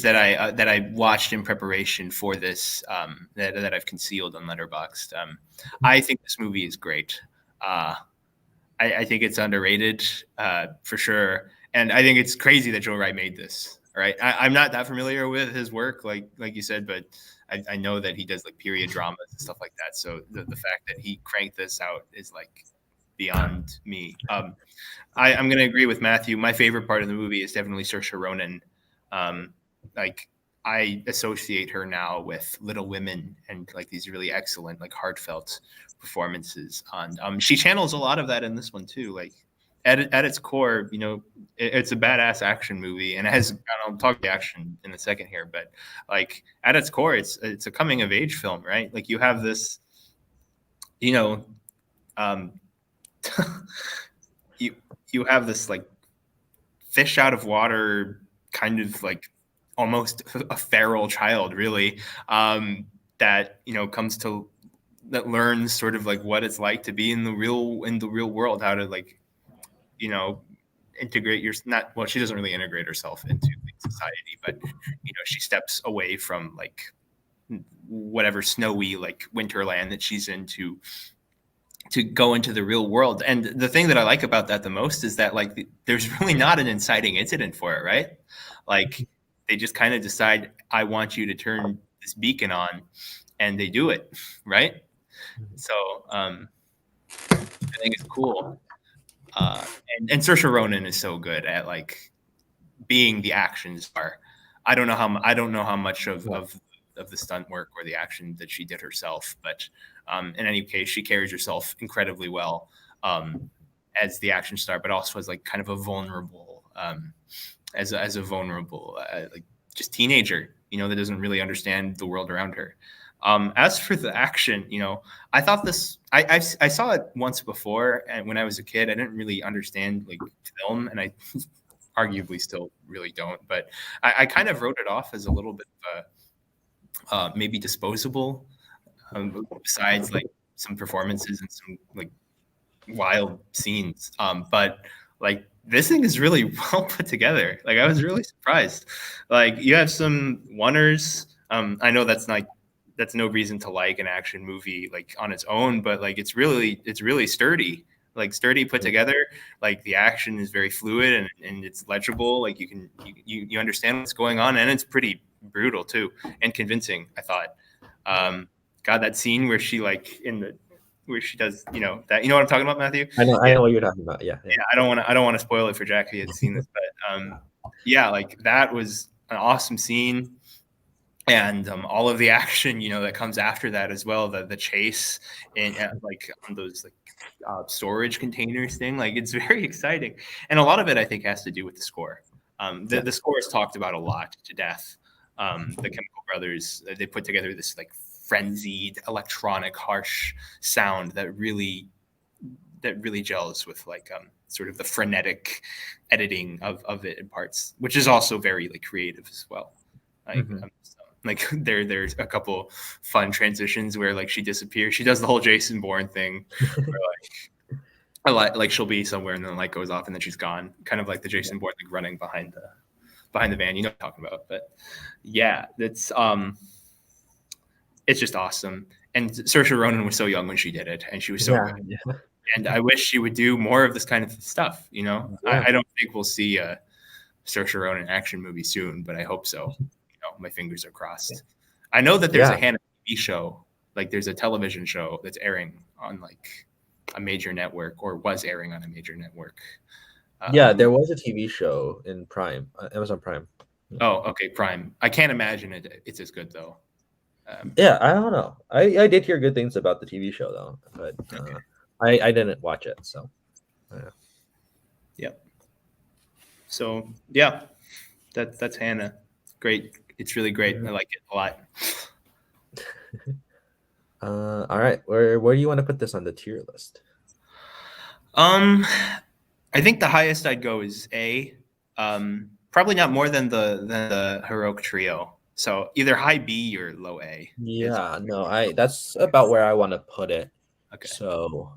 that I watched in preparation for this, that I've concealed on Letterboxd. I think this movie is great. I think it's underrated for sure, and I think it's crazy that Joe Wright made this. Right, I'm not that familiar with his work, like you said, but I know that he does like period dramas and stuff like that. So the fact that he cranked this out is like beyond me. I'm going to agree with Matthew. My favorite part of the movie is definitely Saoirse Ronan. Like I associate her now with Little Women and like these really excellent, like heartfelt performances. On she channels a lot of that in this one too. Like at its core, it's a badass action movie, and it has. I'll talk the action in a second here, but like at its core, it's a coming of age film, right? Like you have this, you have this like fish out of water kind of like almost a feral child, really, that learns sort of like what it's like to be in the real world, how to like integrate she doesn't really integrate herself into society, but she steps away from like whatever snowy like winterland that she's in to go into the real world. And the thing that I like about that the most is that like there's really not an inciting incident for it, right? Like they just kind of decide, I want you to turn this beacon on, and they do it, right? So I think it's cool. And Saoirse Ronan is so good at like being the action star. I don't know how much of the stunt work or the action that she did herself, but in any case, she carries herself incredibly well as the action star, but also as like kind of a vulnerable, as a vulnerable like just teenager, that doesn't really understand the world around her. As for the action, I thought this. I saw it once before, and when I was a kid, I didn't really understand like film, and I arguably still really don't. But I kind of wrote it off as a little bit of maybe disposable. Besides like some performances and some like wild scenes, but like this thing is really well put together. Like I was really surprised. Like you have some oneers. I know that's no reason to like an action movie like on its own, but like it's really sturdy, like sturdy put together. Like the action is very fluid and it's legible. Like you understand what's going on, and it's pretty brutal too and convincing, I thought. God, that scene where she like in where she does, that. You know what I'm talking about, Matthew? I know what you're talking about. Yeah. Yeah, I don't want to spoil it for Jack if he hasn't seen this, but yeah, like that was an awesome scene, and all of the action, that comes after that as well, the chase and like on those like storage containers thing, like it's very exciting, and a lot of it I think has to do with the score. The score is talked about a lot to death. The Chemical Brothers, they put together this like frenzied electronic harsh sound that really gels with like sort of the frenetic editing of it in parts, which is also very like creative as well. Like, like there's a couple fun transitions where like she disappears. She does the whole Jason Bourne thing, where like she'll be somewhere and then the light goes off and then she's gone. Kind of like the Jason Bourne like running behind the van. You know what I'm talking about? But yeah, it's just awesome. And Saoirse Ronan was so young when she did it, and she was so good. Yeah. And I wish she would do more of this kind of stuff. I don't think we'll see a Saoirse Ronan action movie soon, but I hope so. My fingers are crossed. I know that there's a Hannah TV show, like there's a television show that's airing on like a major network, or was airing on a major network. There was a TV show in Prime, Amazon Prime. Oh, okay, Prime. I can't imagine it's as good though. I don't know. I did hear good things about the TV show though, but I didn't watch it. So, Yep. So yeah, that's Hannah. Great. It's really great. I like it a lot. All right. Where do you want to put this on the tier list? I think the highest I'd go is A. Probably not more than the heroic trio. So either high B or low A. Yeah, that's about where I want to put it. Okay. So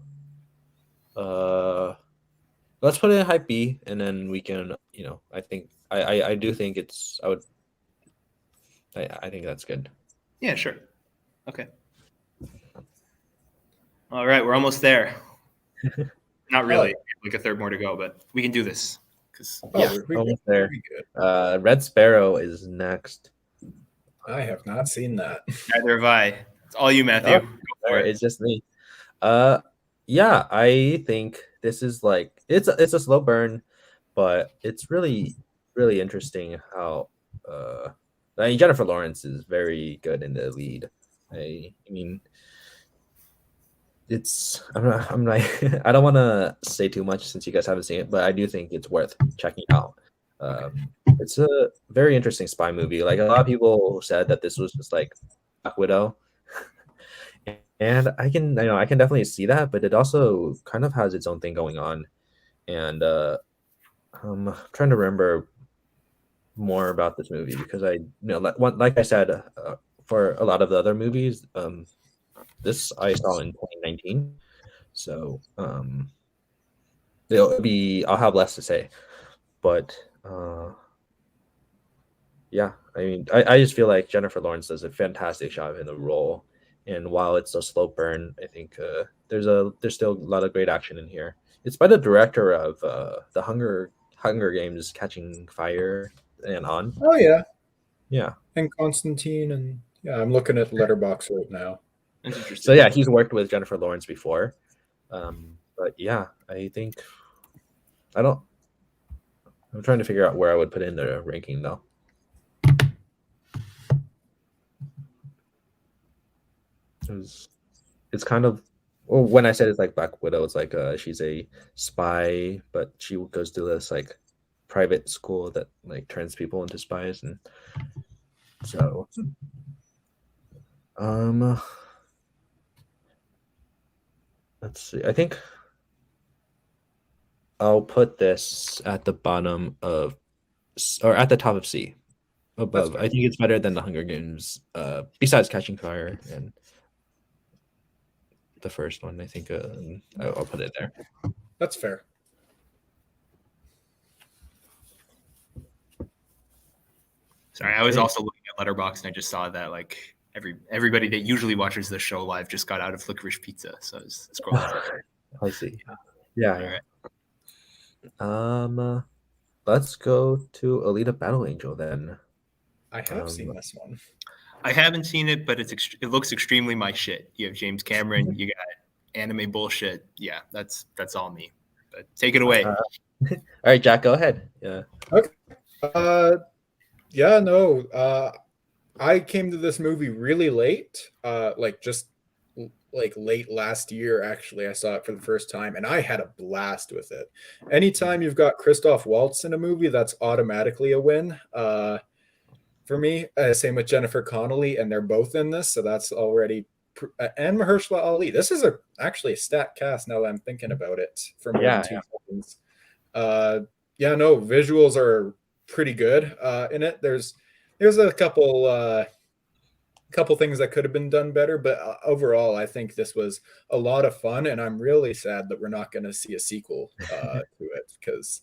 let's put it in high B, and then we can, I think I do think I think that's good. Yeah, sure. Okay. All right, we're almost there. Not really. Like a third more to go, but we can do this. We're almost there. Red Sparrow is next. I have not seen that. Neither have I. It's all you, Matthew. Go for it. It's just me. I think this is like it's a slow burn, but it's really, really interesting how Jennifer Lawrence is very good in the lead. I mean, I'm like I don't want to say too much since you guys haven't seen it, but I do think it's worth checking out. It's a very interesting spy movie. Like a lot of people said that this was just like Black Widow, and I can definitely see that, but it also kind of has its own thing going on. And I'm trying to remember more about this movie because like I said, for a lot of the other movies, this I saw in 2019, so I'll have less to say, but I mean, I just feel like Jennifer Lawrence does a fantastic job in the role, and while it's a slow burn, I think there's still a lot of great action in here. It's by the director of the Hunger Games, Catching Fire, and On. Oh yeah, and Constantine, and I'm looking at Letterboxd right now. So he's worked with Jennifer Lawrence before, but I think I'm trying to figure out where I would put in the ranking though. It's kind of, well, when I said it's like Black Widow, it's like she's a spy, but she goes to this like private school that like turns people into spies, and so let's see. I think I'll put this at the bottom of, or at the top of C, above. I think it's better than the Hunger Games, besides Catching Fire and the first one. I think I'll put it there. That's fair. Sorry, I was also looking at Letterboxd and I just saw that like everybody that usually watches the show live just got out of Licorice Pizza, so I was scrolling. I see. Yeah. Right. Let's go to Alita Battle Angel then. I have seen this one. I haven't seen it, but it looks extremely my shit. You have James Cameron, you got anime bullshit, yeah, that's all me. But take it away. All right, Jack, go ahead. Yeah. Okay. Yeah, no. I came to this movie really late. Just like late last year, actually. I saw it for the first time, and I had a blast with it. Anytime you've got Christoph Waltz in a movie, that's automatically a win. For me, same with Jennifer Connelly, and they're both in this, so that's already. And Mahershala Ali. This is actually a stat cast now that I'm thinking about it for more than 2 seconds. Yeah, no, visuals are pretty good in it. There's a couple things that could have been done better, but overall, I think this was a lot of fun, and I'm really sad that we're not going to see a sequel to it because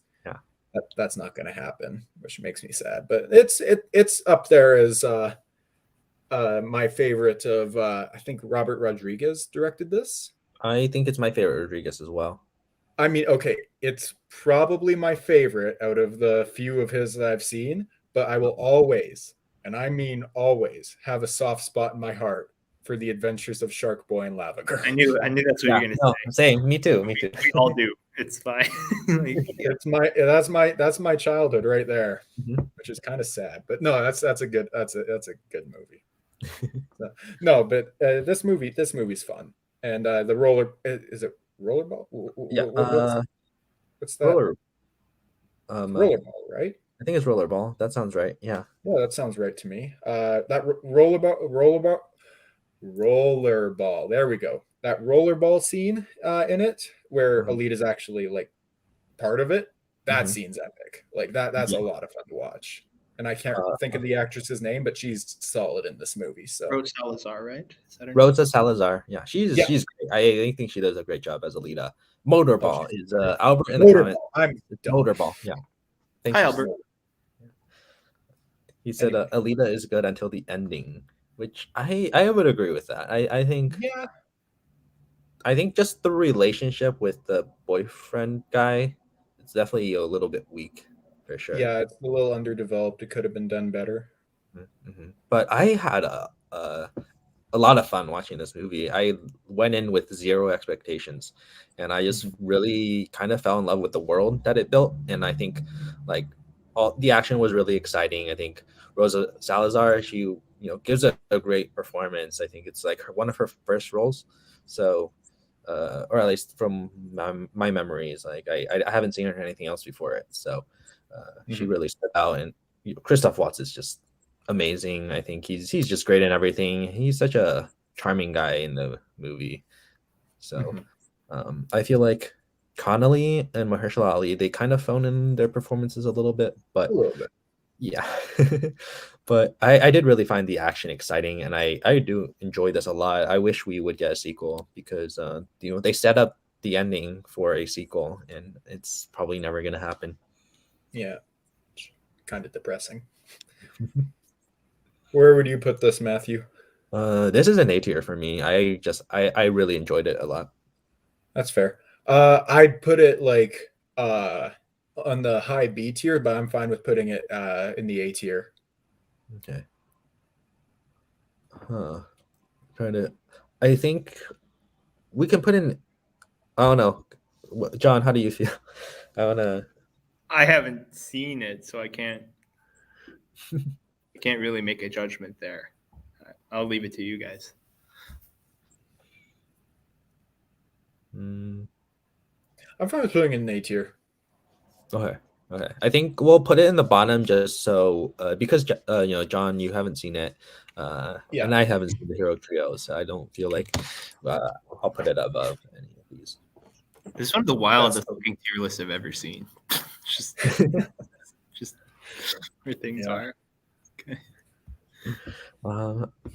that's not going to happen, which makes me sad. But it's up there as my favorite of. I think Robert Rodriguez directed this. I think it's my favorite Rodriguez as well. I mean, okay, it's probably my favorite out of the few of his that I've seen, but I will always, and I mean always, have a soft spot in my heart for the adventures of Shark Boy and Lava Girl. I knew that's what you were gonna say. Same, me too. We all do. It's fine. That's my childhood right there, which is kind of sad. But no, that's a good movie. No, but this movie's fun, and the roller is it rollerball? Yeah. What's that? Rollerball, right? I think it's rollerball. That sounds right. Yeah. Yeah, that sounds right to me. That rollerball. There we go. That rollerball scene in it, where Alita's actually like part of it. That scene's epic. Like that's a lot of fun to watch. And I can't think of the actress's name, but she's solid in this movie. So Rosa Salazar, right? Rosa Salazar. Yeah, she's great. I think she does a great job as Alita. Motorball is Albert in the comments. Motorball. Yeah. Hi, Albert. He said Alita is good until the ending, which I would agree with that. I think just the relationship with the boyfriend guy, it's definitely a little bit weak for sure. Yeah, it's a little underdeveloped. It could have been done better. But I had a lot of fun watching this movie. I went in with zero expectations, and I just really kind of fell in love with the world that it built. And I think like all the action was really exciting. I think Rosa Salazar, she gives a great performance. I think it's like one of her first roles. So or at least from my memories, like I haven't seen her in anything else before it. So she really stood out. And Christoph Waltz is just amazing. I think he's just great in everything. He's such a charming guy in the movie. So I feel like Connelly and Mahershala Ali, they kind of phone in their performances a little bit. Yeah. But I did really find the action exciting, and I do enjoy this a lot. I wish we would get a sequel because they set up the ending for a sequel, and it's probably never going to happen. Yeah, kind of depressing. Where would you put this, Matthew? This is an A tier for me. I really enjoyed it a lot. That's fair. I'd put it like on the high B tier, but I'm fine with putting it in the A tier. Okay. I think we can put in. I don't know, John. How do you feel? I haven't seen it, so I can't really make a judgment there. I'll leave it to you guys. I'm fine with putting it in A tier. Okay. I think we'll put it in the bottom just so because John, you haven't seen it, and I haven't seen the Hero Trio, so I don't feel like I'll put it above any of these. This is one of the wildest looking tier lists I've ever seen. just where things are. Okay.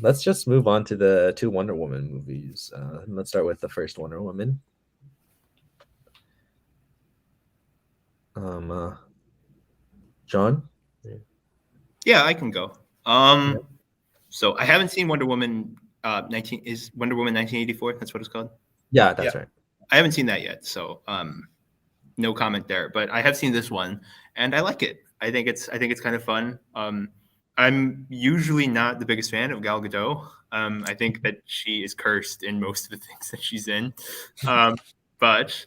Let's just move on to the two Wonder Woman movies. Let's start with the first Wonder Woman. John? Yeah, I can go. So I haven't seen Wonder Woman 1984? That's what it's called? Yeah, that's right. I haven't seen that yet, so no comment there. But I have seen this one, and I like it. I think it's kind of fun. I'm usually not the biggest fan of Gal Gadot. I think that she is cursed in most of the things that she's in. But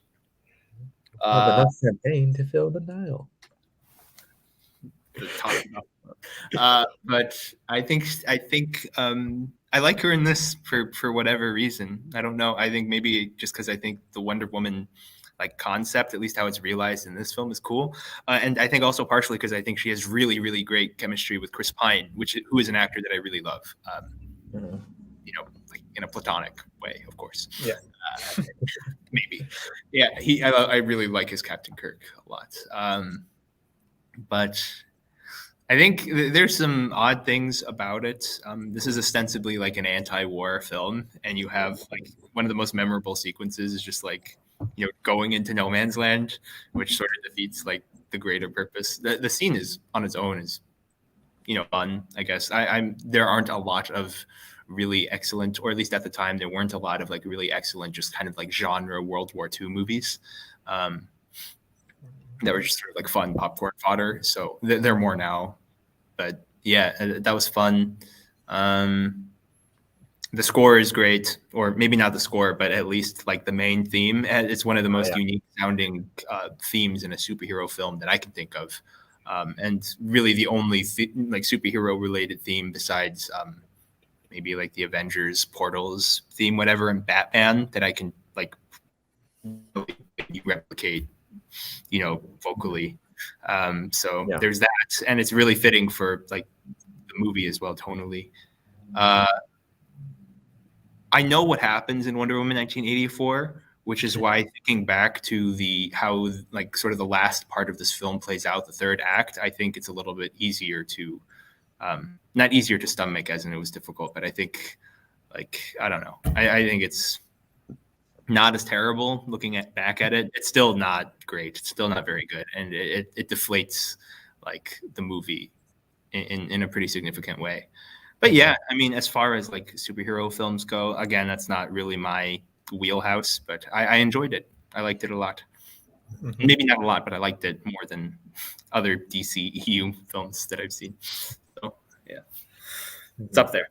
enough champagne to fill the Nile. But I think I like her in this for whatever reason. I don't know. I think maybe just because I think the Wonder Woman like concept, at least how it's realized in this film, is cool. And I think also partially because I think she has really, really great chemistry with Chris Pine, who is an actor that I really love. You know, like in a platonic way, of course. Yeah. Maybe. Yeah. I really like his Captain Kirk a lot. But I think there's some odd things about it. This is ostensibly like an anti-war film, and you have like one of the most memorable sequences is just like, you know, going into no man's land, which sort of defeats like the greater purpose. The scene is on its own is, you know, fun, I guess. There aren't a lot of really excellent, or at least at the time, there weren't a lot of like really excellent, just kind of like genre World War II movies. That were just sort of like fun popcorn fodder. So they're more now, but yeah, that was fun. The score is great, or maybe not the score, but at least like the main theme. It's one of the most unique sounding themes in a superhero film that I can think of. And really the only like superhero related theme besides maybe like the Avengers Portals theme, whatever, and Batman that I can like really replicate, you know, vocally. There's that, and it's really fitting for like the movie as well tonally. I know what happens in Wonder Woman 1984, which is why thinking back to how like sort of the last part of this film plays out, the third act, I think it's a little bit easier to not easier to stomach as in it was difficult, but I think like I don't know. I think it's not as terrible looking back at it. It's still not great. It's still not very good, and it deflates like the movie in a pretty significant way. But yeah, I mean, as far as like superhero films go, again, that's not really my wheelhouse, but I enjoyed it. I liked it a lot. Mm-hmm. Maybe not a lot, but I liked it more than other DCEU films that I've seen. So yeah, it's up there.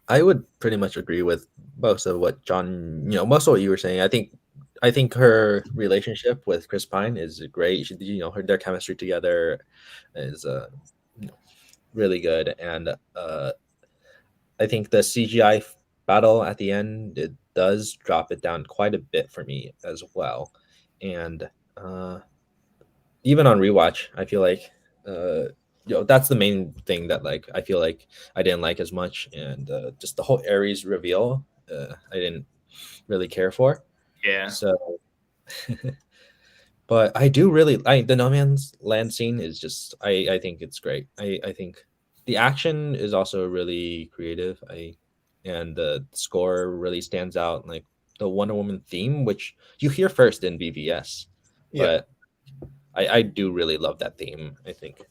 I would pretty much agree with most of what John, most of what you were saying. I think her relationship with Chris Pine is great. She, their chemistry together is really good, and I think the CGI battle at the end, it does drop it down quite a bit for me as well. And even on rewatch, I feel like that's the main thing that like I feel like I didn't like as much, and just the whole Ares reveal, I didn't really care for. Yeah. So, but I do really like the No Man's Land scene. Is just I think it's great. I think the action is also really creative. And the score really stands out. Like the Wonder Woman theme, which you hear first in BVS, but I do really love that theme. I think,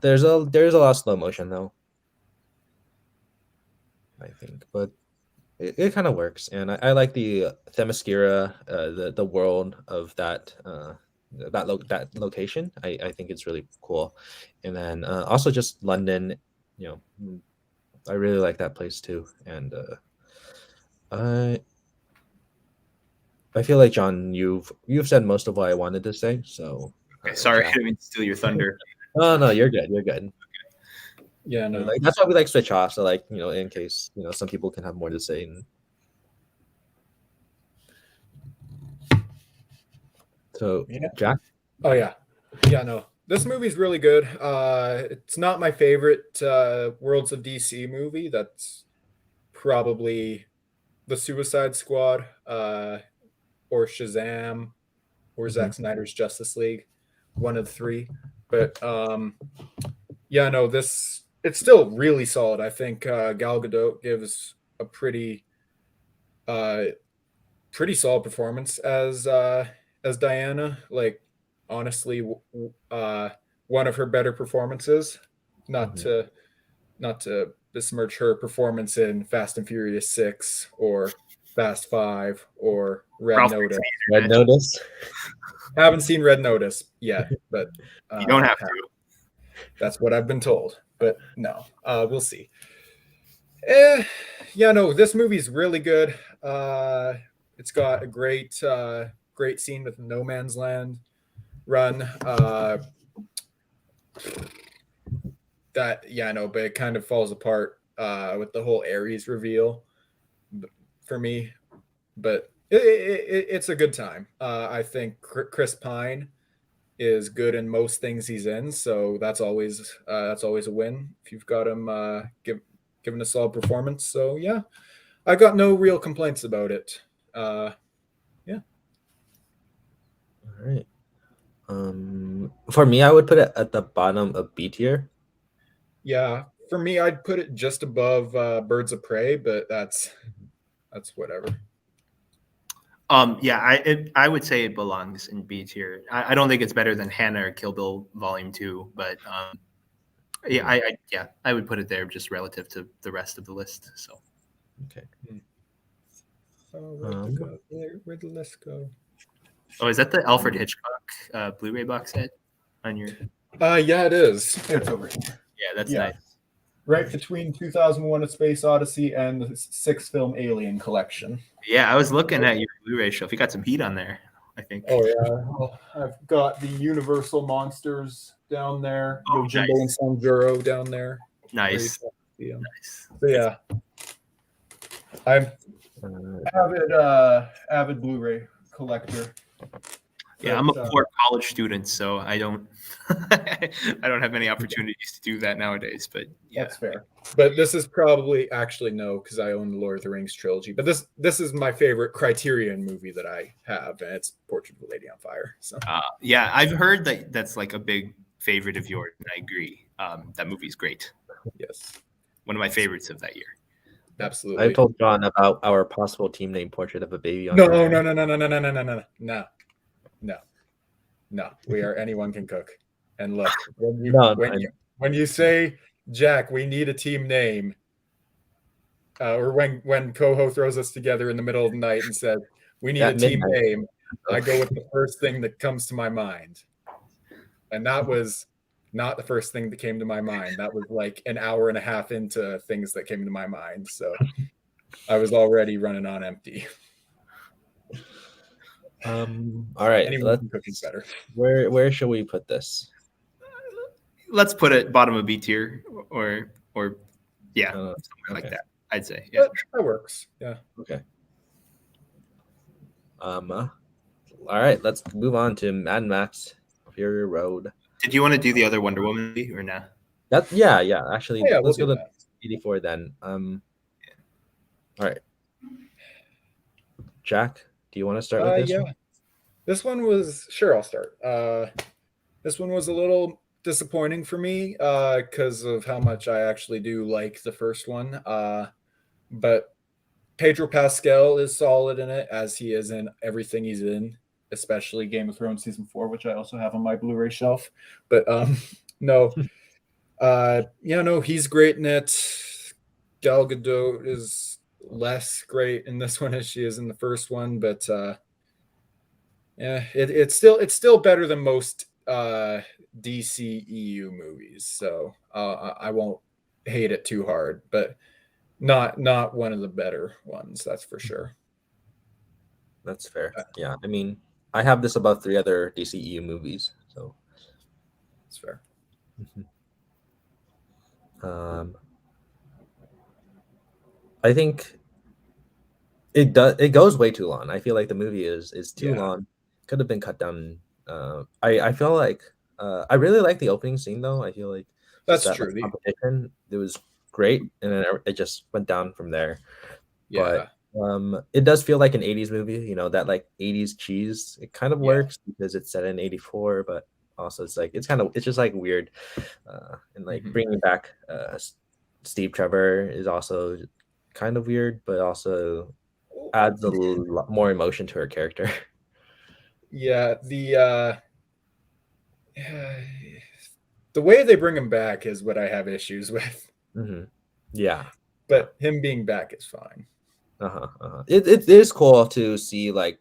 there's a lot of slow motion though, I think, but it kind of works, and I like the Themyscira, the world of that that location. I think it's really cool, and then also just London, I really like that place too, and I feel like John, you've said most of what I wanted to say. So okay, sorry, I didn't mean to steal your thunder. No, you're good. You're good. Okay. Yeah, no, like, that's why we like switch off. So like in case some people can have more to say. So Jack. Oh yeah, no. This movie's really good. It's not my favorite Worlds of DC movie. That's probably the Suicide Squad, or Shazam, or Zack Snyder's Justice League, one of the three. But it's still really solid. I think Gal Gadot gives a pretty solid performance as Diana. Like, honestly, one of her better performances. Not to besmirch her performance in Fast and Furious 6 or Fast 5 or Red Notice. Red Notice. Haven't seen Red Notice yet, but you don't have to. That's what I've been told. But no, we'll see. Yeah, no, this movie's really good. It's got a great scene with No Man's Land run. But it kind of falls apart with the whole Ares reveal for me. But it's a good time. I think Chris Pine is good in most things he's in, so that's always a win if you've got him given a solid performance. So yeah, I got no real complaints about it. Yeah. All right. For me, I would put it at the bottom of B tier. Yeah, for me, I'd put it just above Birds of Prey, but that's whatever. I would say it belongs in B tier. I don't think it's better than Hannah or Kill Bill Volume 2, but I would put it there just relative to the rest of the list. So Okay. Where'd the list go? Oh, is that the Alfred Hitchcock Blu-ray box set on your? Yeah, it is. It's over here. Yeah, that's nice. Right between 2001: A Space Odyssey and the 6-film Alien collection. Yeah, I was looking at your Blu-ray shelf. You got some heat on there, I think. Oh yeah, well, I've got the Universal Monsters down there. Oh, Yojimbo nice. and Sanjuro down there. Nice. Nice. So yeah, I'm avid Blu-ray collector. Yeah, I'm a poor college student, so I don't I don't have many opportunities to do that nowadays. But yeah, that's fair. But this is probably actually no, because I own the Lord of the Rings trilogy. But this is my favorite Criterion movie that I have, and it's Portrait of a Lady on Fire. So yeah, I've heard that's like a big favorite of yours, and I agree. That movie's great. Yes, one of my favorites of that year. Absolutely. I told John about our possible team name, Portrait of a Baby on No. We are anyone can cook. And look, when you say, Jack, we need a team name, or when Coho throws us together in the middle of the night and says we need a team name, I go with the first thing that comes to my mind. And that was not the first thing that came to my mind. That was like an hour and a half into things that came to my mind. So I was already running on empty. All right. Cooking's better. Where should we put this? Let's put it bottom of B tier or somewhere like that. I'd say. Yeah. That works. Yeah. Okay. All right, let's move on to Mad Max Fury Road. Did you want to do the other Wonder Woman movie or not? Yeah. Actually, let's go to 84 then. All right. Jack, do you want to start with this? Yeah. One? This one was I'll start. This one was a little disappointing for me because of how much I actually do like the first one. But Pedro Pascal is solid in it, as he is in everything he's in, especially Game of Thrones season 4, which I also have on my Blu-ray shelf. But he's great in it. Gal Gadot is less great in this one as she is in the first one, but it's still better than most DCEU movies. So I won't hate it too hard, but not one of the better ones, that's for sure. That's fair. Yeah, I mean, I have this above 3 other DCEU movies, so that's fair. I think it goes way too long. I feel like the movie is too long. Could have been cut down. I feel like I really like the opening scene though. I feel like that's true. The competition, it was great, and then it just went down from there. Yeah. But it does feel like an 80s movie, that like 80s cheese. It kind of works because it's set in 84, but also it's just like weird. And like bringing back Steve Trevor is also kind of weird, but also adds a little more emotion to her character. Yeah, the way they bring him back is what I have issues with. Yeah, but him being back is fine. It is cool to see like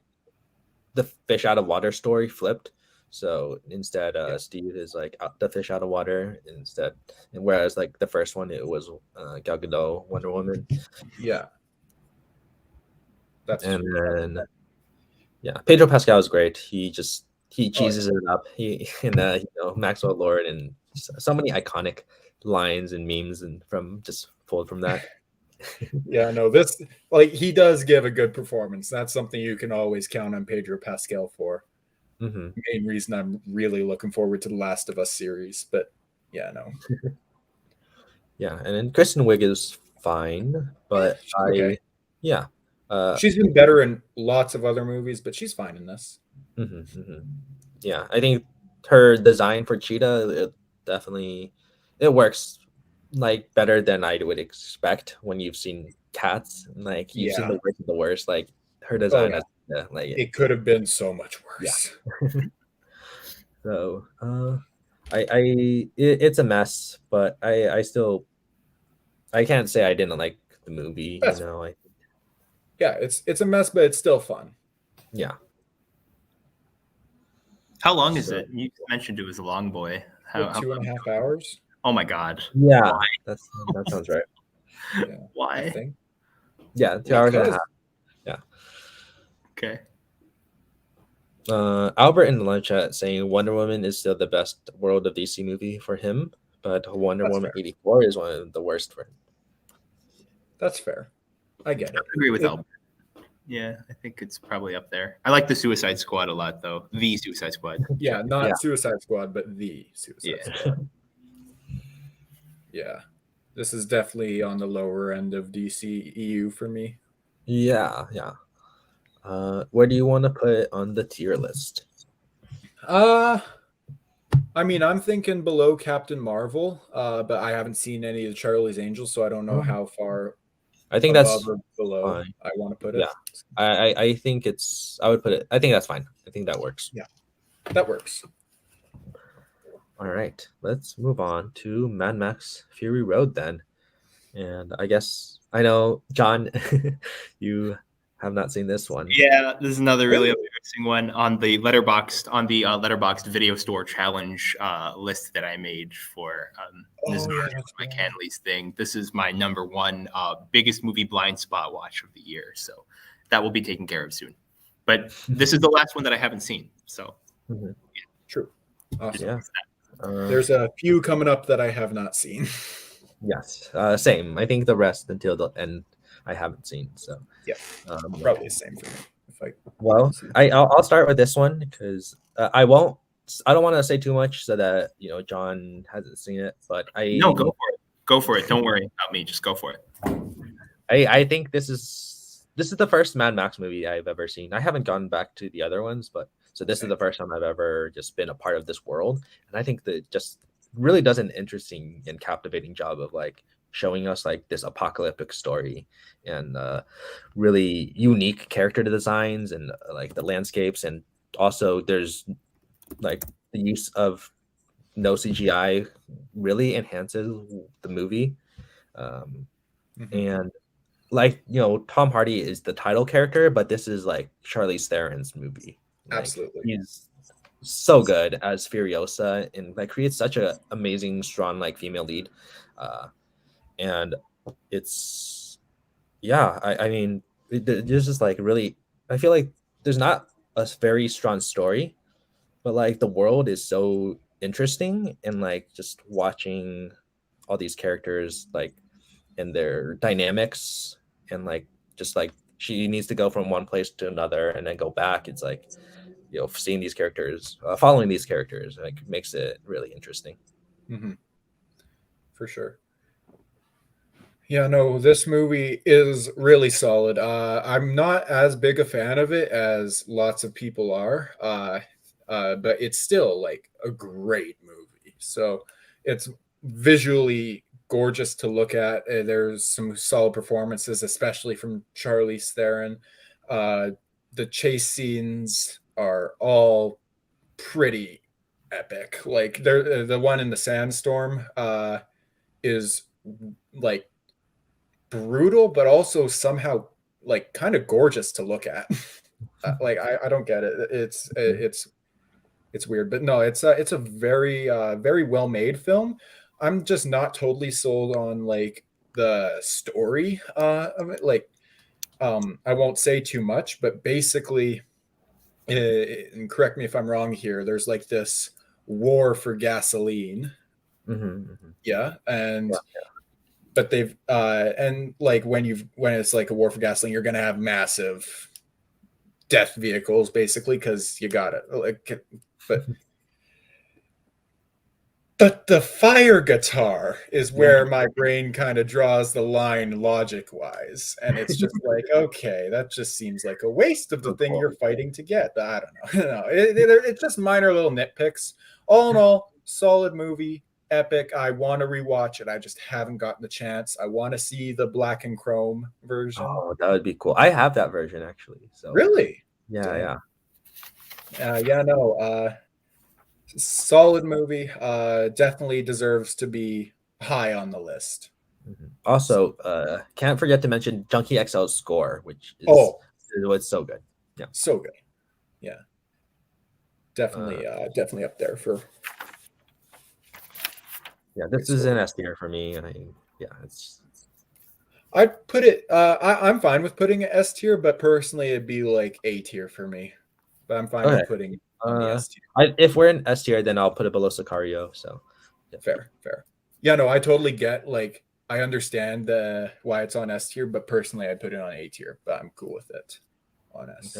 the fish out of water story flipped, So instead, Steve is like out, the fish out of water instead, and whereas like the first one, it was Gal Gadot, Wonder Woman, Yeah, that's and true. then Pedro Pascal is great. He Oh, cheeses it up. He and Maxwell Lord and so many iconic lines and memes and from just pulled from that. yeah, no, this like he does give a good performance. That's something you can always count on Pedro Pascal for. Mm-hmm. Main reason I'm really looking forward to the Last of Us series, but yeah, no. Yeah, and then Kristen Wiig is fine, but Okay. yeah. She's been better in lots of other movies, but she's fine in this. Yeah, I think her design for Cheetah definitely it works like better than I would expect when you've seen Cats. Like you've seen Yeah. the worst of the worst. Like her Oh design, yeah. like It could have been so much worse. so. It's a mess, but I still I can't say I didn't like the movie. That's yeah, it's a mess, but it's still fun. Yeah. How long is So, it? You mentioned it was a long boy. How 2.5 hours. Oh my god. yeah, Why? that sounds right. Yeah, I Why? think. Yeah, 2 hours and a Because half. Yeah. Okay. Albert in the live chat saying Wonder Woman is still the best World of DC movie for him, but Wonder That's Woman fair. 84 is one of the worst for him. That's fair. I get it. I agree with Albert. Yeah, I think it's probably up there. I like the Suicide Squad a lot, though. The Suicide Squad. Yeah, not Yeah. Suicide Squad, but the Suicide Squad. Yeah. This is definitely on the lower end of DC EU for me. Yeah. Where do you want to put it on the tier list? I mean, I'm thinking below Captain Marvel, but I haven't seen any of the Charlie's Angels, so I don't know how far I think above that's or below fine. I want to put it. Yeah. I think I would put it. I think that's fine. I think that works. Yeah, that works. All right, let's move on to Mad Max Fury Road then. And I guess I know, John, you have not seen this one. Yeah, this is another really embarrassing one on the Letterboxd video store challenge list that I made for this is my Canley's thing. This is my number one biggest movie blind spot watch of the year, so that will be taken care of soon. But this is the last one that I haven't seen, so True. Awesome. Yeah. There's a few coming up that I have not seen. Yes, same. I think the rest until the end I haven't seen. So yeah, probably the same for me. I'll start with this one because I don't want to say too much so that John hasn't seen it. But no, go for it. Go for it. Don't worry about me. Just go for it. I think this is the first Mad Max movie I've ever seen. I haven't gone back to the other ones, but so this is the first time I've ever just been a part of this world, and I think that just really does an interesting and captivating job of like showing us like this apocalyptic story and really unique character designs and like the landscapes, and also there's like the use of no CGI really enhances the movie, and like Tom Hardy is the title character, but this is like Charlize Theron's movie. Like, absolutely, he's so good as Furiosa and like creates such a amazing strong like female lead, and it's I mean there's just like really I feel like there's not a very strong story, but like the world is so interesting, and like just watching all these characters like and their dynamics, and like just like she needs to go from one place to another and then go back. It's like seeing these characters, following these characters, like makes it really interesting. For sure. Yeah, no, this movie is really solid. I'm not as big a fan of it as lots of people are, but it's still like a great movie. So it's visually gorgeous to look at. There's some solid performances, especially from Charlize Theron. The chase scenes are all pretty epic. Like the one in the sandstorm is like brutal, but also somehow like kind of gorgeous to look at. Like I don't get it. It's it's weird, but no, it's a very very well made film. I'm just not totally sold on like the story of it. Like, I won't say too much, but basically, and correct me if I'm wrong here. There's like this war for gasoline, yeah, and Yeah. but they've and like when it's like a war for gasoline, you're gonna have massive death vehicles basically because you got it. Like, but the fire guitar is where my brain kind of draws the line logic wise. And it's just like, okay, that just seems like a waste of the thing you're fighting to get. I don't know. No, it's just minor little nitpicks. All in all, solid movie, epic. I want to rewatch it. I just haven't gotten the chance. I want to see the black and chrome version. Oh, that would be cool. I have that version actually. So Really? yeah. Yeah, no. Solid movie. Definitely deserves to be high on the list. Also, can't forget to mention Junkie XL's score, which is was so good. Yeah, so good. Yeah, definitely up there for. Yeah, this is an S tier for me, and it's. I'd put it. I'm fine with putting it S tier, but personally, it'd be like A tier for me. But I'm fine with putting on the S tier. If we're in S tier, then I'll put it below Sicario. So yeah. Fair. Yeah, no, I totally get. Like, I understand why it's on S tier, but personally, I put it on A tier. But I'm cool with it on S.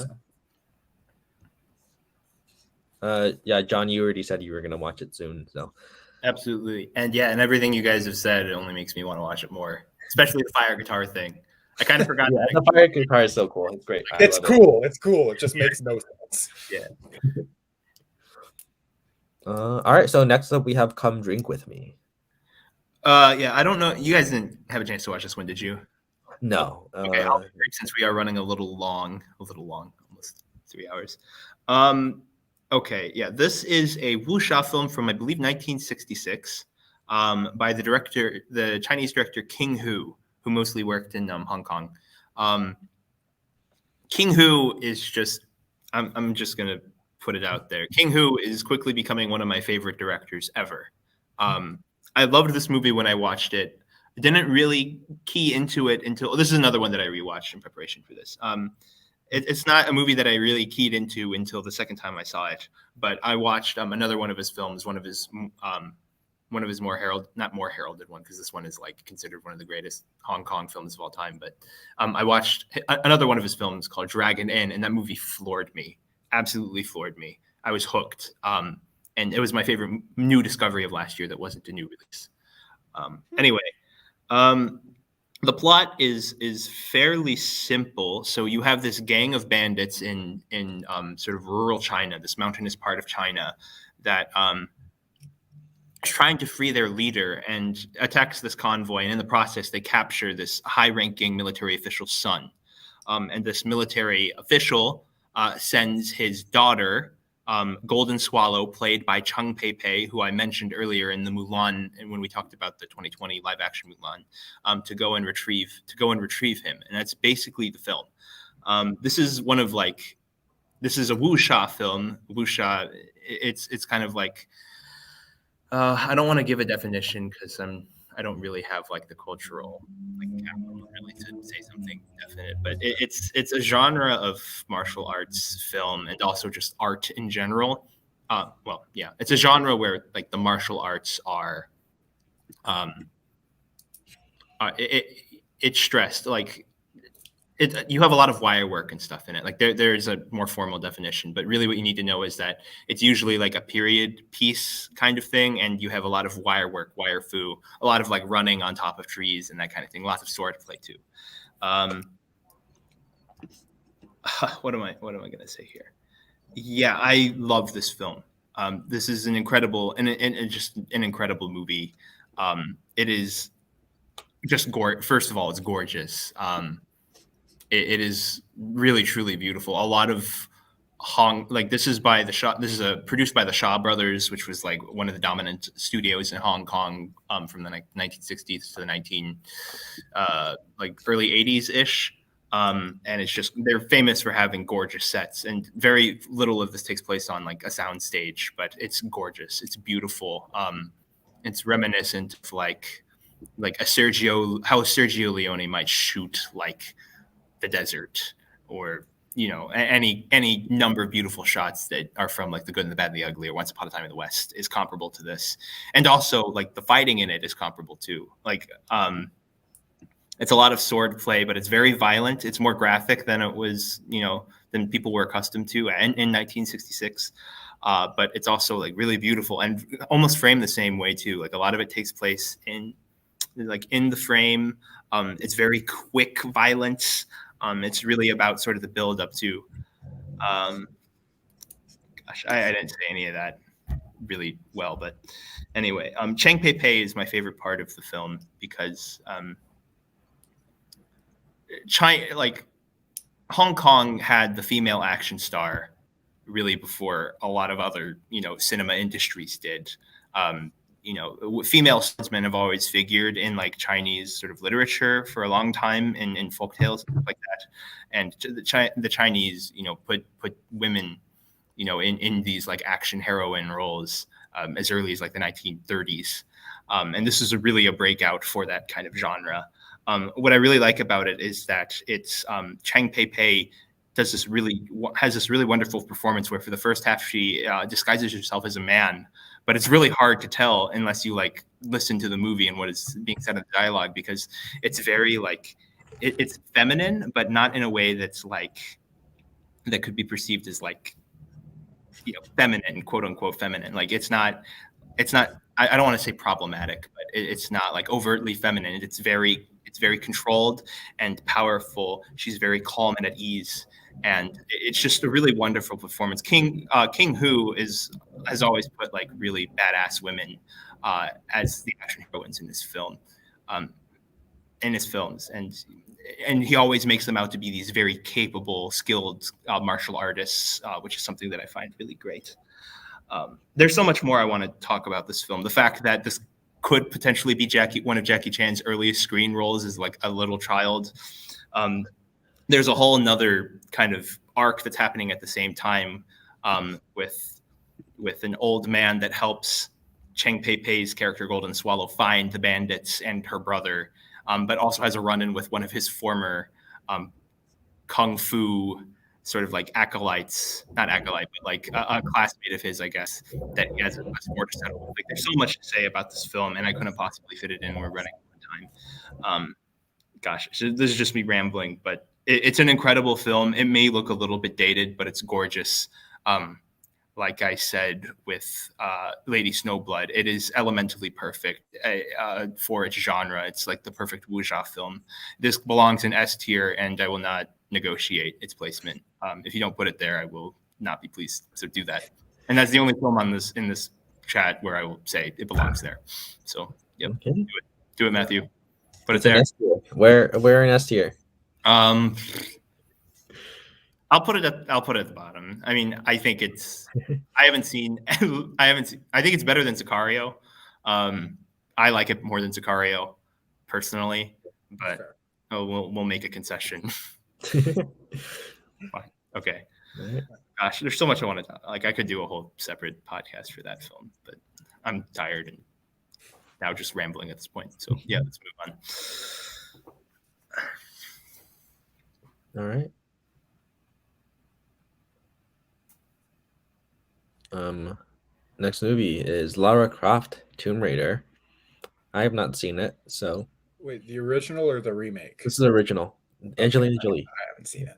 Okay. Yeah, John, you already said you were gonna watch it soon, so. Absolutely, and everything you guys have said, it only makes me want to watch it more, especially the fire guitar thing. I kind of forgot. The fire guitar is so cool. It's great. It's cool. It's cool. It just makes no sense. Yeah. All right. So next up, we have "Come Drink with Me." Yeah, I don't know. You guys didn't have a chance to watch this one, did you? No. Okay, I'll break since we are running a little long, almost 3 hours. Okay, yeah, this is a wuxia film from, I believe, 1966, by the Chinese director King Hu, who mostly worked in Hong Kong. King Hu is just, I'm just gonna put it out there. King Hu is quickly becoming one of my favorite directors ever. I loved this movie when I watched it. I didn't really key into it until this is another one that I rewatched in preparation for this. It's not a movie that I really keyed into until the second time I saw it, but I watched another one of his films, one of his not more heralded one, because this one is like considered one of the greatest Hong Kong films of all time. But I watched another one of his films called Dragon Inn, and that movie floored me, absolutely floored me. I was hooked, and it was my favorite new discovery of last year that wasn't a new release. Anyway. The plot is fairly simple. So you have this gang of bandits in sort of rural China, this mountainous part of China, that is trying to free their leader and attacks this convoy. And in the process, they capture this high-ranking military official's son. And this military official sends his daughter, Golden Swallow, played by Chung Pei, who I mentioned earlier in the Mulan, and when we talked about the 2020 live action Mulan, to go and retrieve him, and that's basically the film. This is a wuxia film. Wuxia, it's kind of like I don't want to give a definition because I don't really have like the cultural capital really to say something definite, but it's a genre of martial arts film and also just art in general. It's a genre where like the martial arts are, it's stressed like. You have a lot of wire work and stuff in it. Like there's a more formal definition, but really what you need to know is that it's usually like a period piece kind of thing. And you have a lot of wire work, wire fu, a lot of like running on top of trees and that kind of thing. Lots of sword play too. What am I going to say here? Yeah, I love this film. This is an incredible and just an incredible movie. It is just first of all, it's gorgeous. It is really truly beautiful. A lot of this is produced by the Shaw Brothers, which was like one of the dominant studios in Hong Kong from the 1960s to the early 80s ish. And it's just, they're famous for having gorgeous sets, and very little of this takes place on like a sound stage, but it's gorgeous. It's beautiful. It's reminiscent of like how Sergio Leone might shoot like the desert, or any number of beautiful shots that are from like The Good and the Bad and the Ugly or Once Upon a Time in the West is comparable to this. And also like the fighting in it is comparable too. Like it's a lot of sword play, but it's very violent. It's more graphic than it was, than people were accustomed to in 1966. But it's also like really beautiful and almost framed the same way too. Like a lot of it takes place in the frame. It's very quick violence. It's really about sort of the build up to. I didn't say any of that really well, but anyway, Chang Pei Pei is my favorite part of the film because Hong Kong had the female action star really before a lot of other cinema industries did. Female swordsmen have always figured in like Chinese sort of literature for a long time in folktales and stuff like that. And the Chinese, put women, in these like action heroine roles as early as like the 1930s. And this is really a breakout for that kind of genre. What I really like about it is that it's Chang Pei Pei has this really wonderful performance where for the first half she disguises herself as a man. But it's really hard to tell unless you like listen to the movie and what is being said in the dialogue, because it's very like it's feminine, but not in a way that's like that could be perceived as like feminine, quote unquote feminine. Like it's not. I don't want to say problematic, but it's not like overtly feminine. It's very controlled and powerful. She's very calm and at ease. And it's just a really wonderful performance. King Hu has always put like really badass women as the action heroines in this film, in his films, and he always makes them out to be these very capable, skilled martial artists, which is something that I find really great. There's so much more I want to talk about this film. The fact that this could potentially be one of Jackie Chan's earliest screen roles as like a little child. There's a whole nother kind of arc that's happening at the same time with an old man that helps Chang Pei Pei's character Golden Swallow find the bandits and her brother, but also has a run-in with one of his former kung fu sort of like acolytes, not acolyte, but like a classmate of his, I guess, that he has more to settle. Like there's so much to say about this film, and I couldn't possibly fit it in. We're running out of time. Gosh, this is just me rambling, but it's an incredible film. It may look a little bit dated, but it's gorgeous. Like I said with Lady Snowblood, it is elementally perfect for its genre. It's like the perfect wuxia film. This belongs in S tier, and I will not negotiate its placement. If you don't put it there, I will not be pleased to do that. And that's the only film in this chat where I will say it belongs there. So, yep, okay. Do it, Matthew. Put it there. Where in S tier? I'll put it at the bottom. I mean, I think it's. I think it's better than Sicario. I like it more than Sicario, personally, but we'll make a concession. Fine. Okay. Right. Gosh, there's so much I want to talk. Like I could do a whole separate podcast for that film, but I'm tired and now just rambling at this point. So yeah, let's move on. All right. Next movie is Lara Croft Tomb Raider. I have not seen it, so. Wait, the original or the remake? This is the original. Angelina Jolie. I haven't seen it.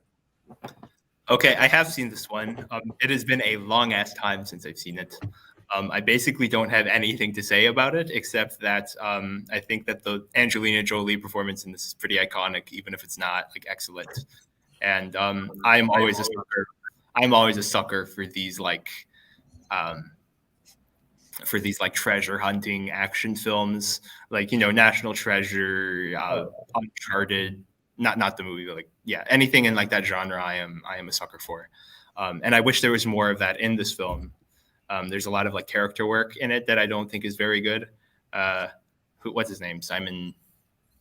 Okay, I have seen this one. It has been a long ass time since I've seen it. I basically don't have anything to say about it except that I think that the Angelina Jolie performance in this is pretty iconic, even if it's not like excellent. And I'm always a sucker. I'm always a sucker for these like treasure hunting action films, like National Treasure, Uncharted. Not the movie, but like anything in like that genre, I am a sucker for, and I wish there was more of that in this film. There's a lot of like character work in it that I don't think is very good. What's his name? Simon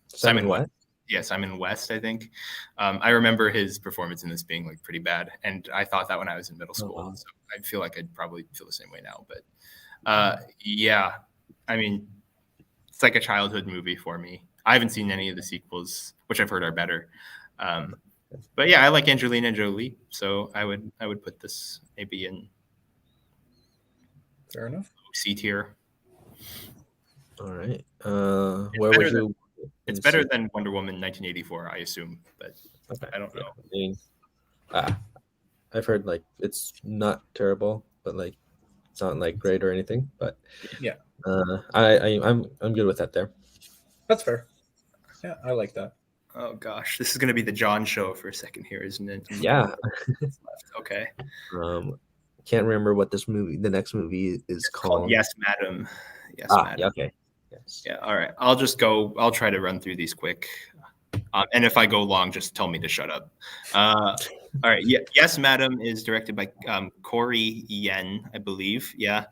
what? Yes, I'm in West, I think. I remember his performance in this being like pretty bad, and I thought that when I was in middle school. wow. So I feel like I'd probably feel the same way now. But yeah, I mean, it's like a childhood movie for me. I haven't seen any of the sequels, which I've heard are better. But yeah, I like Angelina Jolie, so I would put this maybe in Fair enough. C tier. All right. Where would you? It's better than Wonder Woman 1984, I assume, but Okay. I don't know. I mean, I've heard like it's not terrible, but like it's not like great or anything. But Yeah. I'm good with that there. That's fair. Yeah, I like that. Oh gosh, this is going to be the John show for a second here, isn't it? Yeah. Okay. Can't remember what the next movie is called. Yes, Madam. Yes, Madam. Yeah, okay. Yes. Yeah. All right. I'll try to run through these quick. And if I go long, just tell me to shut up. All right. Yeah. Yes, Madam is directed by Corey Yen, I believe. Yeah.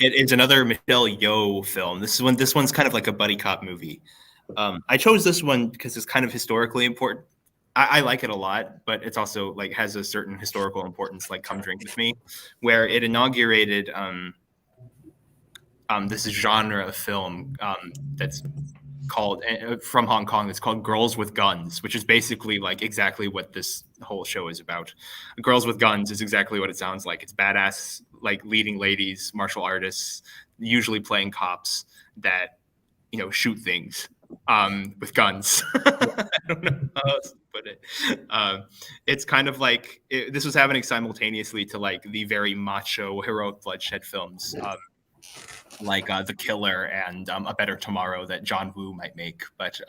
It is another Michelle Yeoh film. This one's kind of like a buddy cop movie. I chose this one because it's kind of historically important. I like it a lot, but it's also like has a certain historical importance, like Come Drink With Me, where it inaugurated this genre of film that's called from Hong Kong. It's called Girls with Guns, which is basically like exactly what this whole show is about. Girls with Guns is exactly what it sounds like. It's badass, like leading ladies, martial artists, usually playing cops that shoot things with guns. I don't know how else to put it. It's kind of like this was happening simultaneously to like the very macho heroic bloodshed films. Like The Killer and A Better Tomorrow that John Woo might make. But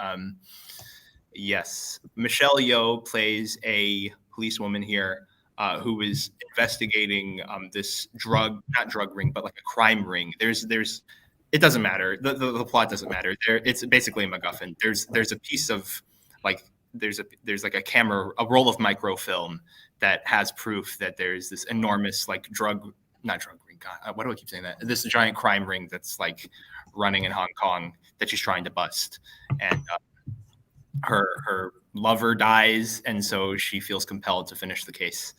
yes, Michelle Yeoh plays a policewoman here who is investigating this not drug ring, but like a crime ring. It doesn't matter. The plot doesn't matter. It's basically a MacGuffin. There's a piece of like there's like a roll of microfilm that has proof that there's this enormous like not drug ring. God, why do I keep saying that? This giant crime ring that's like running in Hong Kong that she's trying to bust, and her lover dies, and so she feels compelled to finish the case.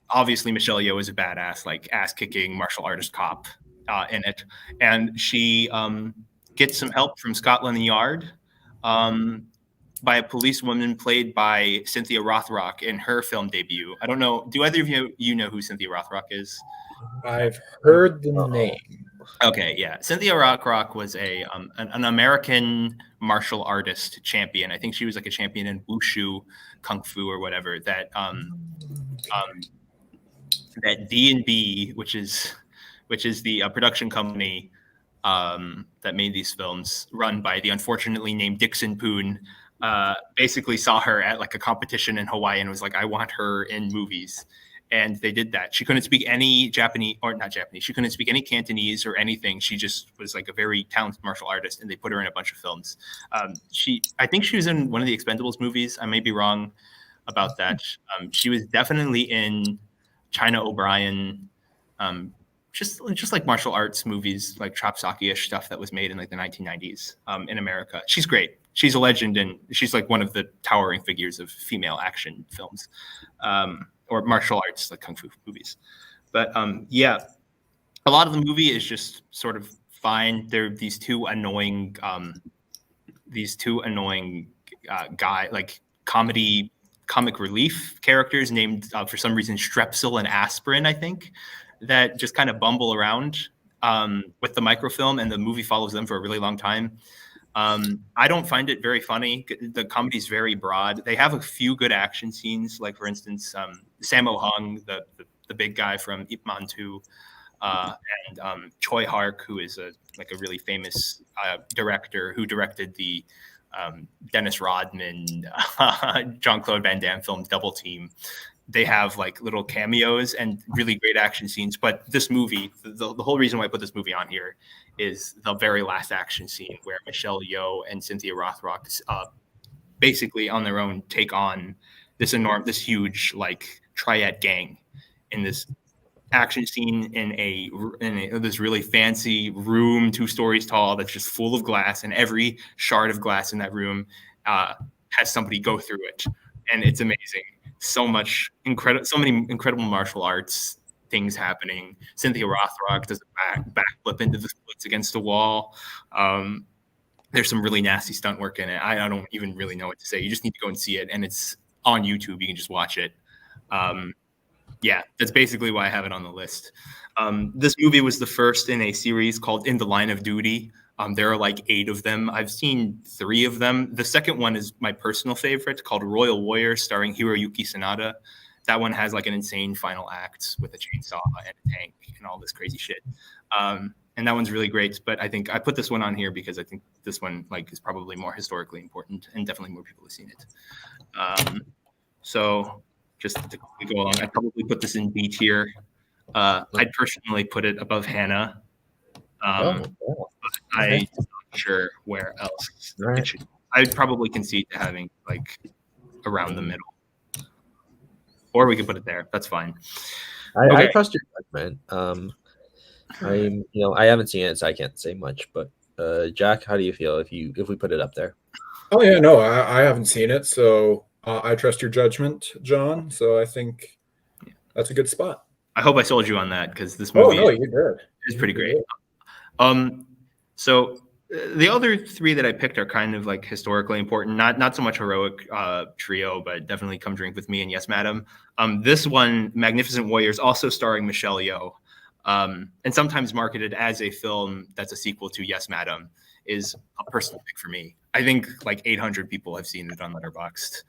Obviously, Michelle Yeoh is a badass, like ass-kicking martial artist cop in it, and she gets some help from Scotland Yard by a policewoman played by Cynthia Rothrock in her film debut. I don't know. Do either of you know who Cynthia Rothrock is? I've heard the name. Okay, yeah. Cynthia Rothrock was an American martial artist champion. I think she was like a champion in wushu, kung fu, or whatever. That D&B, which is the production company that made these films, run by the unfortunately named Dixon Poon, basically saw her at like a competition in Hawaii and was like, I want her in movies. And they did that. She couldn't speak any Japanese, or not Japanese. She couldn't speak any Cantonese or anything. She just was like a very talented martial artist, and they put her in a bunch of films. I think she was in one of the Expendables movies. I may be wrong about that. She was definitely in China O'Brien, just like martial arts movies, like Chopsaki-ish stuff that was made in like the 1990s in America. She's great. She's a legend, and she's like one of the towering figures of female action films. Or martial arts, like kung fu movies. But yeah, a lot of the movie is just sort of fine. There are these two annoying guy, like comic relief characters named for some reason Strepsil and Aspirin, I think, that just kind of bumble around with the microfilm, and the movie follows them for a really long time. I don't find it very funny. The comedy is very broad. They have a few good action scenes, like for instance, Sammo Hung, the big guy from Ip Man 2, and Choi Hark, who is a really famous director who directed the Dennis Rodman, Jean-Claude Van Damme film Double Team. They have like little cameos and really great action scenes. But this movie, the whole reason why I put this movie on here is the very last action scene where Michelle Yeoh and Cynthia Rothrock basically on their own take on this huge like triad gang in this action scene in this really fancy room, 2 stories tall, that's just full of glass, and every shard of glass in that room has somebody go through it, and it's amazing. So many incredible martial arts things happening. Cynthia Rothrock does a backflip into the splits against the wall. There's some really nasty stunt work in it. I don't even really know what to say. You just need to go and see it, and it's on YouTube. You can just watch it. Yeah, that's basically why I have it on the list. This movie was the first in a series called In the Line of Duty. There are like 8 of them. I've seen 3 of them. The second one is my personal favorite, called Royal Warrior, starring Hiroyuki Sanada. That one has like an insane final act with a chainsaw and a tank and all this crazy shit. And that one's really great. But I think I put this one on here because I think this one like is probably more historically important, and definitely more people have seen it. So just to go along, I'd probably put this in B tier. I'd personally put it above Hannah. But I'm not sure where else it should. I'd probably concede to having like around the middle, or we could put it there. That's fine. I trust your judgment. I haven't seen it, so I can't say much. But Jack, how do you feel if we put it up there? Oh yeah, no, I haven't seen it, so I trust your judgment, John. So I think that's a good spot. I hope I sold you on that, because this movie is pretty great. So the other 3 that I picked are kind of like historically important, not so much heroic trio, but definitely Come Drink with Me and Yes Madam. This one, Magnificent Warriors, also starring Michelle Yeoh, and sometimes marketed as a film that's a sequel to Yes Madam, is a personal pick for me. I think like 800 people have seen it on Letterboxd.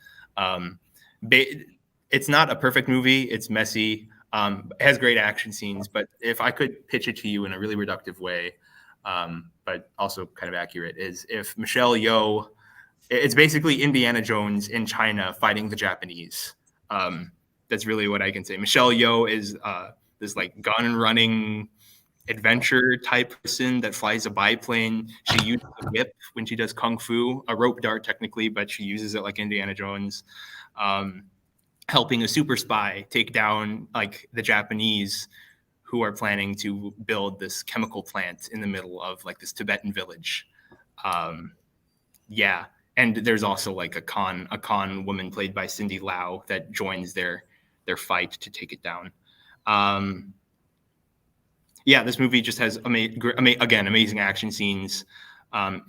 It's not a perfect movie. It's messy. It has great action scenes, but if I could pitch it to you in a really reductive way, but also kind of accurate, is if Michelle Yeoh, it's basically Indiana Jones in China fighting the Japanese. That's really what I can say. Michelle Yeoh is this like gun running adventure type person that flies a biplane. She uses a whip when she does kung fu, a rope dart technically, but she uses it like Indiana Jones. Helping a super spy take down like the Japanese who are planning to build this chemical plant in the middle of like this Tibetan village. Yeah. And there's also like a con woman played by Cindy Lau that joins their fight to take it down. Yeah, this movie just has amazing action scenes. I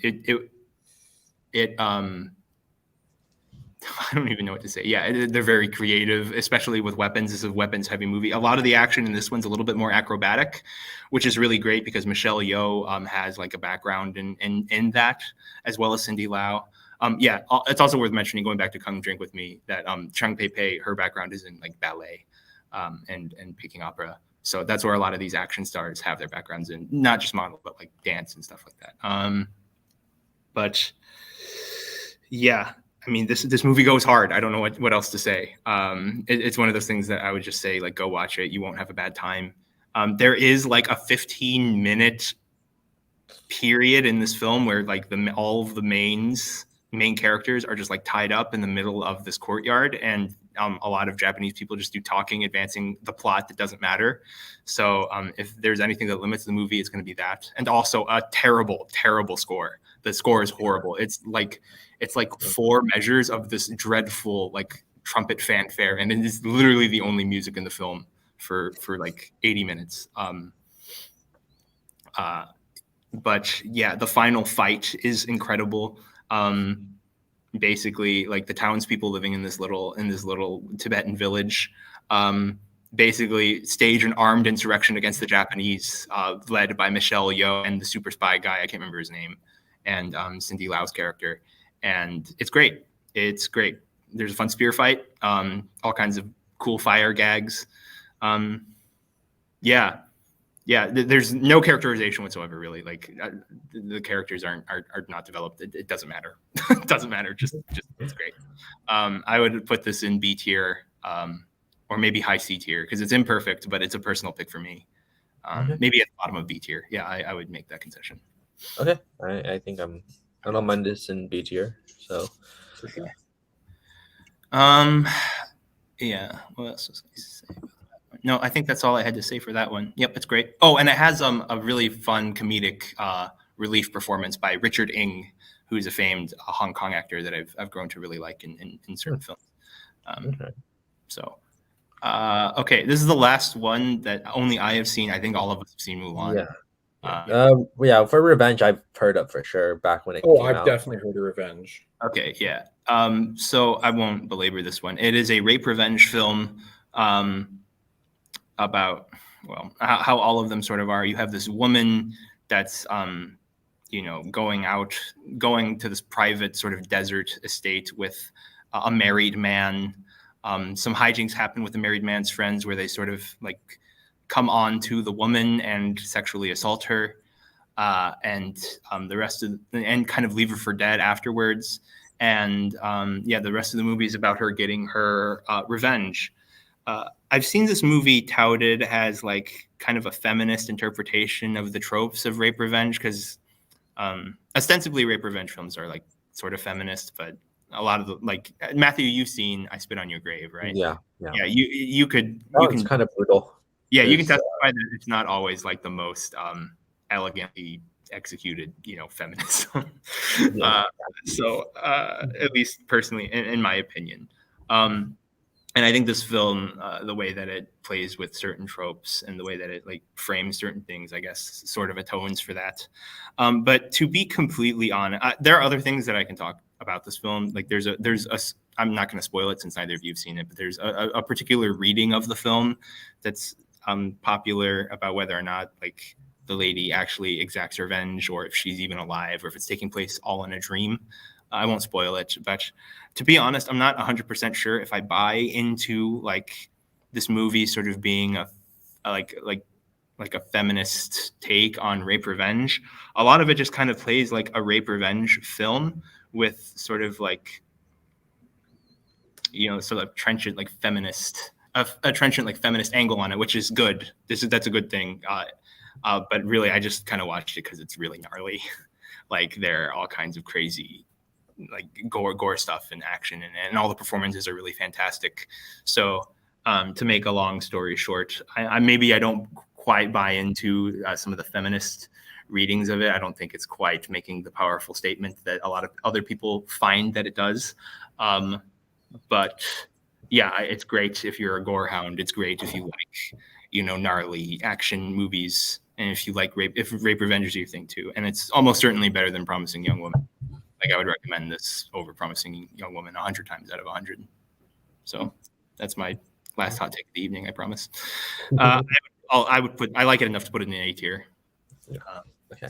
don't even know what to say. Yeah, they're very creative, especially with weapons. This is a weapons-heavy movie. A lot of the action in this one's a little bit more acrobatic, which is really great because Michelle Yeoh has like a background in that, as well as Cindy Lau. Yeah, it's also worth mentioning, going back to Come Drink with Me, that Chung Pei, her background is in like ballet and Peking opera. So that's where a lot of these action stars have their backgrounds in, not just model, but like dance and stuff like that. But yeah, I mean, this movie goes hard. I don't know what else to say. It's one of those things that I would just say, like, go watch it. You won't have a bad time. There is like a 15-minute period in this film where like all of the main characters are just like tied up in the middle of this courtyard, and a lot of Japanese people just do talking, advancing the plot that doesn't matter. So if there's anything that limits the movie, it's going to be that. And also a terrible score. The score is horrible. It's like 4 measures of this dreadful like trumpet fanfare, and it is literally the only music in the film for like 80 minutes. But yeah, the final fight is incredible. Basically, like the townspeople living in this little Tibetan village, basically stage an armed insurrection against the Japanese, led by Michelle Yeoh and the super spy guy, I can't remember his name, and Cindy Lau's character. And it's great. It's great. There's a fun spear fight, all kinds of cool fire gags. Yeah, there's no characterization whatsoever, really. Like the characters are not developed. It doesn't matter. It doesn't matter. Just it's great. I would put this in B tier, or maybe high C tier, because it's imperfect, but it's a personal pick for me. Maybe at the bottom of B tier. Yeah, I would make that concession. Okay, I think I don't mind this in B tier. So. Yeah. What else was I say about that No, I think that's all I had to say for that one. Yep, it's great. Oh, and it has a really fun comedic relief performance by Richard Ng, who's a famed Hong Kong actor that I've grown to really like in certain films. Okay. So, okay, this is the last one that only I have seen. I think all of us have seen Mulan. Yeah. Yeah. For Revenge, I've heard of for sure back when it came I've out. definitely heard of Revenge. Okay, yeah. So I won't belabor this one. It is a rape revenge film about, well, how all of them sort of are. You have this woman that's, going to this private sort of desert estate with a married man. Some hijinks happen with the married man's friends where they sort of like come on to the woman and sexually assault her. And the rest of and kind of leave her for dead afterwards. And the rest of the movie is about her getting her revenge. I've seen this movie touted as like kind of a feminist interpretation of the tropes of rape revenge, because ostensibly rape revenge films are like sort of feminist, but a lot of the, like, Matthew, you've seen I Spit on Your Grave, right? Yeah. You can kind of brutal. Yeah, you can testify that it's not always like the most elegantly executed, feminism. At least personally, in my opinion. And I think this film, the way that it plays with certain tropes and the way that it like frames certain things, I guess, sort of atones for that. But to be completely honest, there are other things that I can talk about this film. Like there's a I'm not going to spoil it since neither of you have seen it, but there's a particular reading of the film that's popular about whether or not like the lady actually exacts revenge, or if she's even alive, or if it's taking place all in a dream. I won't spoil it, but to be honest, I'm not 100% sure if I buy into like this movie sort of being a feminist take on rape revenge. A lot of it just kind of plays like a rape revenge film with sort of like, sort of trenchant like feminist, a trenchant like feminist angle on it, which is good. That's a good thing. But really, I just kind of watched it because it's really gnarly. Like there are all kinds of crazy, like gore stuff and action, and all the performances are really fantastic. So to make a long story short, I maybe I don't quite buy into some of the feminist readings of it. I don't think it's quite making the powerful statement that a lot of other people find that it does. But yeah, it's great if you're a gore hound. It's great if you like, gnarly action movies. And if you like if rape revenge is your thing too. And it's almost certainly better than Promising Young Woman. Like I would recommend this over Promising Young Woman 100 times out of 100. So that's my last hot take of the evening, I promise. I like it enough to put it in an A tier. Okay.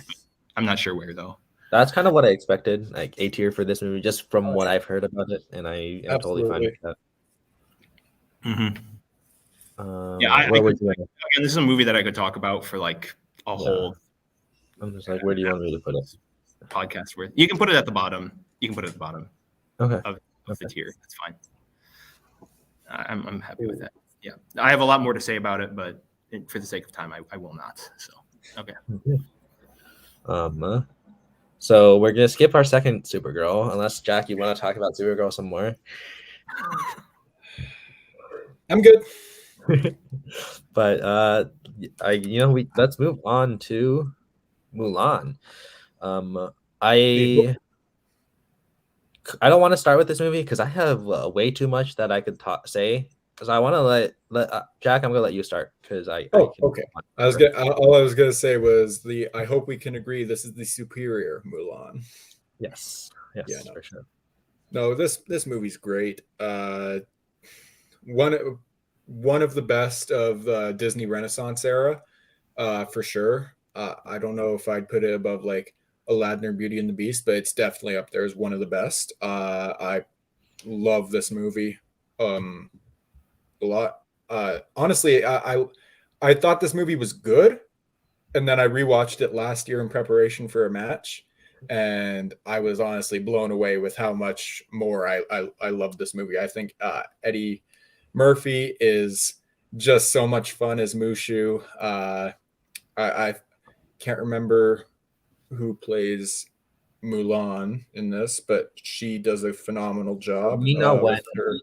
I'm not sure where though. That's kind of what I expected, like A tier for this movie, just from what I've heard about it, and I am totally fine with that. Mm-hmm. This is a movie that I could talk about for like a whole. I'm just like, where do you want me to put it? Podcast worth. You can put it at the bottom. Okay. Of the tier. That's fine. I'm happy with that. Yeah, I have a lot more to say about it, but for the sake of time, I will not. So okay. So we're gonna skip our second Supergirl, unless Jack, you want to talk about Supergirl some more. I'm good. But let's move on to Mulan. I don't want to start with this movie because I have way too much that I could say. Because I want to let Jack. I'm gonna let you start because okay. All I was gonna say was I hope we can agree this is the superior Mulan. Yes, for sure. No, this movie's great. One of the best of Disney Renaissance era, for sure. I don't know if I'd put it above like Aladdin or Beauty and the Beast, but it's definitely up there as one of the best. I love this movie a lot. Honestly, I thought this movie was good, and then I rewatched it last year in preparation for a match, and I was honestly blown away with how much more I love this movie. I think Eddie Murphy is just so much fun as Mushu. I can't remember who plays Mulan in this, but she does a phenomenal job Nina Wen with her.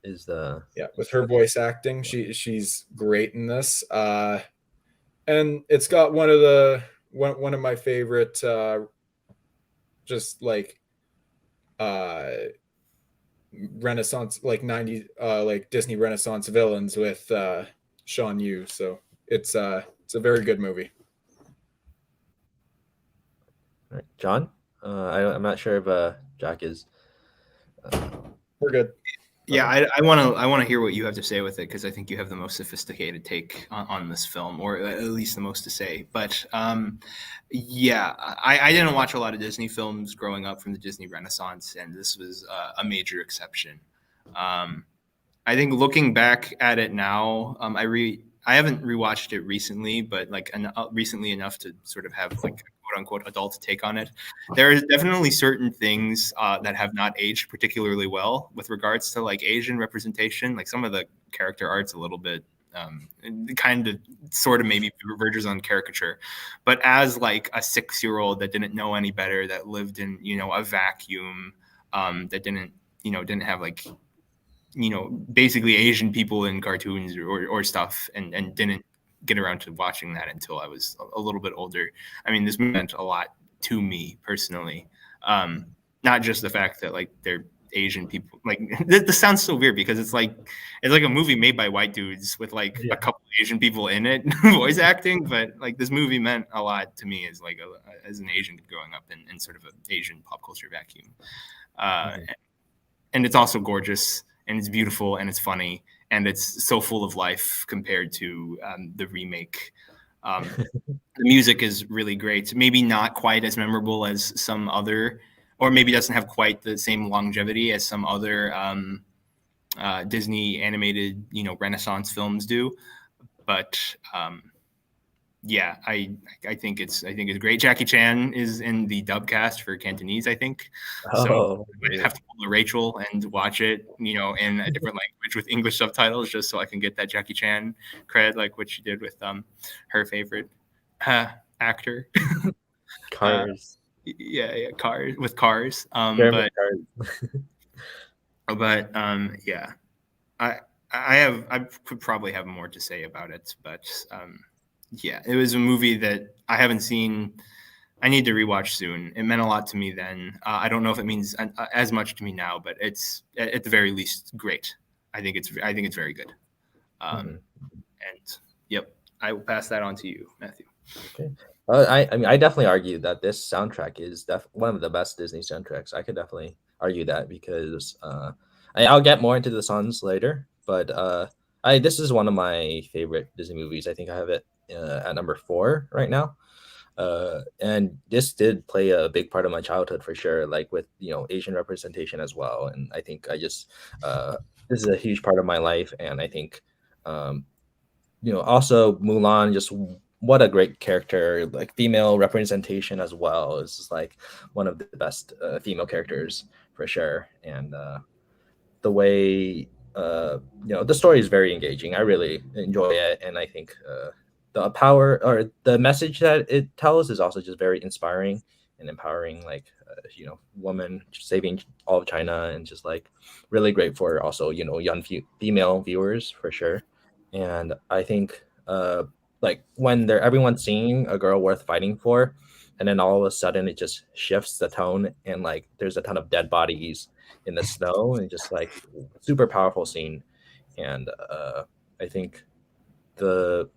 is the Yeah, with her voice acting, she's great in this. And it's got one of my favorite just like uh Renaissance, like 90 like Disney Renaissance villains with Sean Yu. So it's a very good movie. right. John. I'm not sure if Jack is. We're good. Yeah, I want to hear what you have to say with it, because I think you have the most sophisticated take on this film, or at least the most to say. But yeah, I didn't watch a lot of Disney films growing up from the Disney Renaissance, and this was a major exception. I think looking back at it now, I haven't rewatched it recently, but like recently enough to sort of have like a quote unquote adult take on it. There is definitely certain things that have not aged particularly well with regards to like Asian representation. Like some of the character art's a little bit kind of sort of maybe verges on caricature. But as like a 6-year-old that didn't know any better, that lived in, a vacuum, that didn't have like, basically Asian people in cartoons or stuff, and didn't get around to watching that until I was a little bit older. I mean, this meant a lot to me personally. Not just the fact that like they're Asian people. Like this sounds so weird because it's like a movie made by white dudes with like a couple Asian people in it voice acting, but like this movie meant a lot to me as like as an Asian growing up in sort of an Asian pop culture vacuum. And it's also gorgeous, and it's beautiful, and it's funny, and it's so full of life compared to the remake. The music is really great. Maybe not quite as memorable as some other, or maybe doesn't have quite the same longevity as some other Disney animated, Renaissance films do. But yeah, I think it's great. Jackie Chan is in the dub cast for Cantonese, I think. So I have to pull a Rachel and watch it, in a different language with English subtitles, just so I can get that Jackie Chan cred, like what she did with her favorite actor. Cars. Cars with Cars. But yeah, I could probably have more to say about it, but yeah, it was a movie that I haven't seen. I need to rewatch soon. It meant a lot to me then. I don't know if it means as much to me now, but it's at the very least great. I think it's very good. And yep, I will pass that on to you, Matthew. Okay. I mean, I definitely argue that this soundtrack is one of the best Disney soundtracks. I could definitely argue that because I'll get more into the songs later, but this is one of my favorite Disney movies. I think I have it at number 4 right now. And this did play a big part of my childhood for sure, like with Asian representation as well. And I think this is a huge part of my life. And I think also Mulan, just what a great character, like female representation as well. Is just like one of the best female characters for sure. And the way the story is very engaging. I really enjoy it, and I think the power or the message that it tells is also just very inspiring and empowering. Like woman saving all of China, and just like really great for also young female viewers for sure. And I think like when everyone's seeing a girl worth fighting for, and then all of a sudden it just shifts the tone, and like there's a ton of dead bodies in the snow, and just like super powerful scene. And I think the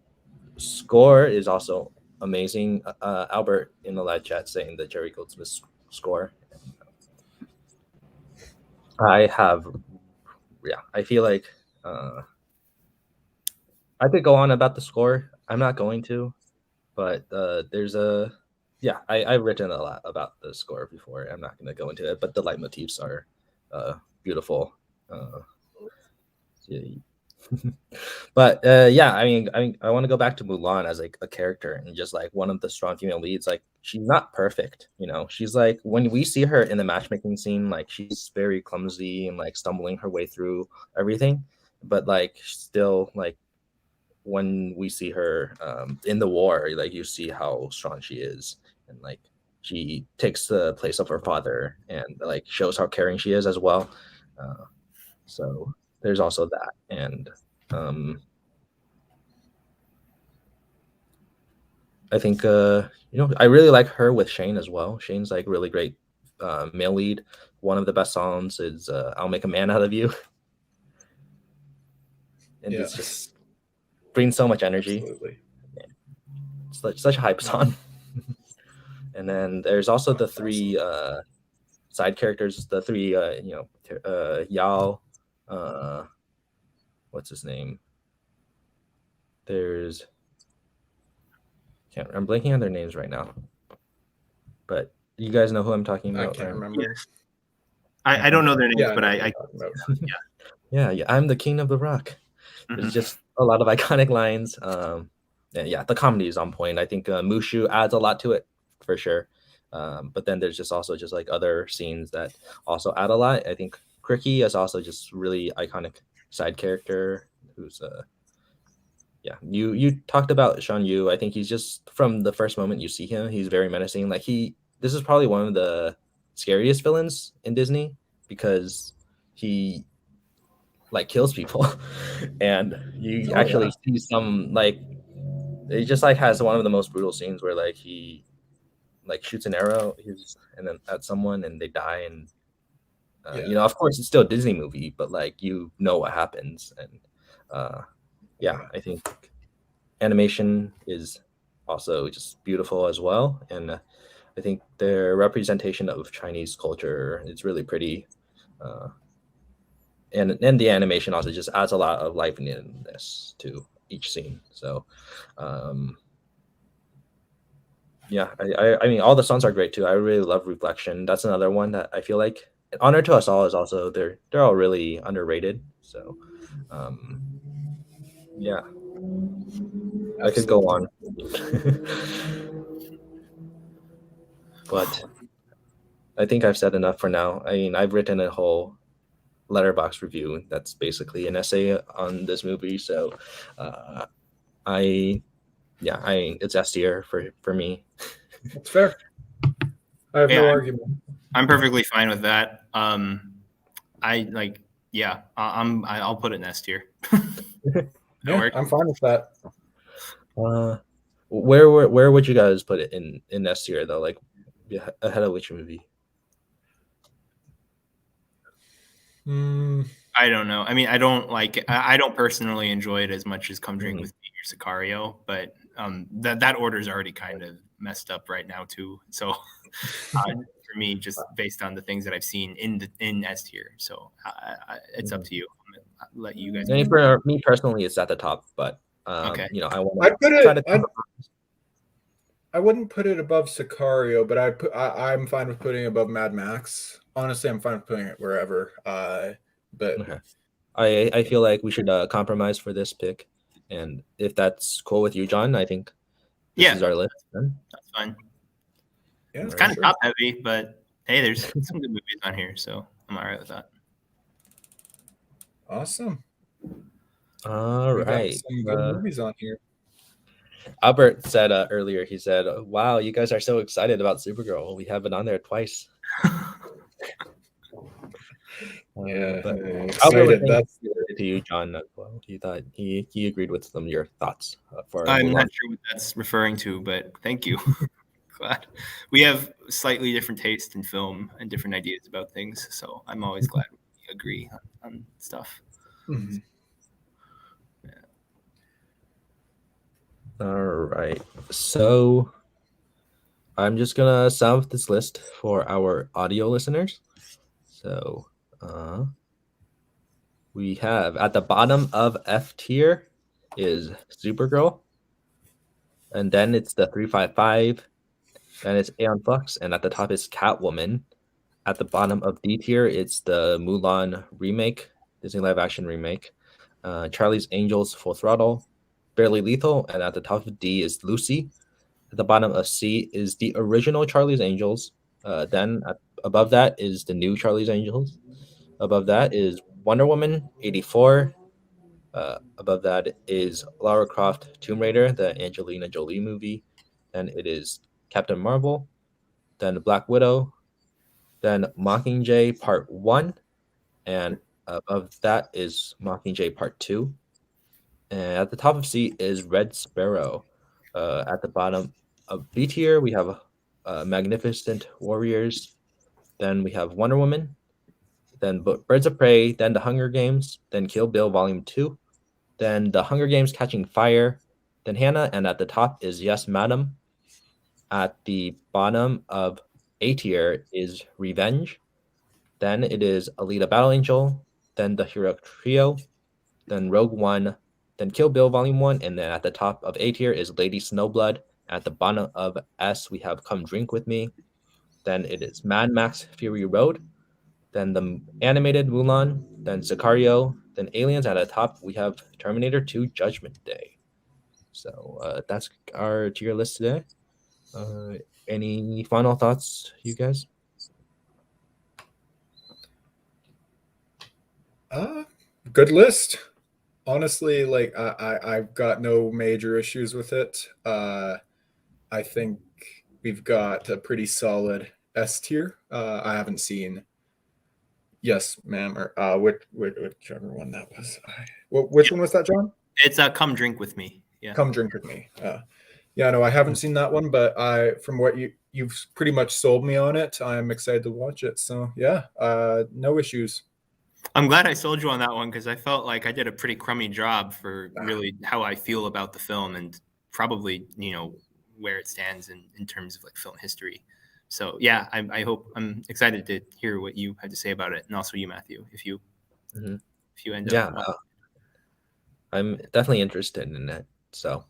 score is also amazing. Albert in the live chat saying the Jerry Goldsmith score. I feel like I could go on about the score. I'm not going to, but there's I've written a lot about the score before. I'm not going to go into it, but the leitmotifs are beautiful. But I mean, I want to go back to Mulan as like a character and just like one of the strong female leads. Like she's not perfect, She's like, when we see her in the matchmaking scene, like she's very clumsy and like stumbling her way through everything. But like still, like when we see her in the war, like you see how strong she is, and like she takes the place of her father and like shows how caring she is as well. So there's also that, and I think I really like her with Shane as well. Shane's like really great male lead. One of the best songs is "I'll Make a Man Out of You," and it's just brings so much energy. Absolutely. It's such a hype song. And then there's also the three side characters, the three Yao, what's his name? There's I'm blanking on their names right now, but you guys know who I'm talking about. I can't remember. I don't know their names, but yeah, I'm the king of the rock. There's just a lot of iconic lines. And yeah, the comedy is on point. I think Mushu adds a lot to it for sure. But then there's just also just like other scenes that also add a lot. I think Cricky is also just really iconic side character who's you talked about Sean Yu. I think he's just from the first moment you see him, he's very menacing. Like this is probably one of the scariest villains in Disney because he like kills people and you actually see some like it just like has one of the most brutal scenes where like he like shoots an arrow and then at someone and they die and of course it's still a Disney movie, but like what happens. And I think animation is also just beautiful as well, and I think their representation of Chinese culture is really pretty, and the animation also just adds a lot of liveliness to each scene. So I mean all the songs are great too. I really love Reflection. That's another one that I feel like Honor to Us All is also they're all really underrated. So yeah, I could go on. But I think I've said enough for now. I mean, I've written a whole letterbox review that's basically an essay on this movie. So it's S tier for me. That's fair. I have no argument. I'm perfectly fine with that. I'll put it in S tier. I'm fine with that. Where would you guys put it in S tier though? Like ahead of which movie? I don't know. I mean, I don't personally enjoy it as much as Come Drink with Me or Sicario, but that order is already kind of messed up right now too. So for me, just based on the things that I've seen in S tier, so it's up to you. I'm gonna let you guys. For me personally, it's at the top, but okay. I wouldn't put it above Sicario, but I'm fine with putting it above Mad Max. Honestly, I'm fine with putting it wherever. But okay. I feel like we should compromise for this pick, and if that's cool with you, John, I think this is our list. Then. That's fine. Yeah, it's kind of top heavy, but hey, there's some good movies on here, so I'm all right with that. Awesome. All right, some good movies on here. Albert said earlier, he said, wow, you guys are so excited about Supergirl. We have it on there twice. But Albert was to you, John, as well. He thought he agreed with some of your thoughts. I'm not sure what that's referring to, but thank you. Glad we have slightly different taste in film and different ideas about things, so I'm always glad we agree on stuff. Mm-hmm. All right, so I'm just gonna sum up this list for our audio listeners. So we have at the bottom of F tier is Supergirl, and then it's the 355, then it's Aeon Flux, and at the top is Catwoman. At the bottom of D tier, it's the Mulan remake, Disney live action remake, Charlie's Angels Full Throttle, Barely Lethal, and at the top of D is Lucy. At the bottom of C is the original Charlie's Angels. Then above that is the new Charlie's Angels. Above that is Wonder Woman 84. Above that is Lara Croft Tomb Raider, the Angelina Jolie movie. Then it is Captain Marvel. then Black Widow, then Mockingjay Part 1, and above that is Mockingjay Part 2. And at the top of C is Red Sparrow. At the bottom of B tier, we have Magnificent Warriors. Then we have Wonder Woman. Then Birds of Prey. Then The Hunger Games. Then Kill Bill Volume 2. Then The Hunger Games Catching Fire. Then Hannah. And at the top is Yes, Madam. At the bottom of A tier is Revenge. Then it is Alita Battle Angel. Then The Hero Trio. Then Rogue One. Then Kill Bill Volume 1. And then at the top of A tier is Lady Snowblood. At the bottom of S, we have Come Drink With Me. Then it is Mad Max Fury Road. Then the animated Mulan. Then Sicario. Then Aliens. At the top, we have Terminator 2 Judgment Day. So that's our tier list today. Any final thoughts, you guys? Good list. Honestly, like I've got no major issues with it. I think we've got a pretty solid S tier. I haven't seen Yes, Ma'am, or whichever one that was. Which one was that, John? It's Come Drink With Me. Yeah. Come Drink With Me. Yeah, no, I haven't seen that one, but from what you've pretty much sold me on it, I'm excited to watch it. So yeah, no issues. I'm glad I sold you on that one because I felt like I did a pretty crummy job for really how I feel about the film and probably, where it stands in terms of like film history. So yeah, I hope I'm excited to hear what you had to say about it, and also you, Matthew, if you end up. Yeah, I'm definitely interested in it. So.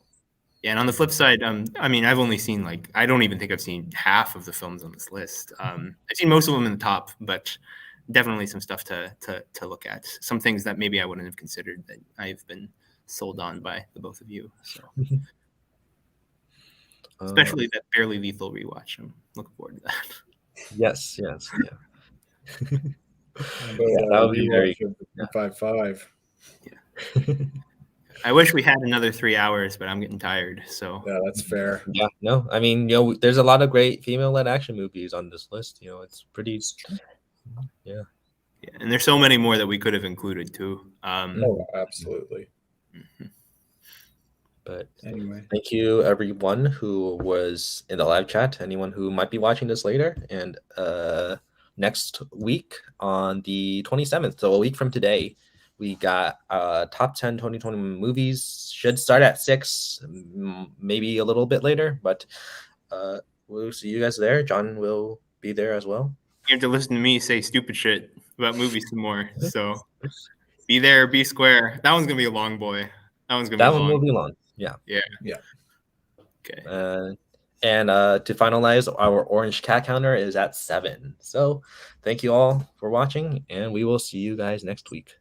Yeah, and on the flip side, I've only seen I don't even think I've seen half of the films on this list. I've seen most of them in the top, but definitely some stuff to look at. Some things that maybe I wouldn't have considered that I've been sold on by the both of you. So, especially that Barely Lethal rewatch. I'm looking forward to that. Yes, yeah. That would be very 5-5. Yeah. I wish we had another 3 hours, but I'm getting tired. So yeah, that's fair. Yeah, no, I mean, there's a lot of great female-led action movies on this list. It's pretty. Yeah, and there's so many more that we could have included too. Absolutely. Mm-hmm. But anyway, thank you everyone who was in the live chat. Anyone who might be watching this later, and next week on the 27th, so a week from today, we got top 10 2020 movies. Should start at 6, maybe a little bit later, but we'll see you guys there. John will be there as well. You have to listen to me say stupid shit about movies some more. So be there, be square. That one's gonna be a long boy. That one will be long. Yeah. Okay. And to finalize, our orange cat counter is at 7. So thank you all for watching, and we will see you guys next week.